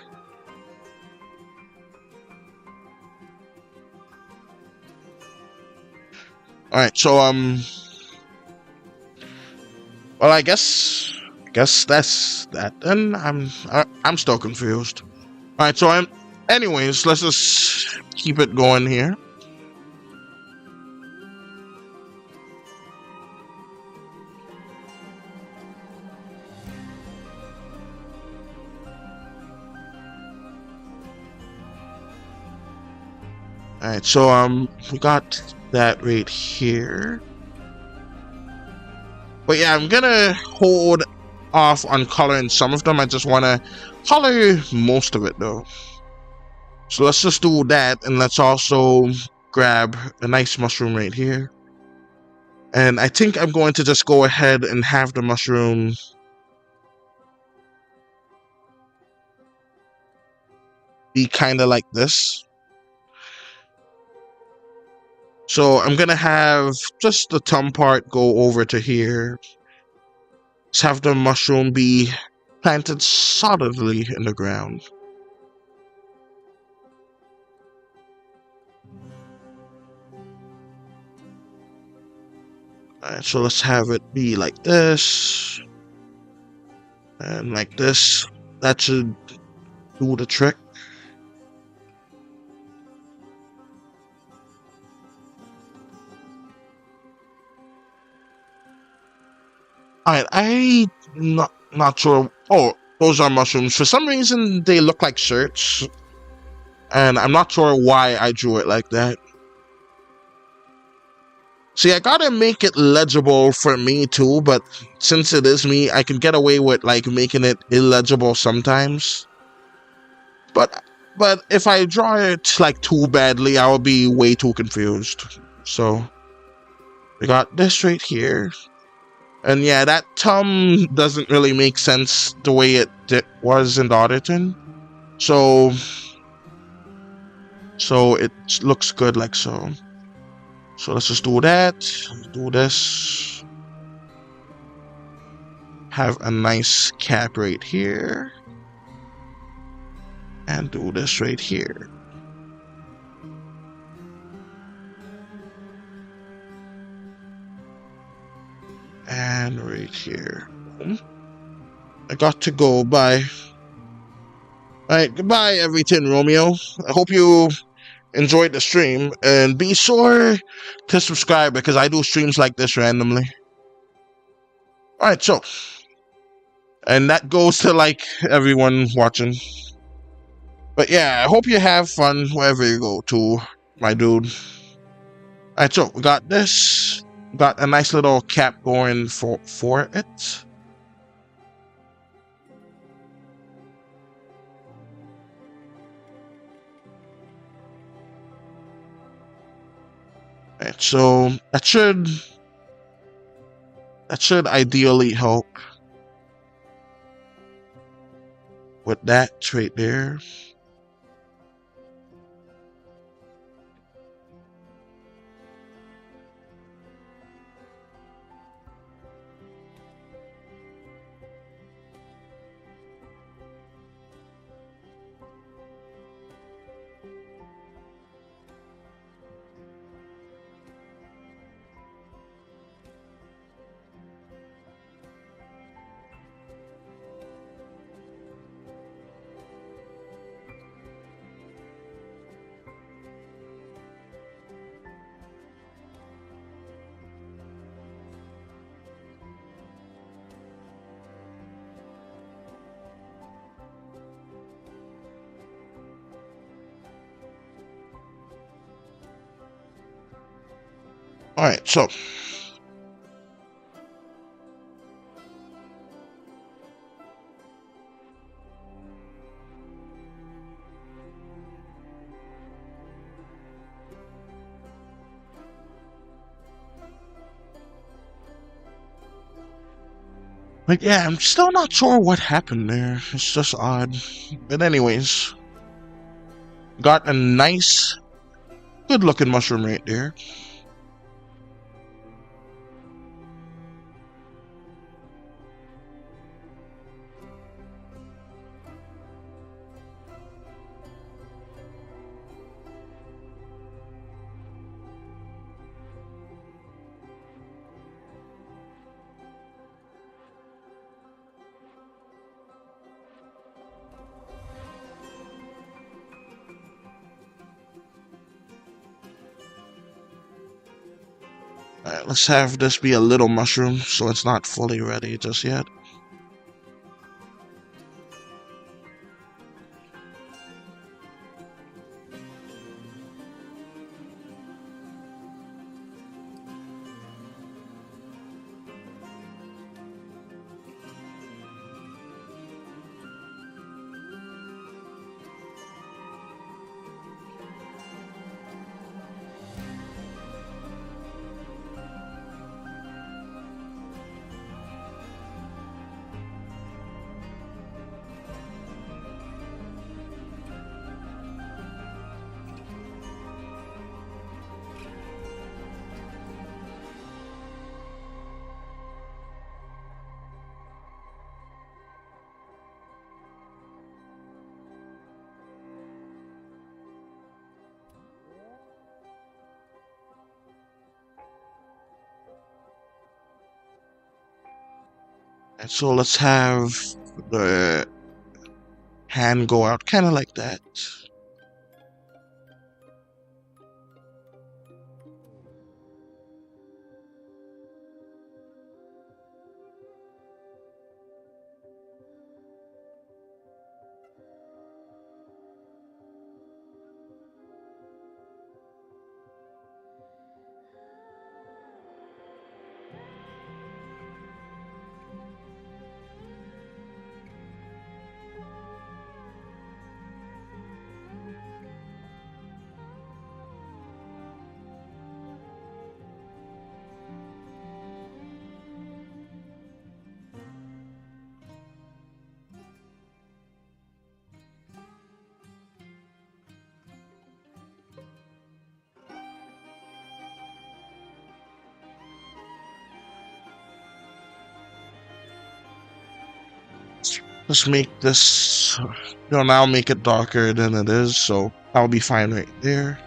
Speaker 1: Alright, so well, I guess that's that. Then I'm still confused. Alright, so anyways, let's just keep it going here. Alright, so we got that right here. But yeah, I'm gonna hold off on coloring some of them. I just wanna color most of it though. So let's just do that, and let's also grab a nice mushroom right here. And I think I'm going to just go ahead and have the mushroom be kind of like this. So I'm gonna have just the thumb part go over to here. Let's have the mushroom be planted solidly in the ground. Alright, so let's have it be like this. And like this. That should do the trick. Alright, I'm not sure. Oh, those are mushrooms. For some reason, they look like shirts. And I'm not sure why I drew it like that. See, I gotta make it legible for me too, but since it is me, I can get away with like making it illegible sometimes. But if I draw it like too badly, I will be way too confused. So we got this right here. And yeah, that thumb doesn't really make sense the way it was in the other thing. So it looks good like so. So let's just do that. Do this. Have a nice cap right here. And do this right here. And right here. I got to go. Bye. Alright, goodbye, everything, Romeo. I hope you enjoyed the stream, and be sure to subscribe because I do streams like this randomly. Alright, so, and that goes to like everyone watching. But yeah, I hope you have fun wherever you go to, my dude. Alright, so we got this. Got a nice little cap going for it. Alright, so that should ideally help with that right there. Alright, so but yeah, I'm still not sure what happened there. It's just odd. But anyways, got a nice, good looking mushroom right there. Alright, let's have this be a little mushroom so it's not fully ready just yet. And so let's have the hand go out kind of like that. Let's make this, now make it darker than it is, so I'll be fine right there.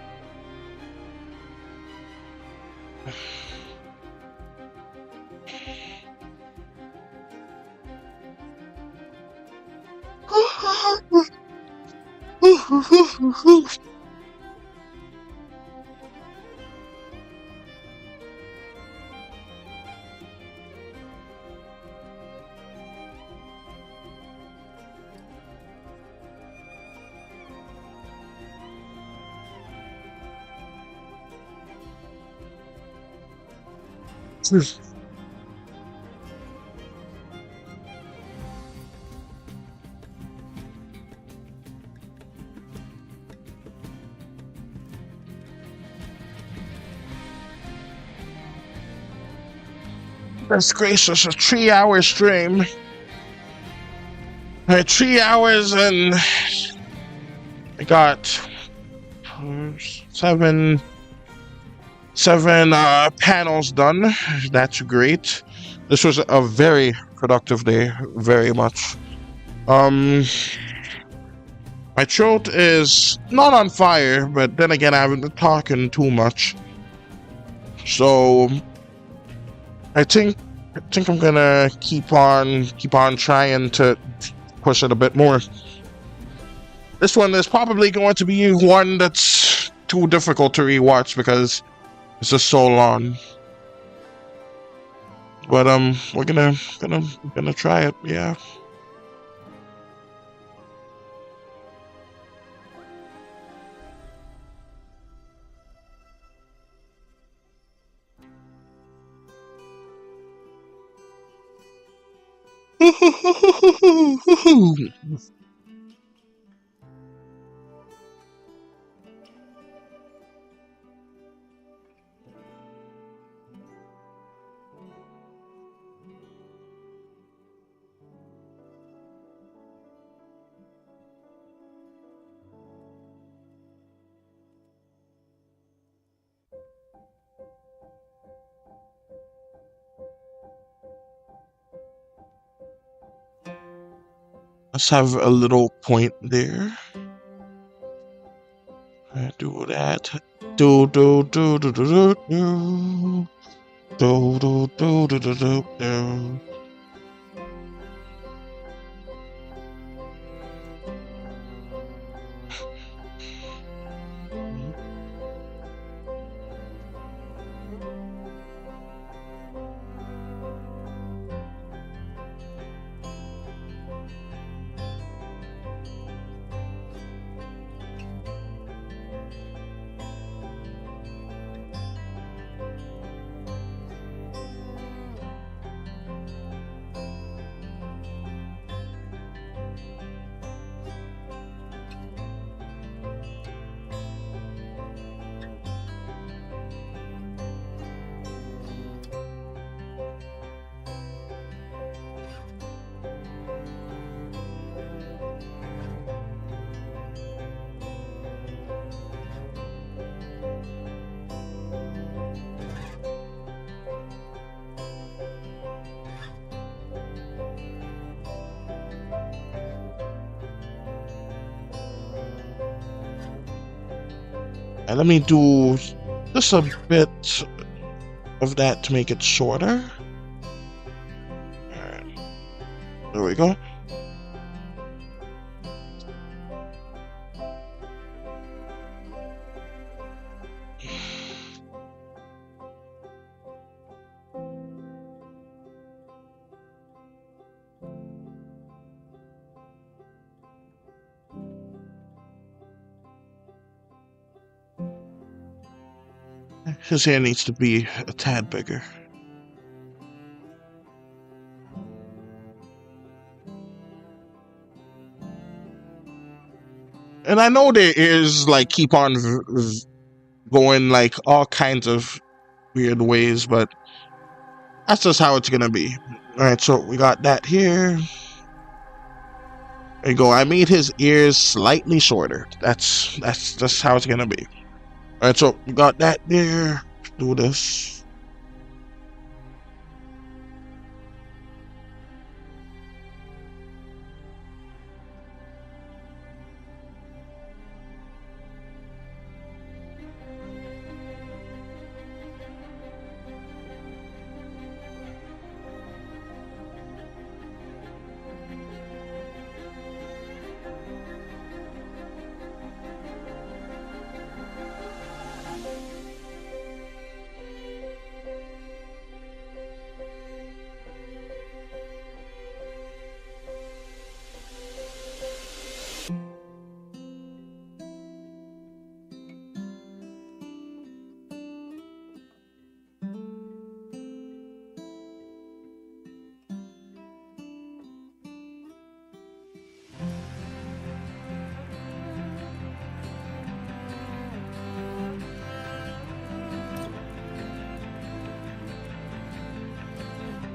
Speaker 1: That's gracious, a 3-hour stream. 3 hours and I got seven panels done. That's great. This was a very productive day, very much. My throat is not on fire, but then again, I haven't been talking too much. So I think I'm gonna keep on trying to push it a bit more. This one is probably going to be one that's too difficult to rewatch because it's just so long. But we're gonna try it, yeah. Let's have a little point there. I do that. Do do do do do do do do do do do do do. And let me do just a bit of that to make it shorter. Alright. There we go. His hair needs to be a tad bigger. And I know their ears like keep on going like all kinds of weird ways, but that's just how it's gonna be. Alright, so we got that here. There you go. I made his ears slightly shorter. That's just how it's gonna be. Alright, so we got that there. Do this.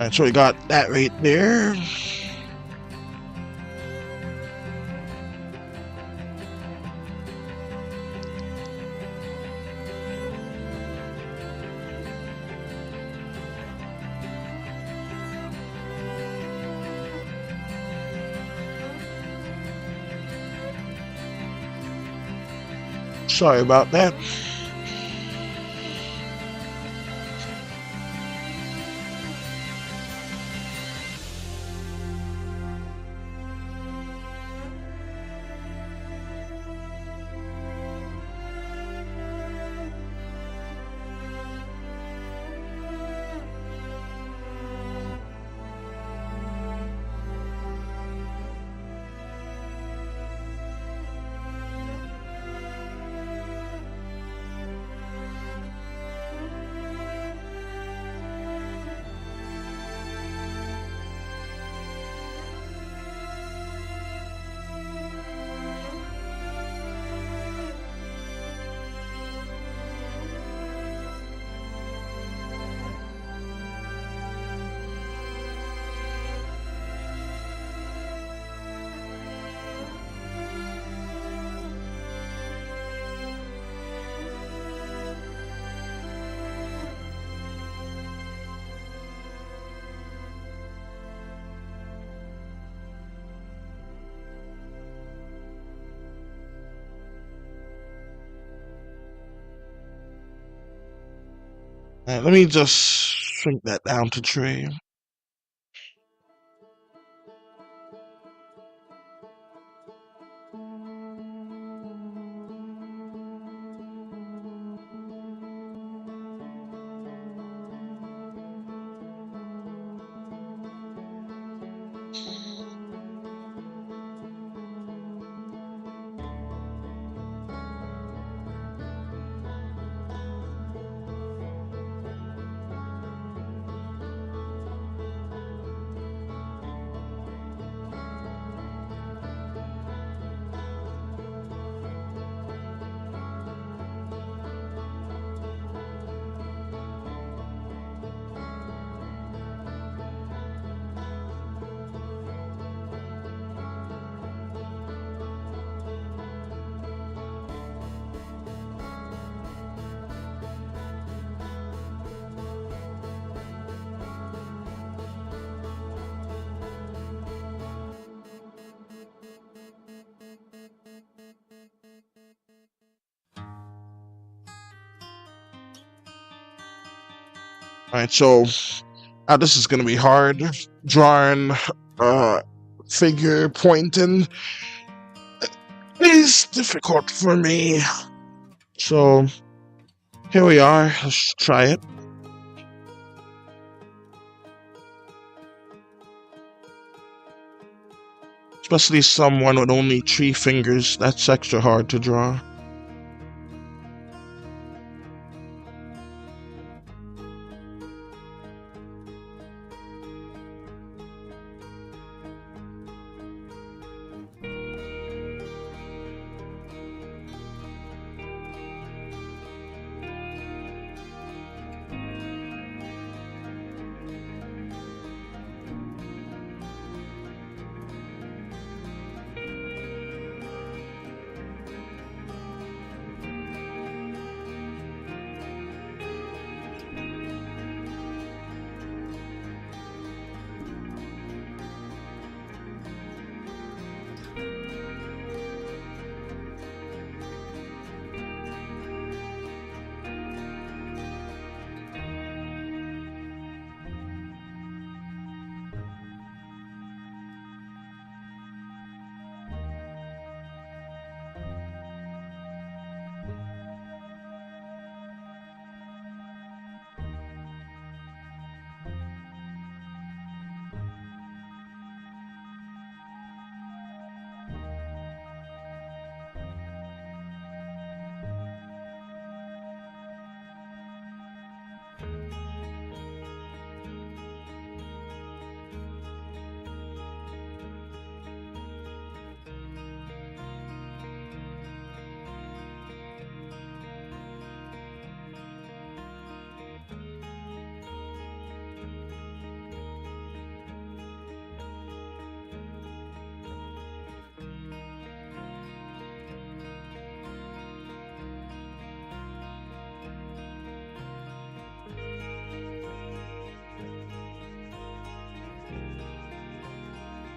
Speaker 1: Alright, so we got that right there. Sorry about that. Let me just shrink that down to 3. Alright, so now this is gonna be hard. Drawing figure pointing is difficult for me. So here we are. Let's try it. Especially someone with only 3 fingers, that's extra hard to draw.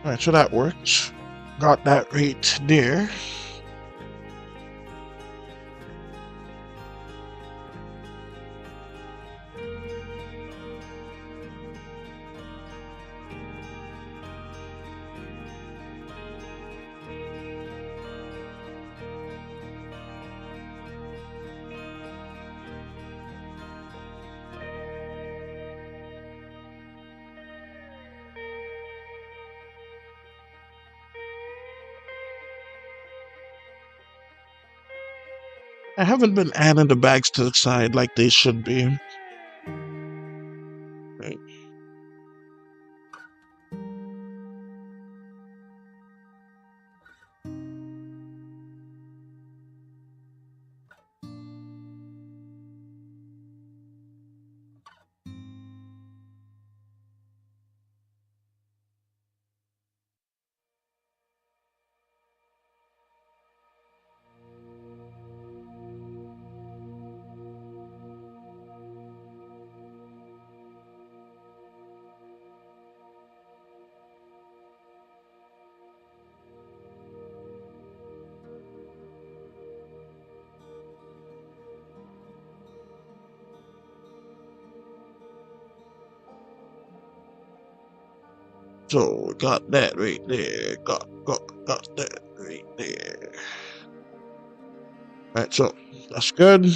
Speaker 1: Alright, so that works. Got that right there. I haven't been adding the bags to the side like they should be. Right. So got that right there. Got that right there. Alright, so that's good.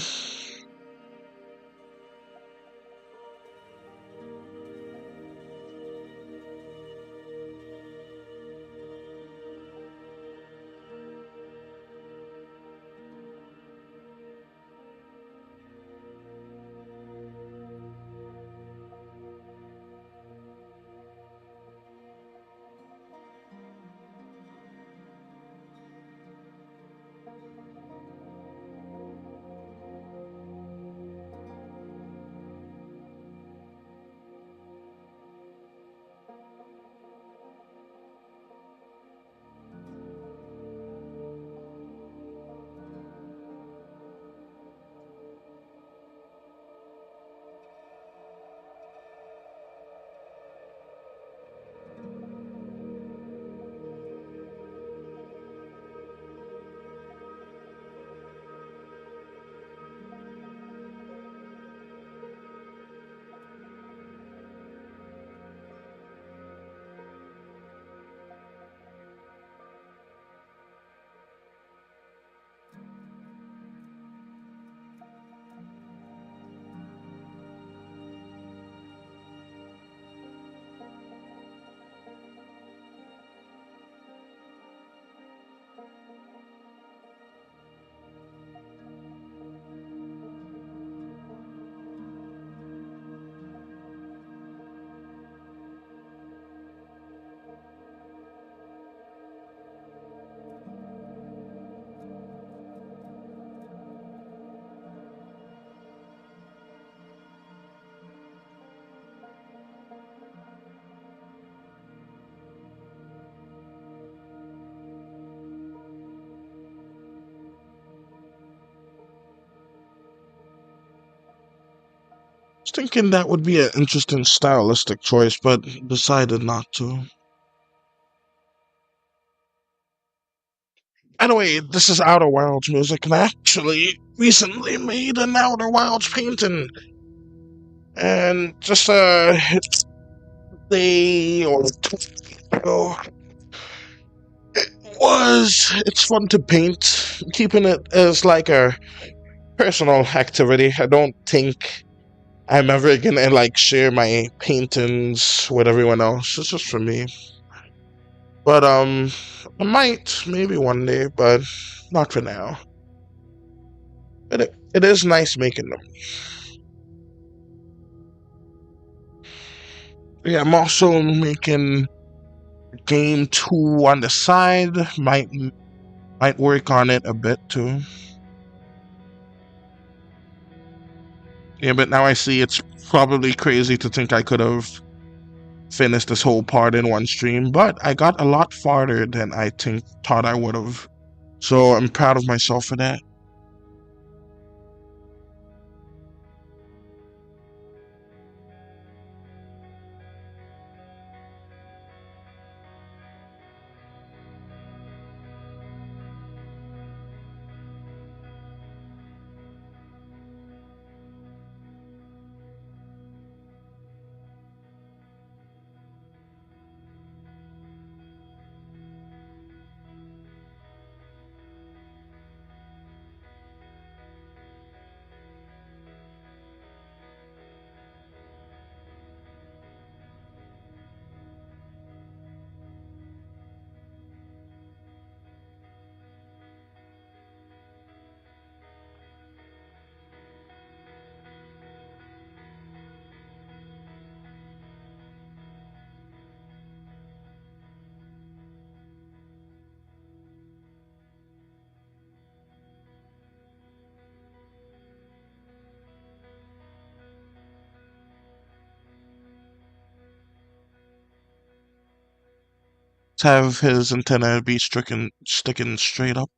Speaker 1: Was thinking that would be an interesting stylistic choice, but decided not to. Anyway, this is Outer Wilds music, and I actually recently made an Outer Wilds painting. And just a day or two ago, it's fun to paint. Keeping it as like a personal activity. I don't think I'm ever gonna like share my paintings with everyone else. It's just for me. But I might maybe one day, but not for now. It is nice making them. Yeah, I'm also making game 2 on the side. Might work on it a bit too. Yeah, but now I see it's probably crazy to think I could have finished this whole part in one stream, but I got a lot farther than I thought I would have. So I'm proud of myself for that. have his antenna be sticking straight up.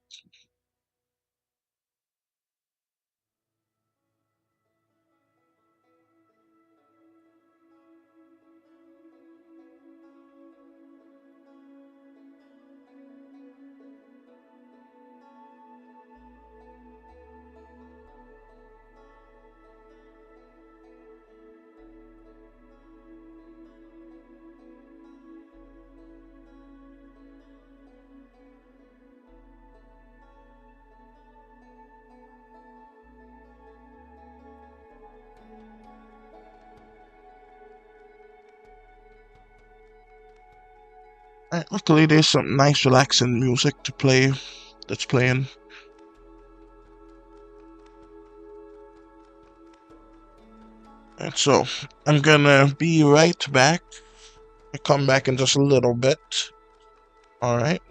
Speaker 1: Luckily, there's some nice relaxing music to play that's playing. And so, I'm gonna be right back. I'll come back in just a little bit. Alright.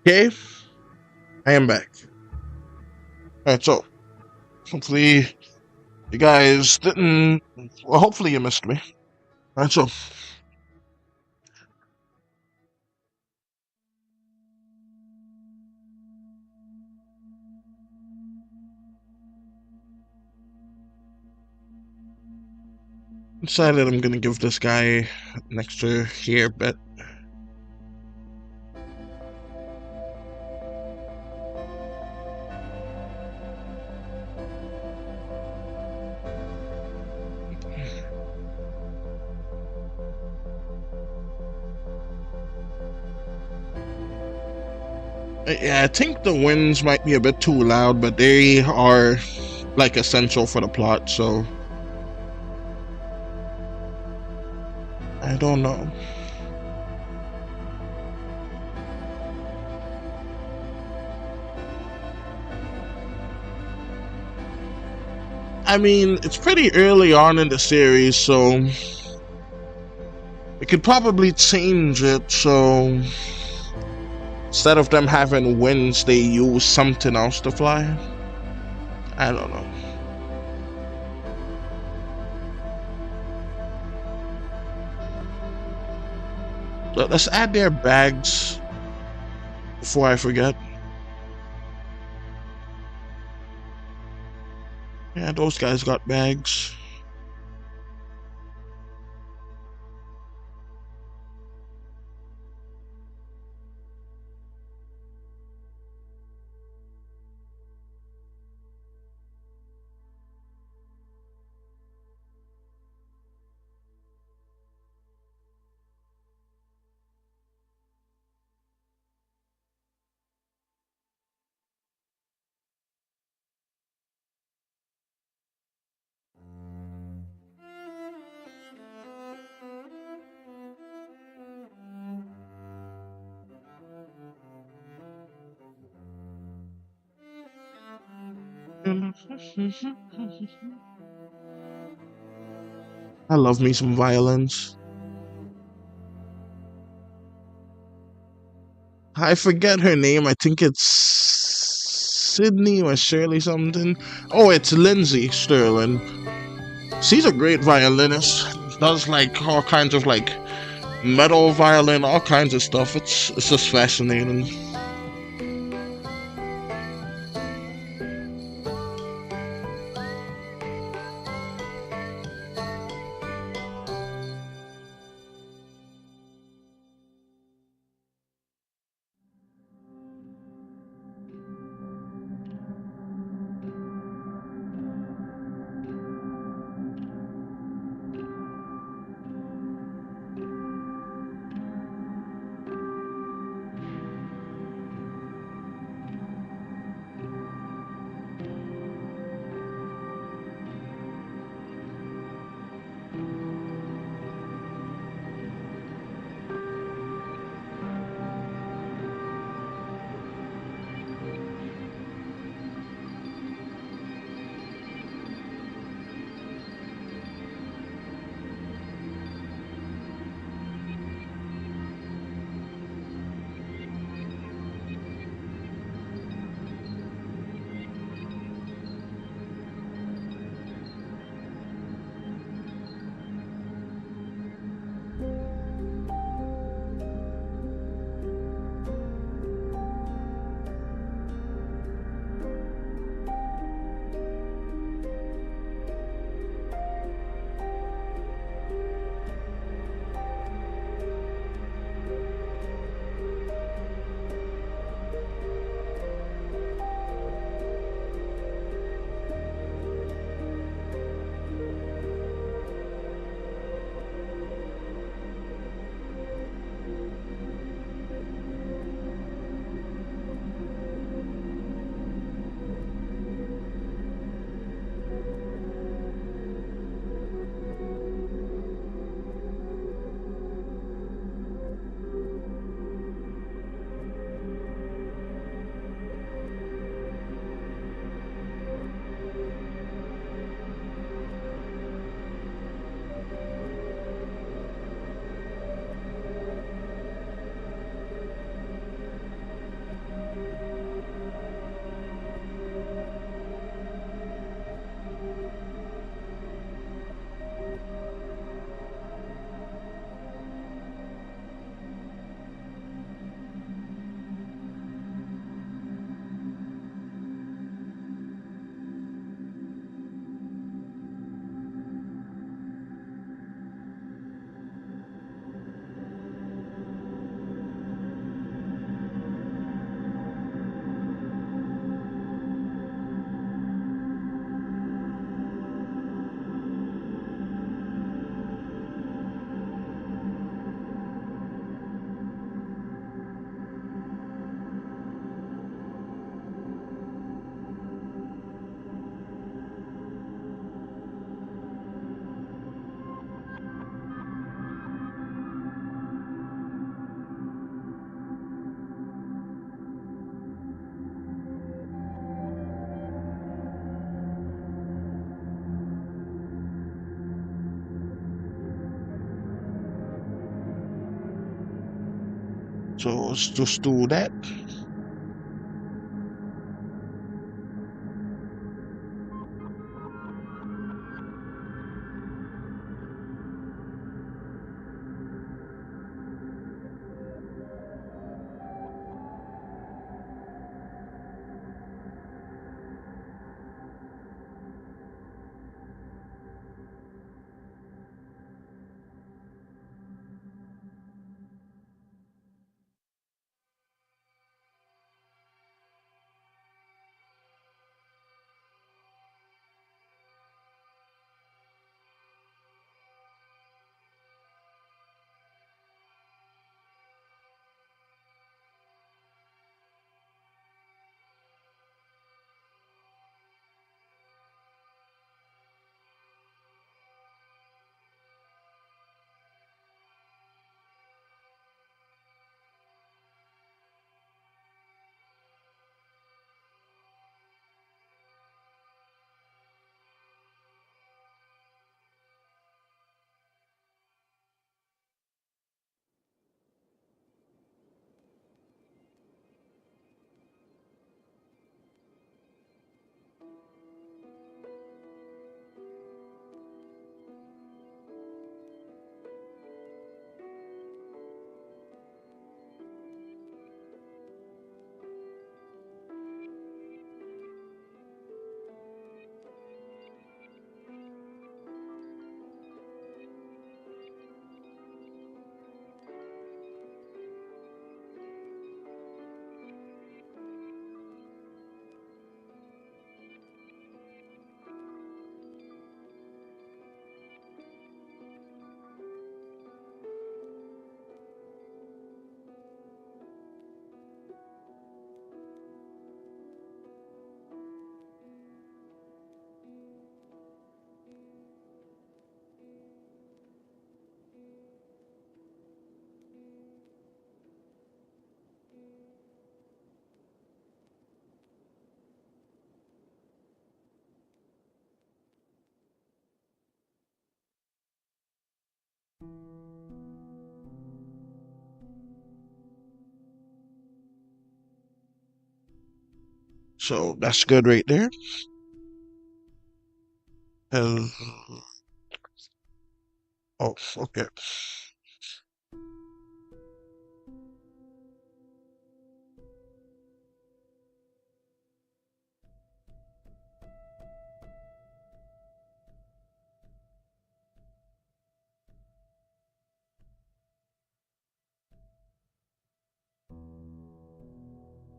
Speaker 1: Okay, I am back. Alright, so hopefully you guys didn't. Well, hopefully you missed me. Alright, so. Decided I'm gonna give this guy an extra hair bit. Yeah, I think the winds might be a bit too loud, but they are like essential for the plot, so I don't know. I mean, it's pretty early on in the series, so we could probably change it so instead of them having wings, they use something else to fly. I don't know. So let's add their bags before I forget. Yeah, those guys got bags. I love me some violence. I forget her name. I think it's Sydney or Shirley something. Oh, it's Lindsay Sterling. She's a great violinist. Does like all kinds of like metal violin, all kinds of stuff. It's just fascinating. So let's just do that. So that's good right there. And oh, okay.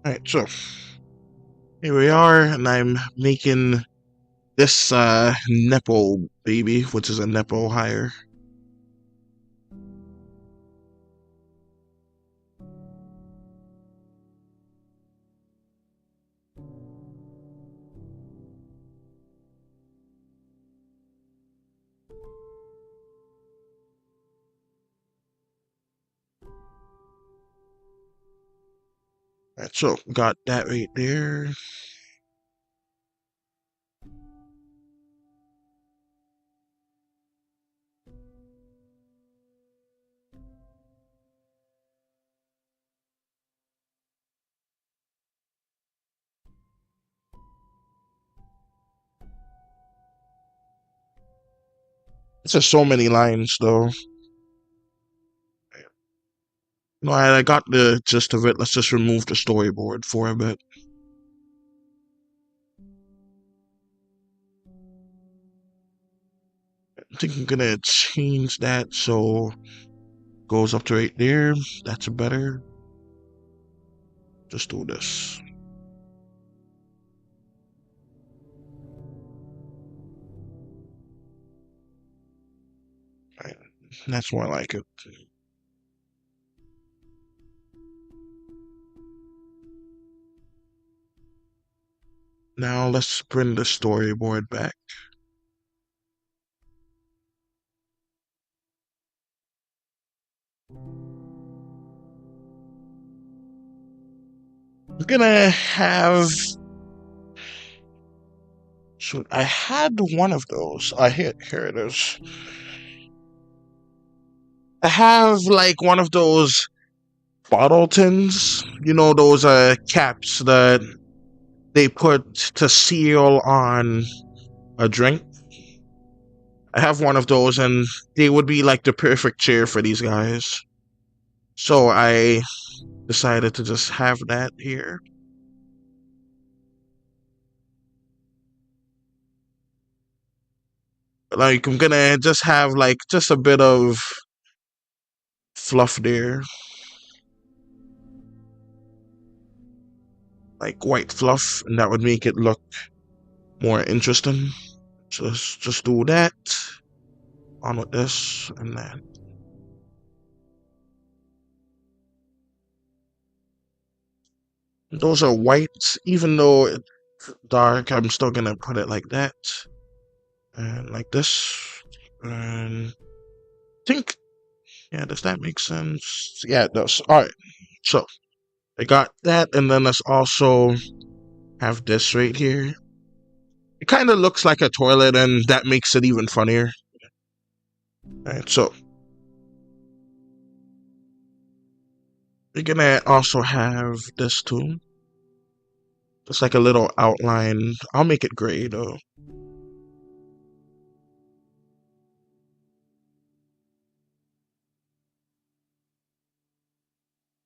Speaker 1: All right, so here we are, and I'm making this Nepo baby, which is a Nepo hire. All right, so got that right there. It's just so many lines, though. No, I got the gist of it. Let's just remove the storyboard for a bit. I think I'm gonna change that so it goes up to right there. That's better. Just do this. Right. That's more like it. Now let's bring the storyboard back. I'm gonna have. So I had one of those. Here it is. I have like one of those bottle tins. You know, those caps that they put to seal on a drink. I have one of those, and they would be like the perfect chair for these guys. So I decided to just have that here. Like, I'm gonna just have like just a bit of fluff there, like white fluff, and that would make it look more interesting. Just do that. On with this and that. Those are whites, even though it's dark, I'm still gonna put it like that. And like this. And I think, yeah, does that make sense? Yeah, it does. Alright, so I got that, and then let's also have this right here. It kind of looks like a toilet, and that makes it even funnier. Alright, so we're gonna also have this too. Just like a little outline. I'll make it gray though.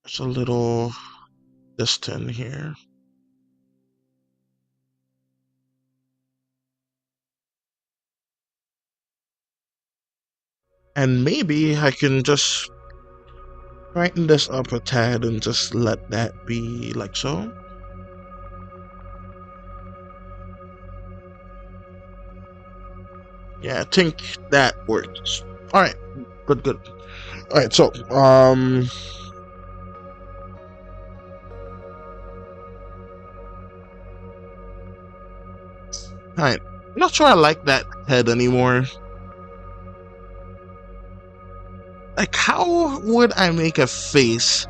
Speaker 1: There's a little distant here. And maybe I can just brighten this up a tad and just let that be like so. Yeah, I think that works. Alright, good. Alright, so, alright, I'm not sure I like that head anymore. Like, how would I make a face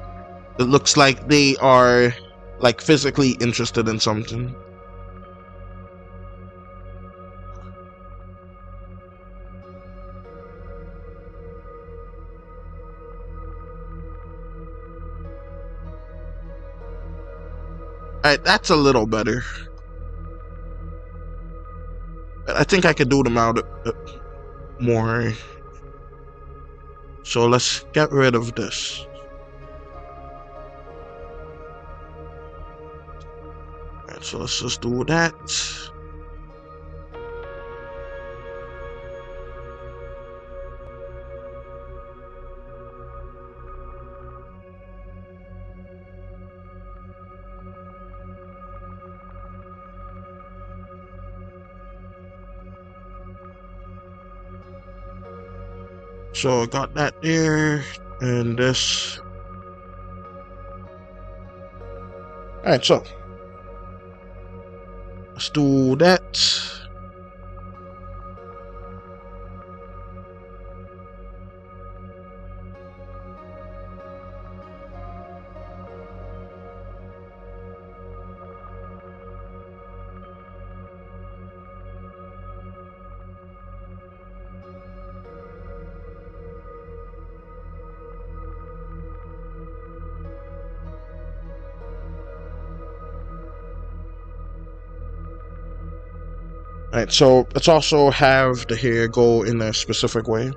Speaker 1: that looks like they are, like, physically interested in something? Alright, that's a little better. But I think I could do them out more. So let's get rid of this. Alright, so let's just do that. So I got that there, and this. Alright, so let's do that. Alright, so let's also have the hair go in a specific way.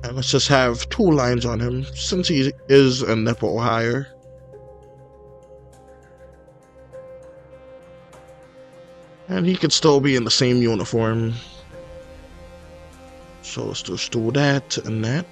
Speaker 1: And let's just have 2 lines on him, since he is a nipple higher. And he could still be in the same uniform. So let's just do that and that.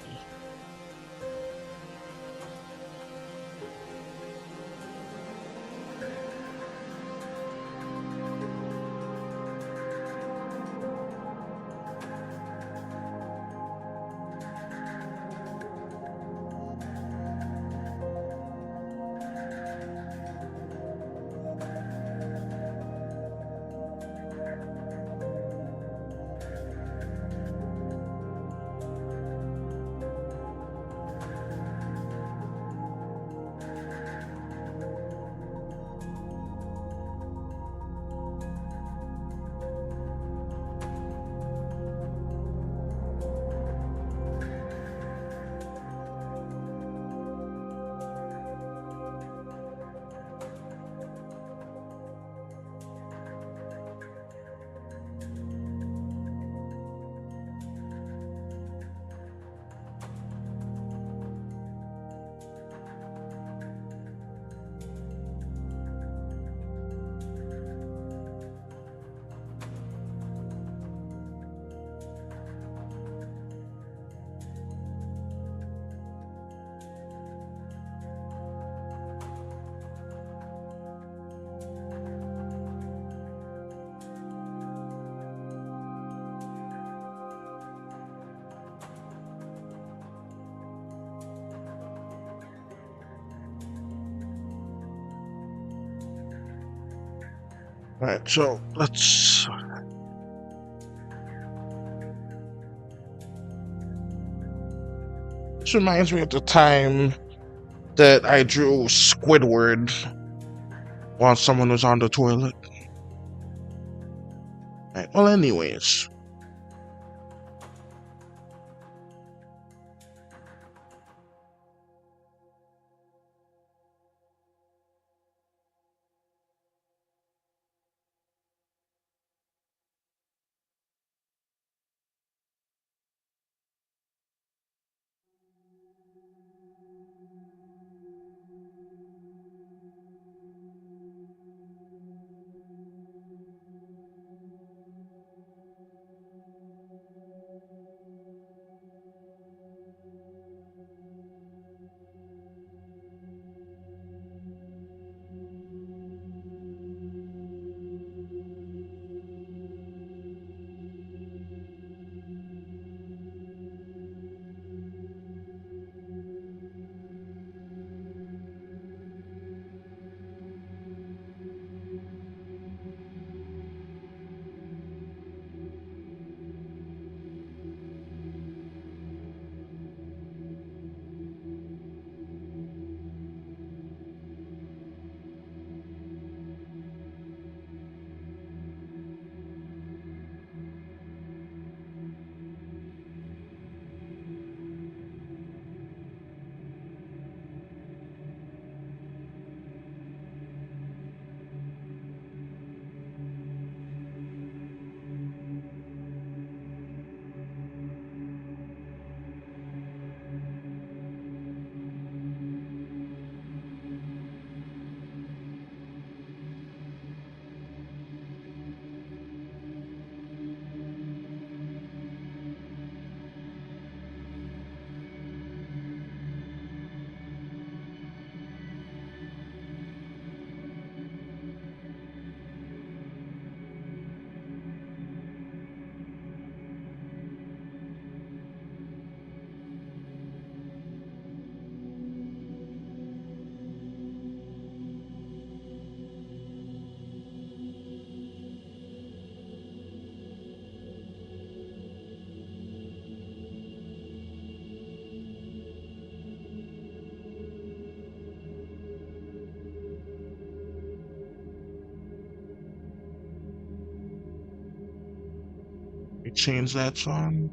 Speaker 1: Alright, so let's... This reminds me of the time that I drew Squidward while someone was on the toilet. Right, well, anyways. Change that song.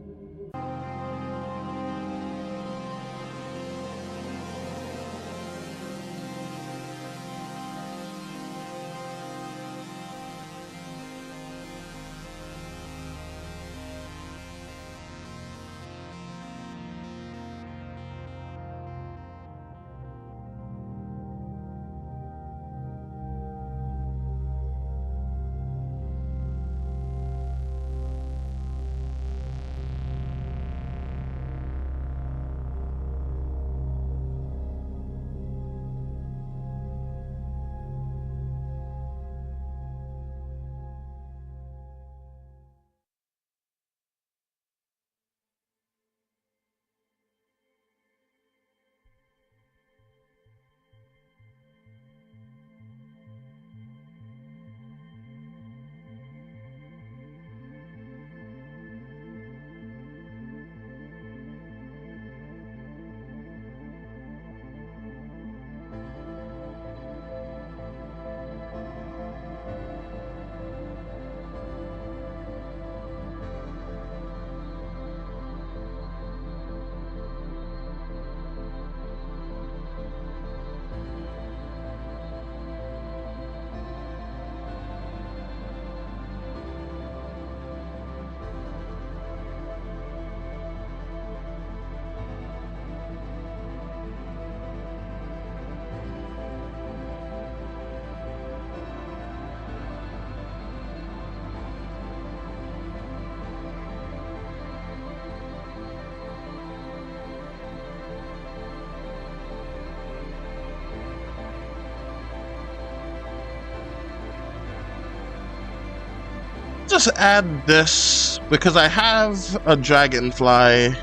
Speaker 1: Just add this because I have a dragonfly.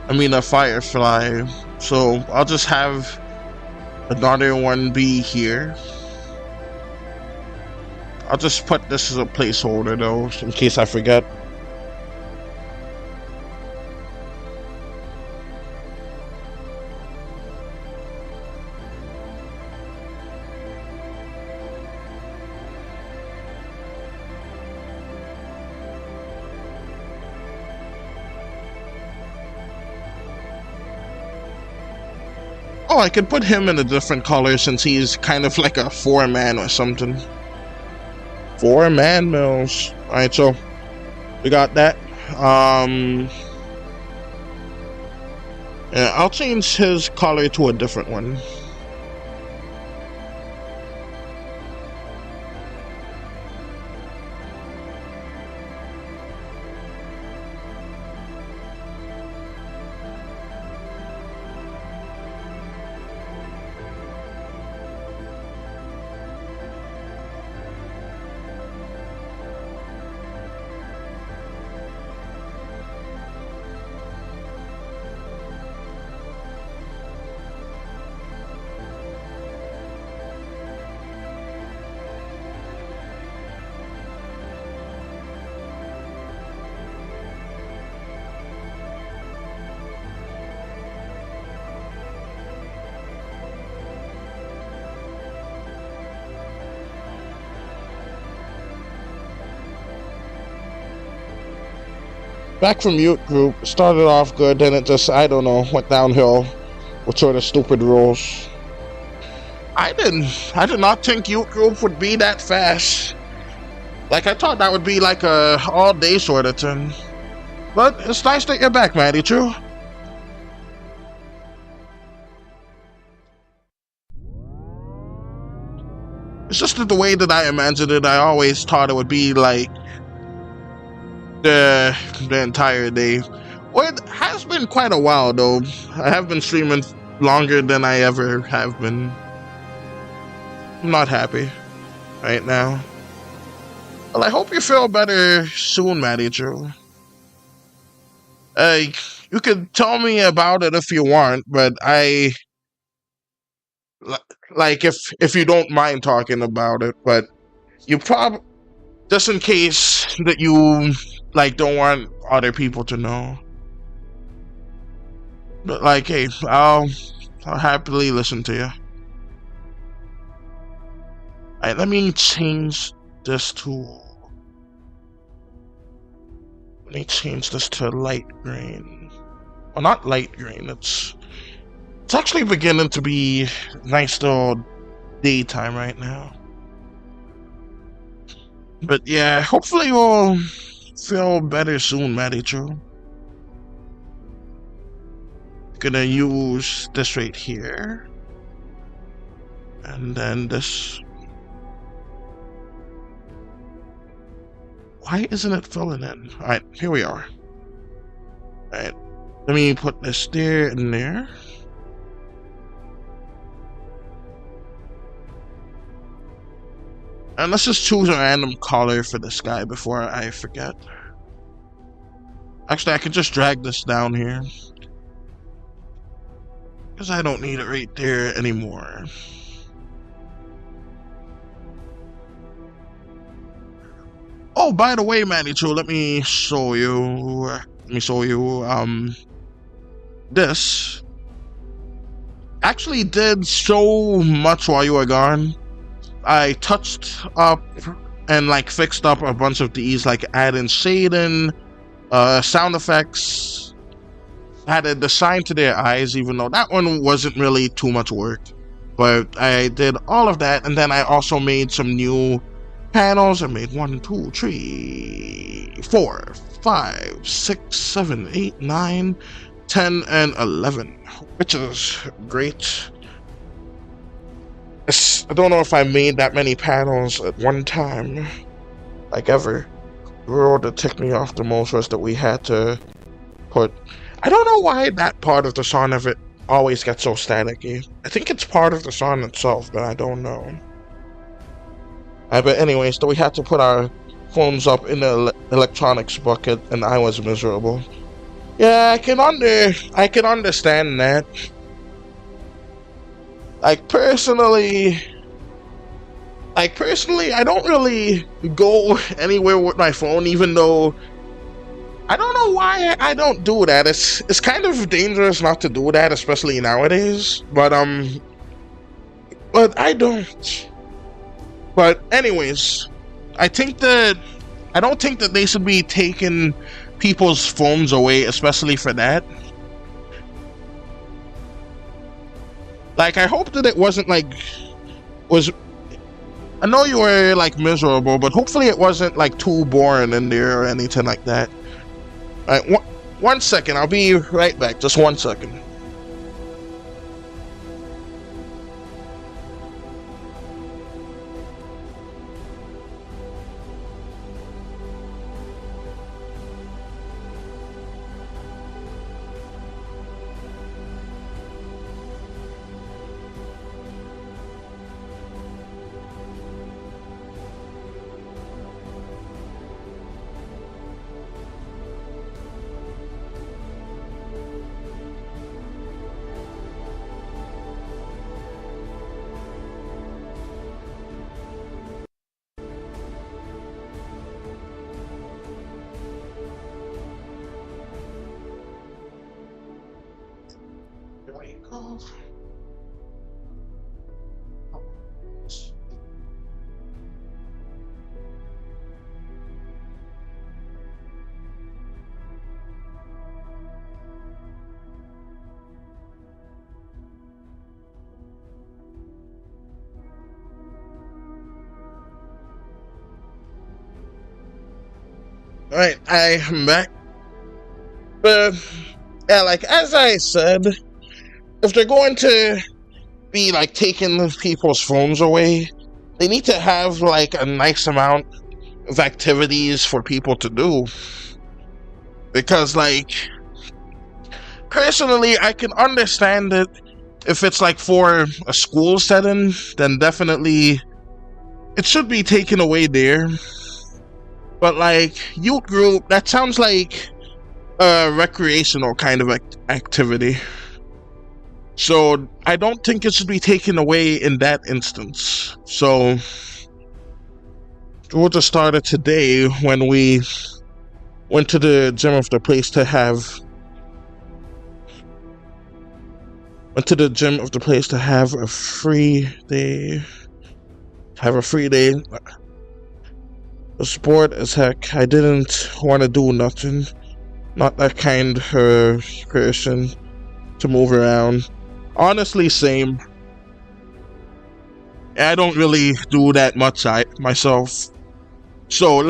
Speaker 1: I mean a firefly. So I'll just have another one be here. I'll just put this as a placeholder though, in case I forget. Oh, I could put him in a different color since he's kind of like a 4-man or something. 4-man mills. Alright, so we got that. Yeah, I'll change his color to a different one. Back from Youth Group, started off good, then it just, I don't know, went downhill with sort of stupid rules. I did not think Youth Group would be that fast. Like, I thought that would be like a all-day sort of thing. But it's nice that you're back, Maddie, true. It's just that the way that I imagined it, I always thought it would be like the entire day. Well, it has been quite a while though. I have been streaming longer than I ever have been. I'm not happy right now. Well, I hope you feel better soon, Maddie Drew. You could tell me about it if you want, but like if you don't mind talking about it, but you probably, just in case that you like don't want other people to know. But like, hey, I'll happily listen to you. Alright, let me change this to, let me change this to light green. Well, not light green, it's actually beginning to be nice little daytime right now. But yeah, hopefully we'll feel better soon, Maddie True. Gonna use this right here. And then this. Why isn't it filling in? Alright, here we are. Alright, let me put this there and there. And let's just choose a random color for this guy before I forget. Actually, I could just drag this down here, because I don't need it right there anymore. Oh, by the way, Manny True, let me show you. This actually did so much while you were gone. I touched up and like fixed up a bunch of these, like adding shading, sound effects, added the sign to their eyes, even though that one wasn't really too much work. But I did all of that, and then I also made some new panels. I made 1, 2, 3, 4, 5, 6, 7, 8, 9, 10, and 11, which is great. I don't know if I made that many panels at one time, like ever. The rule that ticked me off the most was that we had to put, I don't know why that part of the song of it always gets so staticky. I think it's part of the song itself, but I don't know. But anyways, so we had to put our phones up in the electronics bucket, and I was miserable. Yeah, I can understand that. Like, personally, like personally, I don't really go anywhere with my phone, even though I don't know why I don't do that. It's kind of dangerous not to do that, especially nowadays. But I don't. But anyways, I don't think that they should be taking people's phones away, especially for that. Like, I hope that it wasn't like I know you were like miserable, but hopefully it wasn't like too boring in there or anything like that. All right, one second, I'll be right back. Just 1 second. Alright, I'm back. But yeah, like as I said, if they're going to be like taking people's phones away, they need to have like a nice amount of activities for people to do. Because like personally, I can understand it if it's like for a school setting, then definitely it should be taken away there. But like youth group, that sounds like a recreational kind of activity. So I don't think it should be taken away in that instance. So we'll just start it today when we went to the gym of the place to have a free day. The sport as heck. I didn't want to do nothing. Not that kind of person to move around. Honestly, same. I don't really do that much myself. So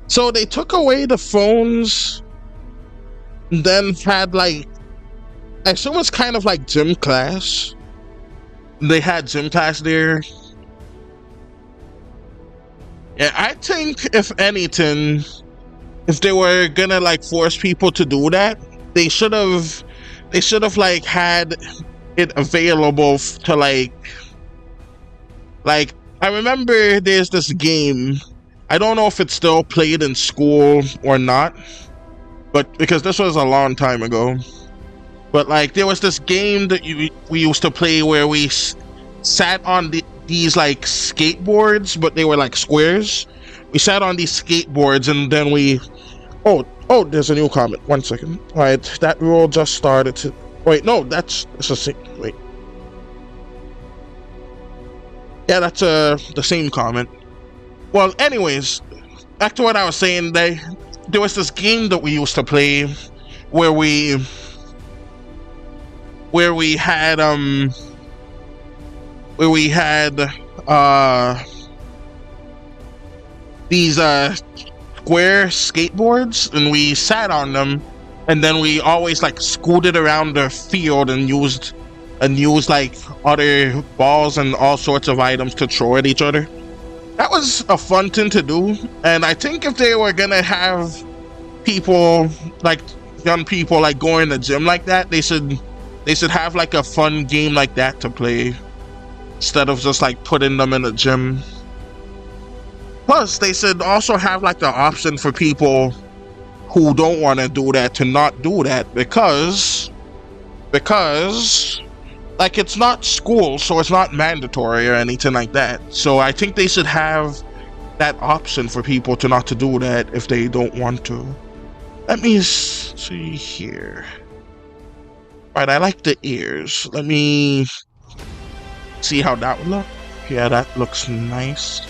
Speaker 1: so they took away the phones, then had like, I assume it's kind of like gym class. They had gym class there. Yeah, I think if anything, if they were gonna like force people to do that, they should have like had it available to like I remember there's this game, I don't know if it's still played in school or not, but because this was a long time ago, but like there was this game that we used to play where we sat on these like skateboards, but they were like squares. We sat on these skateboards and then we oh there's a new comment. 1 second. All right, that rule just started to wait. No, it's a wait. Yeah, that's the same comment. Well, anyways, back to what I was saying. There was this game that we used to play where we had these square skateboards, and we sat on them, and then we always like scooted around the field and used like other balls and all sorts of items to throw at each other. That was a fun thing to do, and I think if they were gonna have people, like young people, like going to the gym like that, they should have like a fun game like that to play instead of just like putting them in the gym. Plus, they should also have like the option for people who don't want to do that to not do that, because like, it's not school, so it's not mandatory or anything like that. So I think they should have that option for people to not to do that if they don't want to. Let me see here. Alright, I like the ears. Let me see how that would look. Yeah, that looks nice.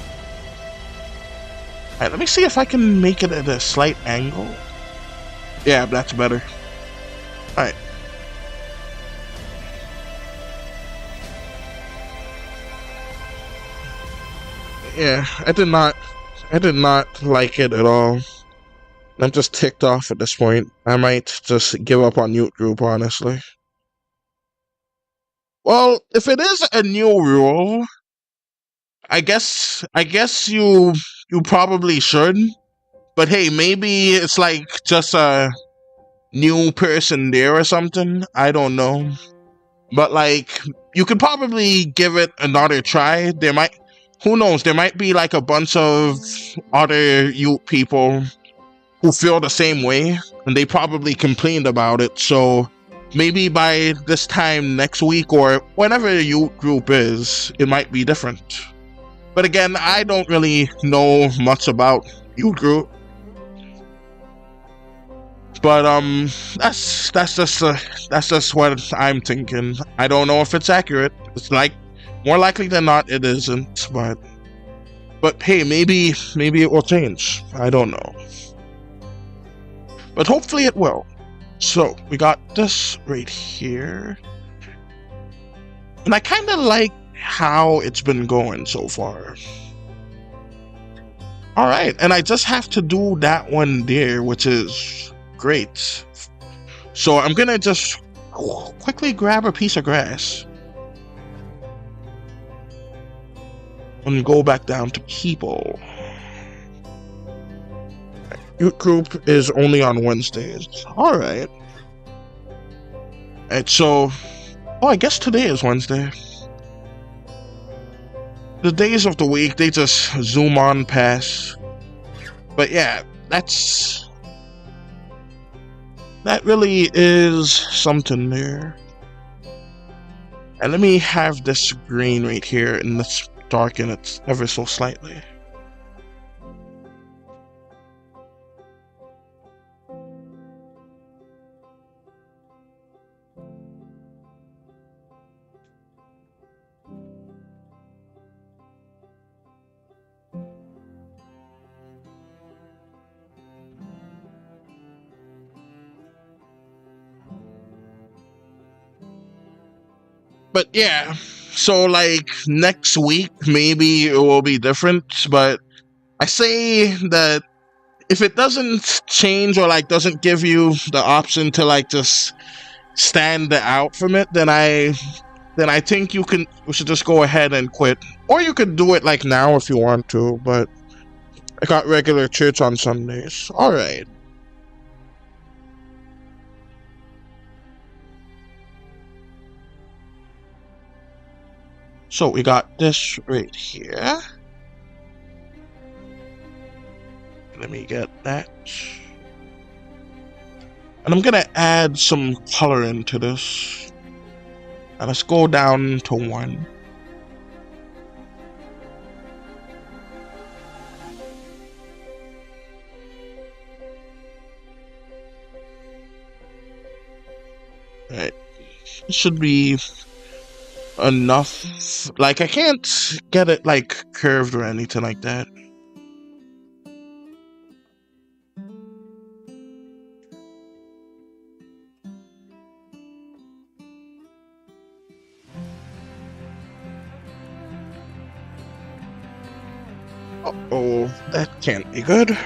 Speaker 1: Alright, let me see if I can make it at a slight angle. Yeah, that's better. Alright. Yeah, I did not like it at all. I'm just ticked off at this point. I might just give up on Youth Group, honestly. Well, if it is a new rule, I guess you probably should. But hey, maybe it's like just a new person there or something. I don't know. But like, you could probably give it another try. Who knows? There might be like a bunch of other youth people who feel the same way, and they probably complained about it. So maybe by this time next week or whenever the youth group is, it might be different. But again, I don't really know much about youth group. But that's just what I'm thinking. I don't know if it's accurate. It's like more likely than not it isn't. But hey, maybe it will change. I don't know. But hopefully it will. So we got this right here, and I kind of like how it's been going so far. All right, and I just have to do that one there, which is great. So I'm gonna just quickly grab a piece of grass and go back down to people. Youth group is only on Wednesdays. Alright. Alright, so I guess today is Wednesday. The days of the week, they just zoom on past. But yeah, that really is something there. And let me have this green right here, and let's darken it ever so slightly. But yeah, so like next week, maybe it will be different. But I say that if it doesn't change or like doesn't give you the option to like just stand out from it, then I think we should just go ahead and quit. Or you could do it like now if you want to, but I got regular church on Sundays. Alright. So we got this right here. Let me get that. And I'm gonna add some color into this. And let's go down to 1. Alright. It should be enough. Like, I can't get it like curved or anything like that. Uh-oh, that can't be good.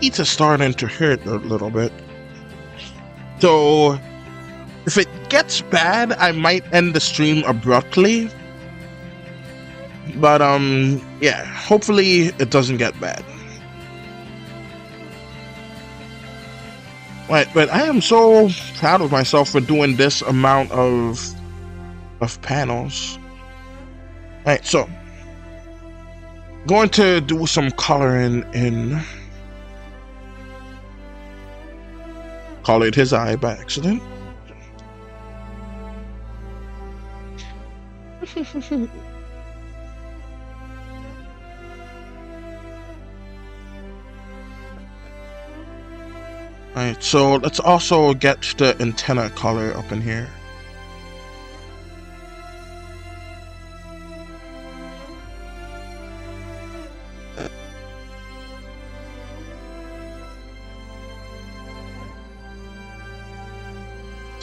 Speaker 1: It's starting to hurt a little bit. So if it gets bad, I might end the stream abruptly. But yeah, hopefully it doesn't get bad. Right, but I am so proud of myself for doing this amount of panels. Alright, so going to do some coloring in. Colored his eye by accident. Alright, so let's also get the antenna color up in here.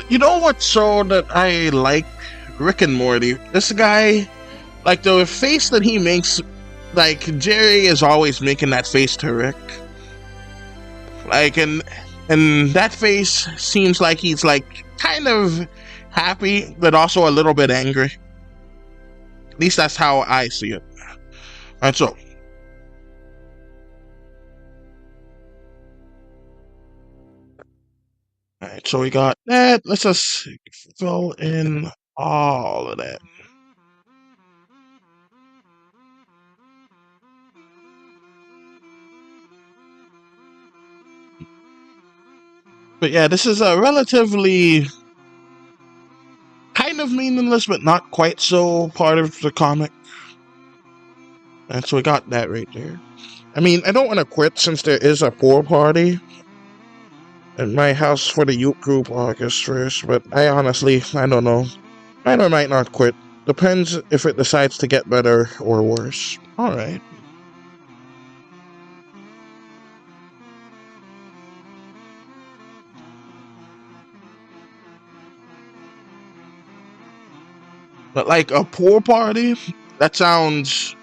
Speaker 1: You know what show that I like? Rick and Morty. This guy, like the face that he makes, like Jerry is always making that face to Rick. Like, and that face seems like he's like kind of happy, but also a little bit angry. At least that's how I see it. Alright, so. Alright, so we got that. Let's just fill in all of that. But yeah, this is a relatively kind of meaningless, but not quite so part of the comic. And so we got that right there. I mean, I don't want to quit since there is a pool party at my house for the youth group August 1st, but I honestly, I don't know. I might not quit. Depends if it decides to get better or worse. Alright. But like a pool party, that sounds...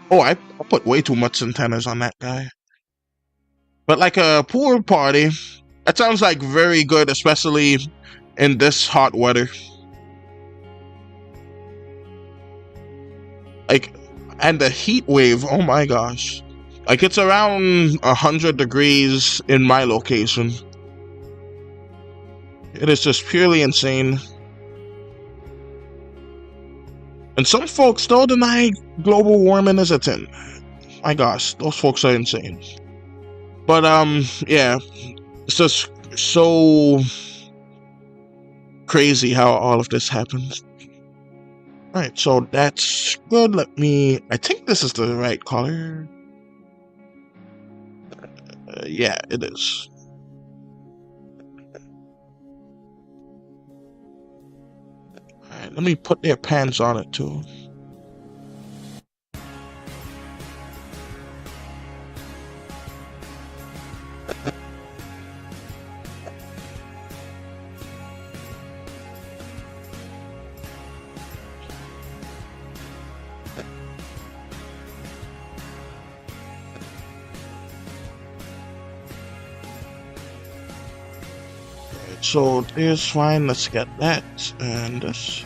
Speaker 1: Oh, I put way too much antennas on that guy. But like a pool party, that sounds like very good, especially in this hot weather. Like, and the heat wave, oh my gosh. Like, it's around 100 degrees in my location. It is just purely insane. And some folks still deny global warming is a thing. My gosh, those folks are insane. But, yeah. It's just so crazy how all of this happened. Alright, so that's good. Let me... I think this is the right color. Yeah, it is. Alright, let me put their pants on it too. So this fine, let's get that and this.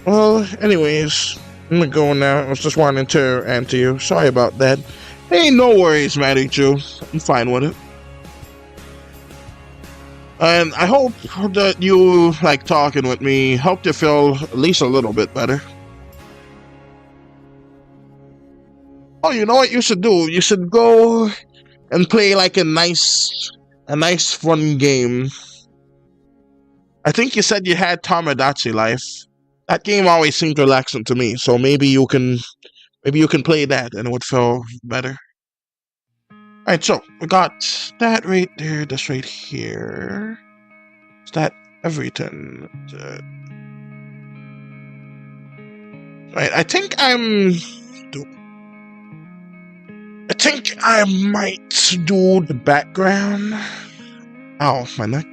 Speaker 1: Well, anyways, I'm gonna go now. I was just wanting to answer you. Sorry about that. Hey, no worries, Matty Jew. I'm fine with it. And I hope that you like talking with me helped you feel at least a little bit better. Oh, you know what you should do? You should go and play like a nice fun game. I think you said you had Tomodachi Life. That game always seemed relaxing to me, so maybe you can play that and it would feel better. Alright, so we got that right there, this right here. Is that everything? Right, I think I might do the background. Ow, my neck.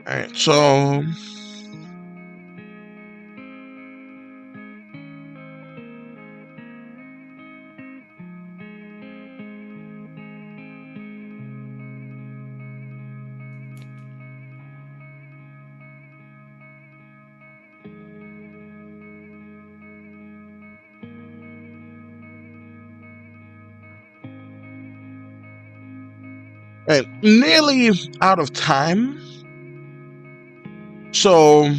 Speaker 1: Alright, so... Alright, nearly out of time. So,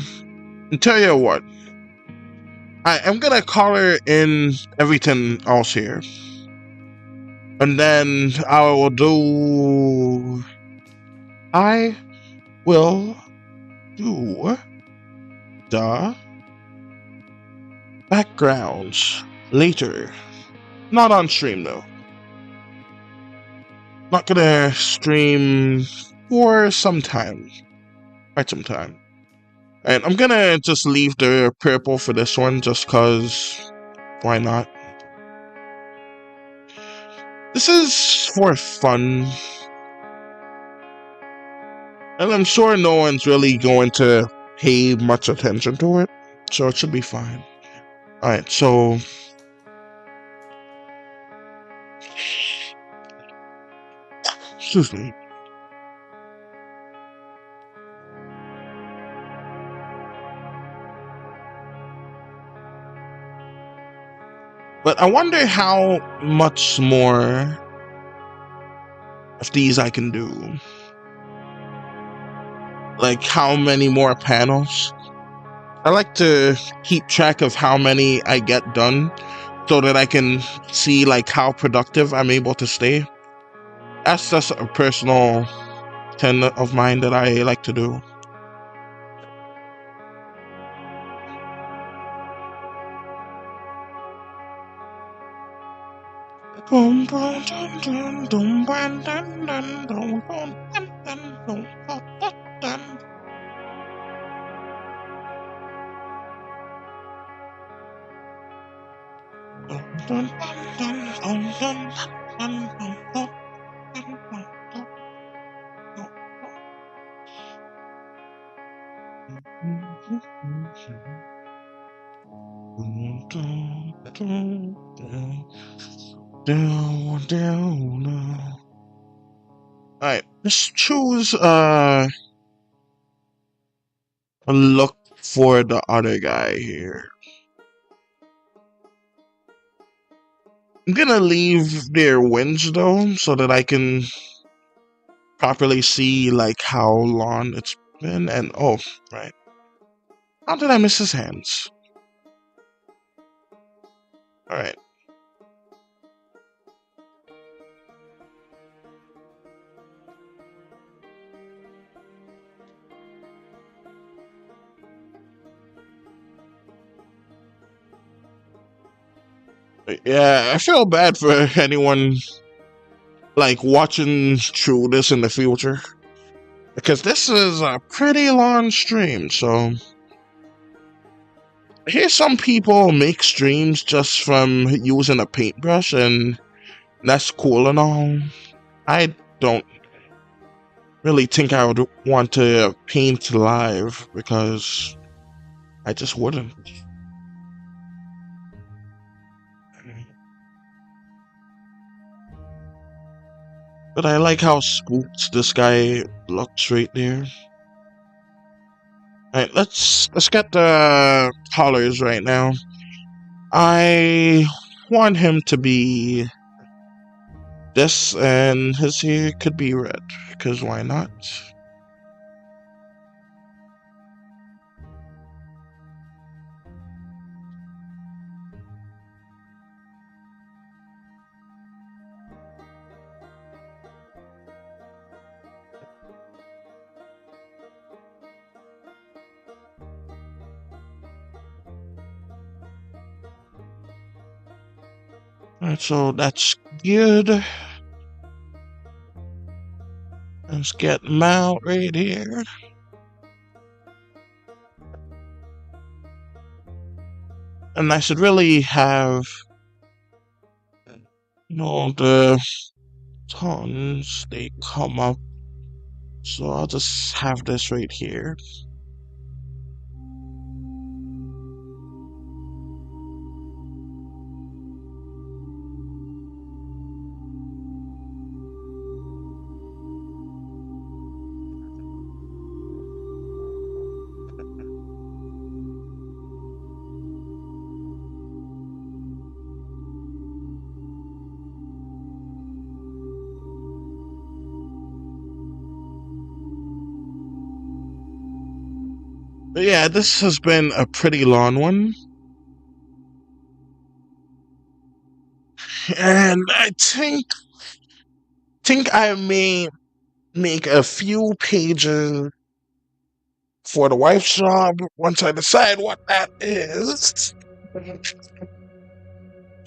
Speaker 1: I'll tell you what. I am gonna color in everything else here. And then I will do the backgrounds later. Not on stream though. Not gonna stream for some time. Quite some time. And I'm gonna just leave the purple for this one just cause why not? This is for fun. And I'm sure no one's really going to pay much attention to it. So it should be fine. Alright, so excuse me. But I wonder how much more of these I can do. Like how many more panels. I like to keep track of how many I get done so that I can see like how productive I'm able to stay. That's just a personal thing of mine that I like to do. Alright, let's choose a look for the other guy here. I'm gonna leave their wings though, so that I can properly see like how long it's been. And oh, right, how did I miss his hands? All right. Yeah, I feel bad for anyone like watching through this in the future, because this is a pretty long stream. So I hear some people make streams just from using a paintbrush, and that's cool and all. I don't really think I would want to paint live because I just wouldn't. But I like how spooked this guy looks right there. Alright, let's get the colors right now. I want him to be this, and his hair could be red, because why not? Alright, so that's good. Let's get him out right here. And I should really have, you know, the tones, they come up. So I'll just have this right here. But yeah, this has been a pretty long one. And I think I may make a few pages for the wife's job once I decide what that is.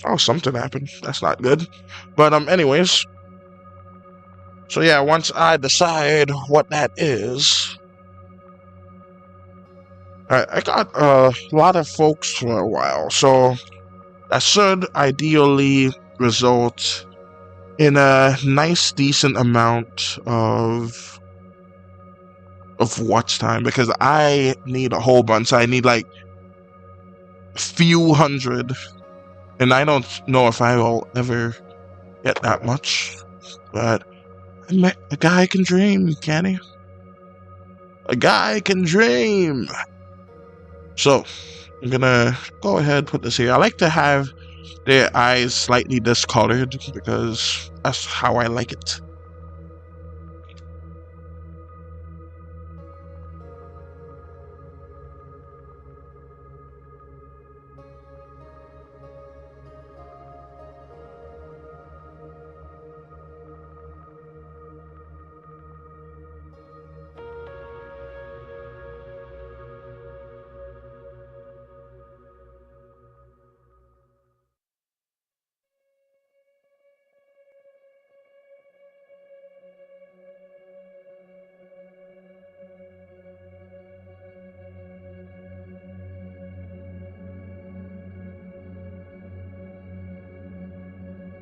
Speaker 1: Oh, something happened. That's not good. But anyways. So yeah, once I decide what that is, I got a lot of folks for a while, so that should ideally result in a nice, decent amount of watch time, because I need a whole bunch. I need like a few hundred, and I don't know if I will ever get that much. But a guy can dream, can he? A guy can dream. So I'm gonna go ahead and put this here. I like to have their eyes slightly discolored because that's how I like it.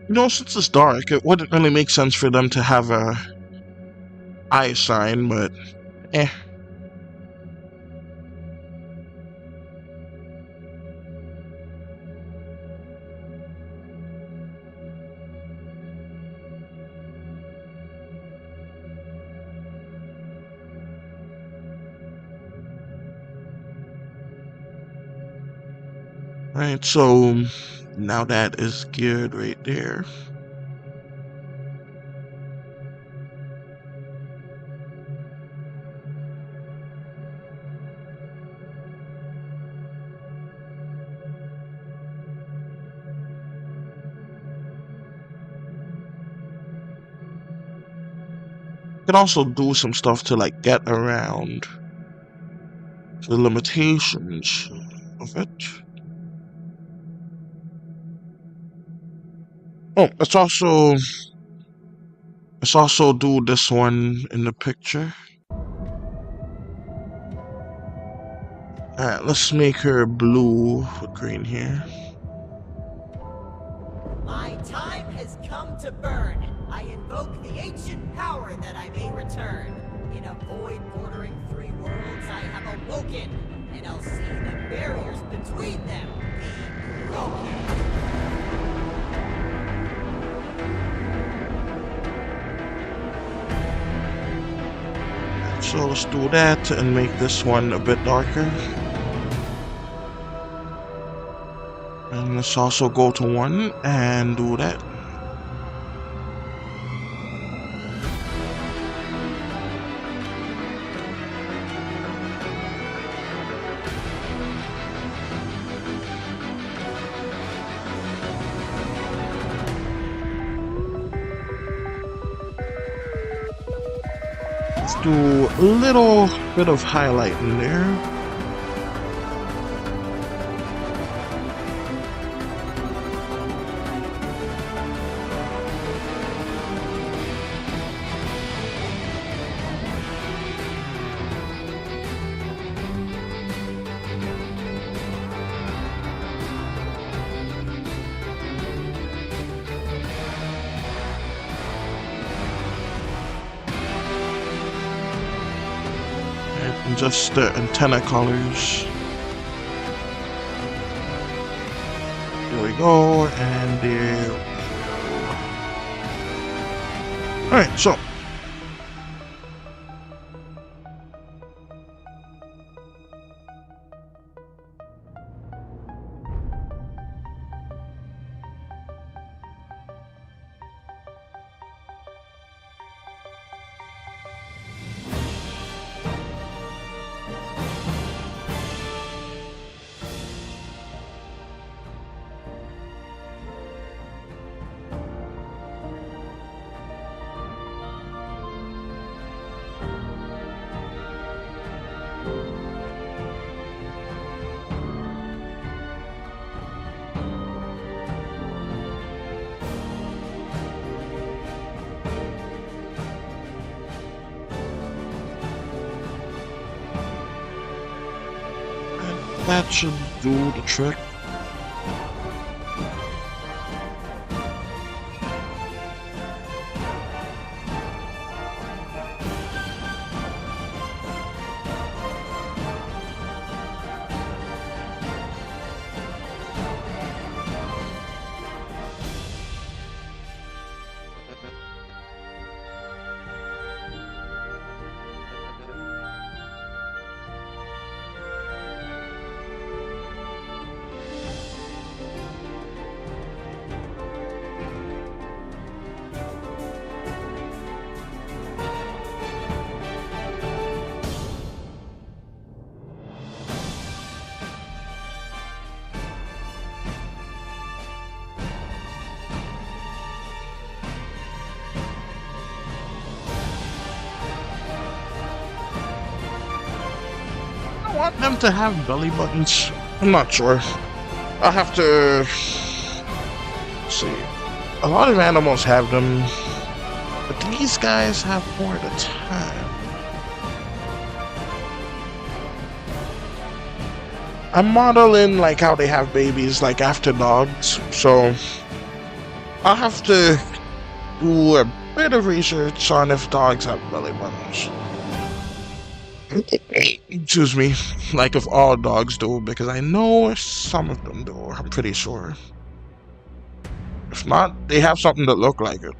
Speaker 1: You know, since it's dark, it wouldn't really make sense for them to have a eye sign, but eh. Right, so now that is geared right there. You can also do some stuff to like get around the limitations of it. Oh, let's also do this one in the picture. Alright, let's make her blue with green here.
Speaker 2: My time has come to burn. I invoke the ancient power that I may return. In a void bordering three worlds, I have awoken, and I'll see the barriers between them be broken.
Speaker 1: So let's do that and make this one a bit darker. And let's also go to 1 and do that. Let's do a little bit of highlight in there. And just the antenna colors. There we go, and there we go. Alright, so That should do the trick. I want them to have belly buttons. I'm not sure. I'll have to see. A lot of animals have them, but these guys have more at a time. I'm modeling like how they have babies, like after dogs, so I'll have to do a bit of research on if dogs have belly buttons. Excuse me, like if all dogs do, because I know some of them do, I'm pretty sure. If not, they have something that look like it.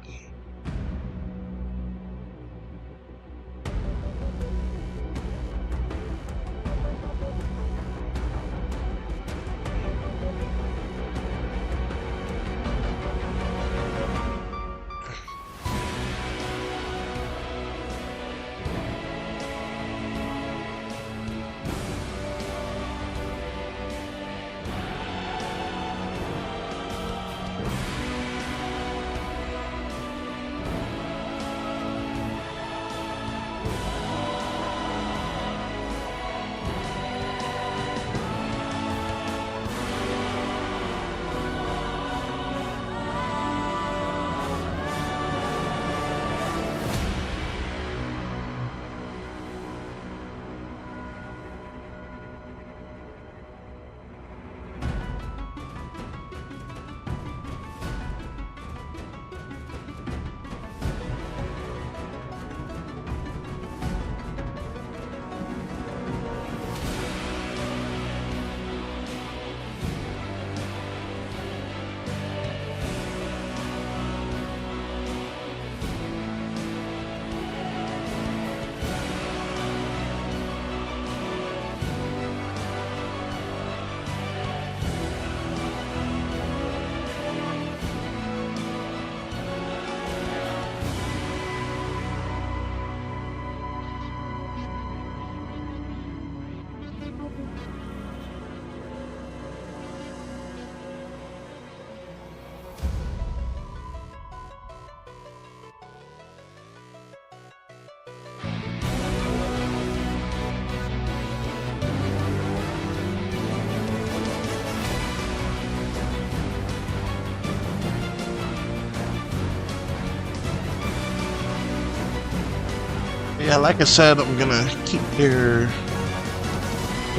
Speaker 1: Yeah, like I said, I'm gonna keep their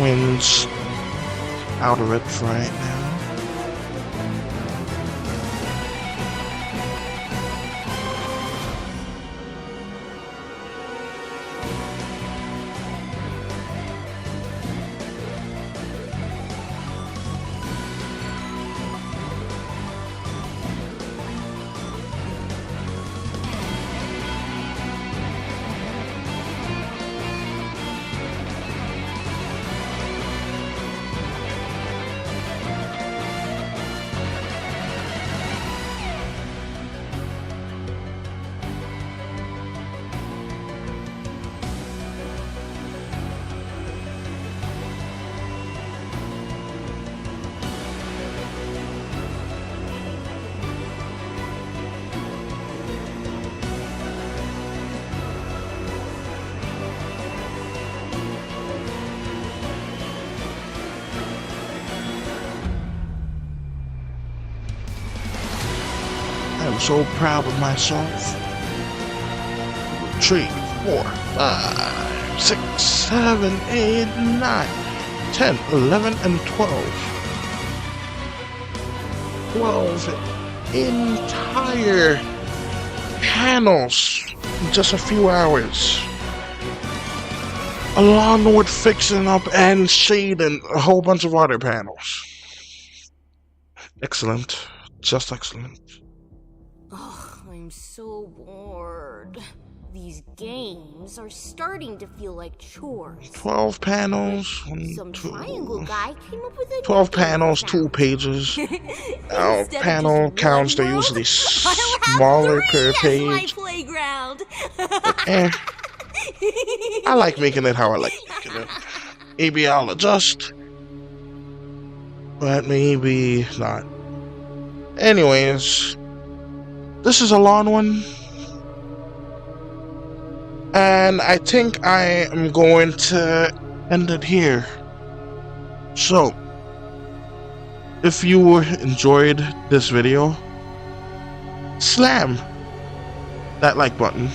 Speaker 1: wings out of it for right now. I'm so proud of myself. 3, 4, 5, 6, 7, 8, 9. 10, 11, and 12. 12 entire panels in just a few hours. Along with fixing up and shading a whole bunch of other panels. Excellent. Just excellent.
Speaker 3: Ugh, I'm so bored. These games are starting to feel like chores.
Speaker 1: 12 panels.
Speaker 3: Some triangle guy came up with a
Speaker 1: 12 panels, 2 pages. Now, panel counts, they're usually smaller per page.
Speaker 3: Playground.
Speaker 1: I like making it how I like making it. Maybe I'll adjust, but maybe not. Anyways, this is a long one, and I think I am going to end it here. So, if you enjoyed this video, slam that like button.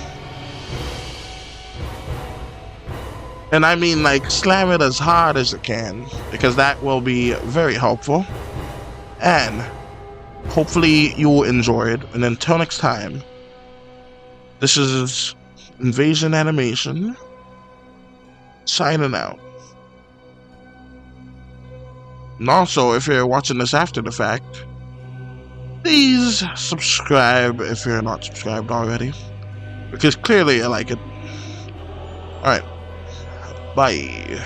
Speaker 1: And I mean, like, slam it as hard as it can, because that will be very helpful. And hopefully you will enjoy it. And until next time, this is Invasion Animation, signing out. And also, if you're watching this after the fact, please subscribe if you're not subscribed already, because clearly I like it. Alright. Bye.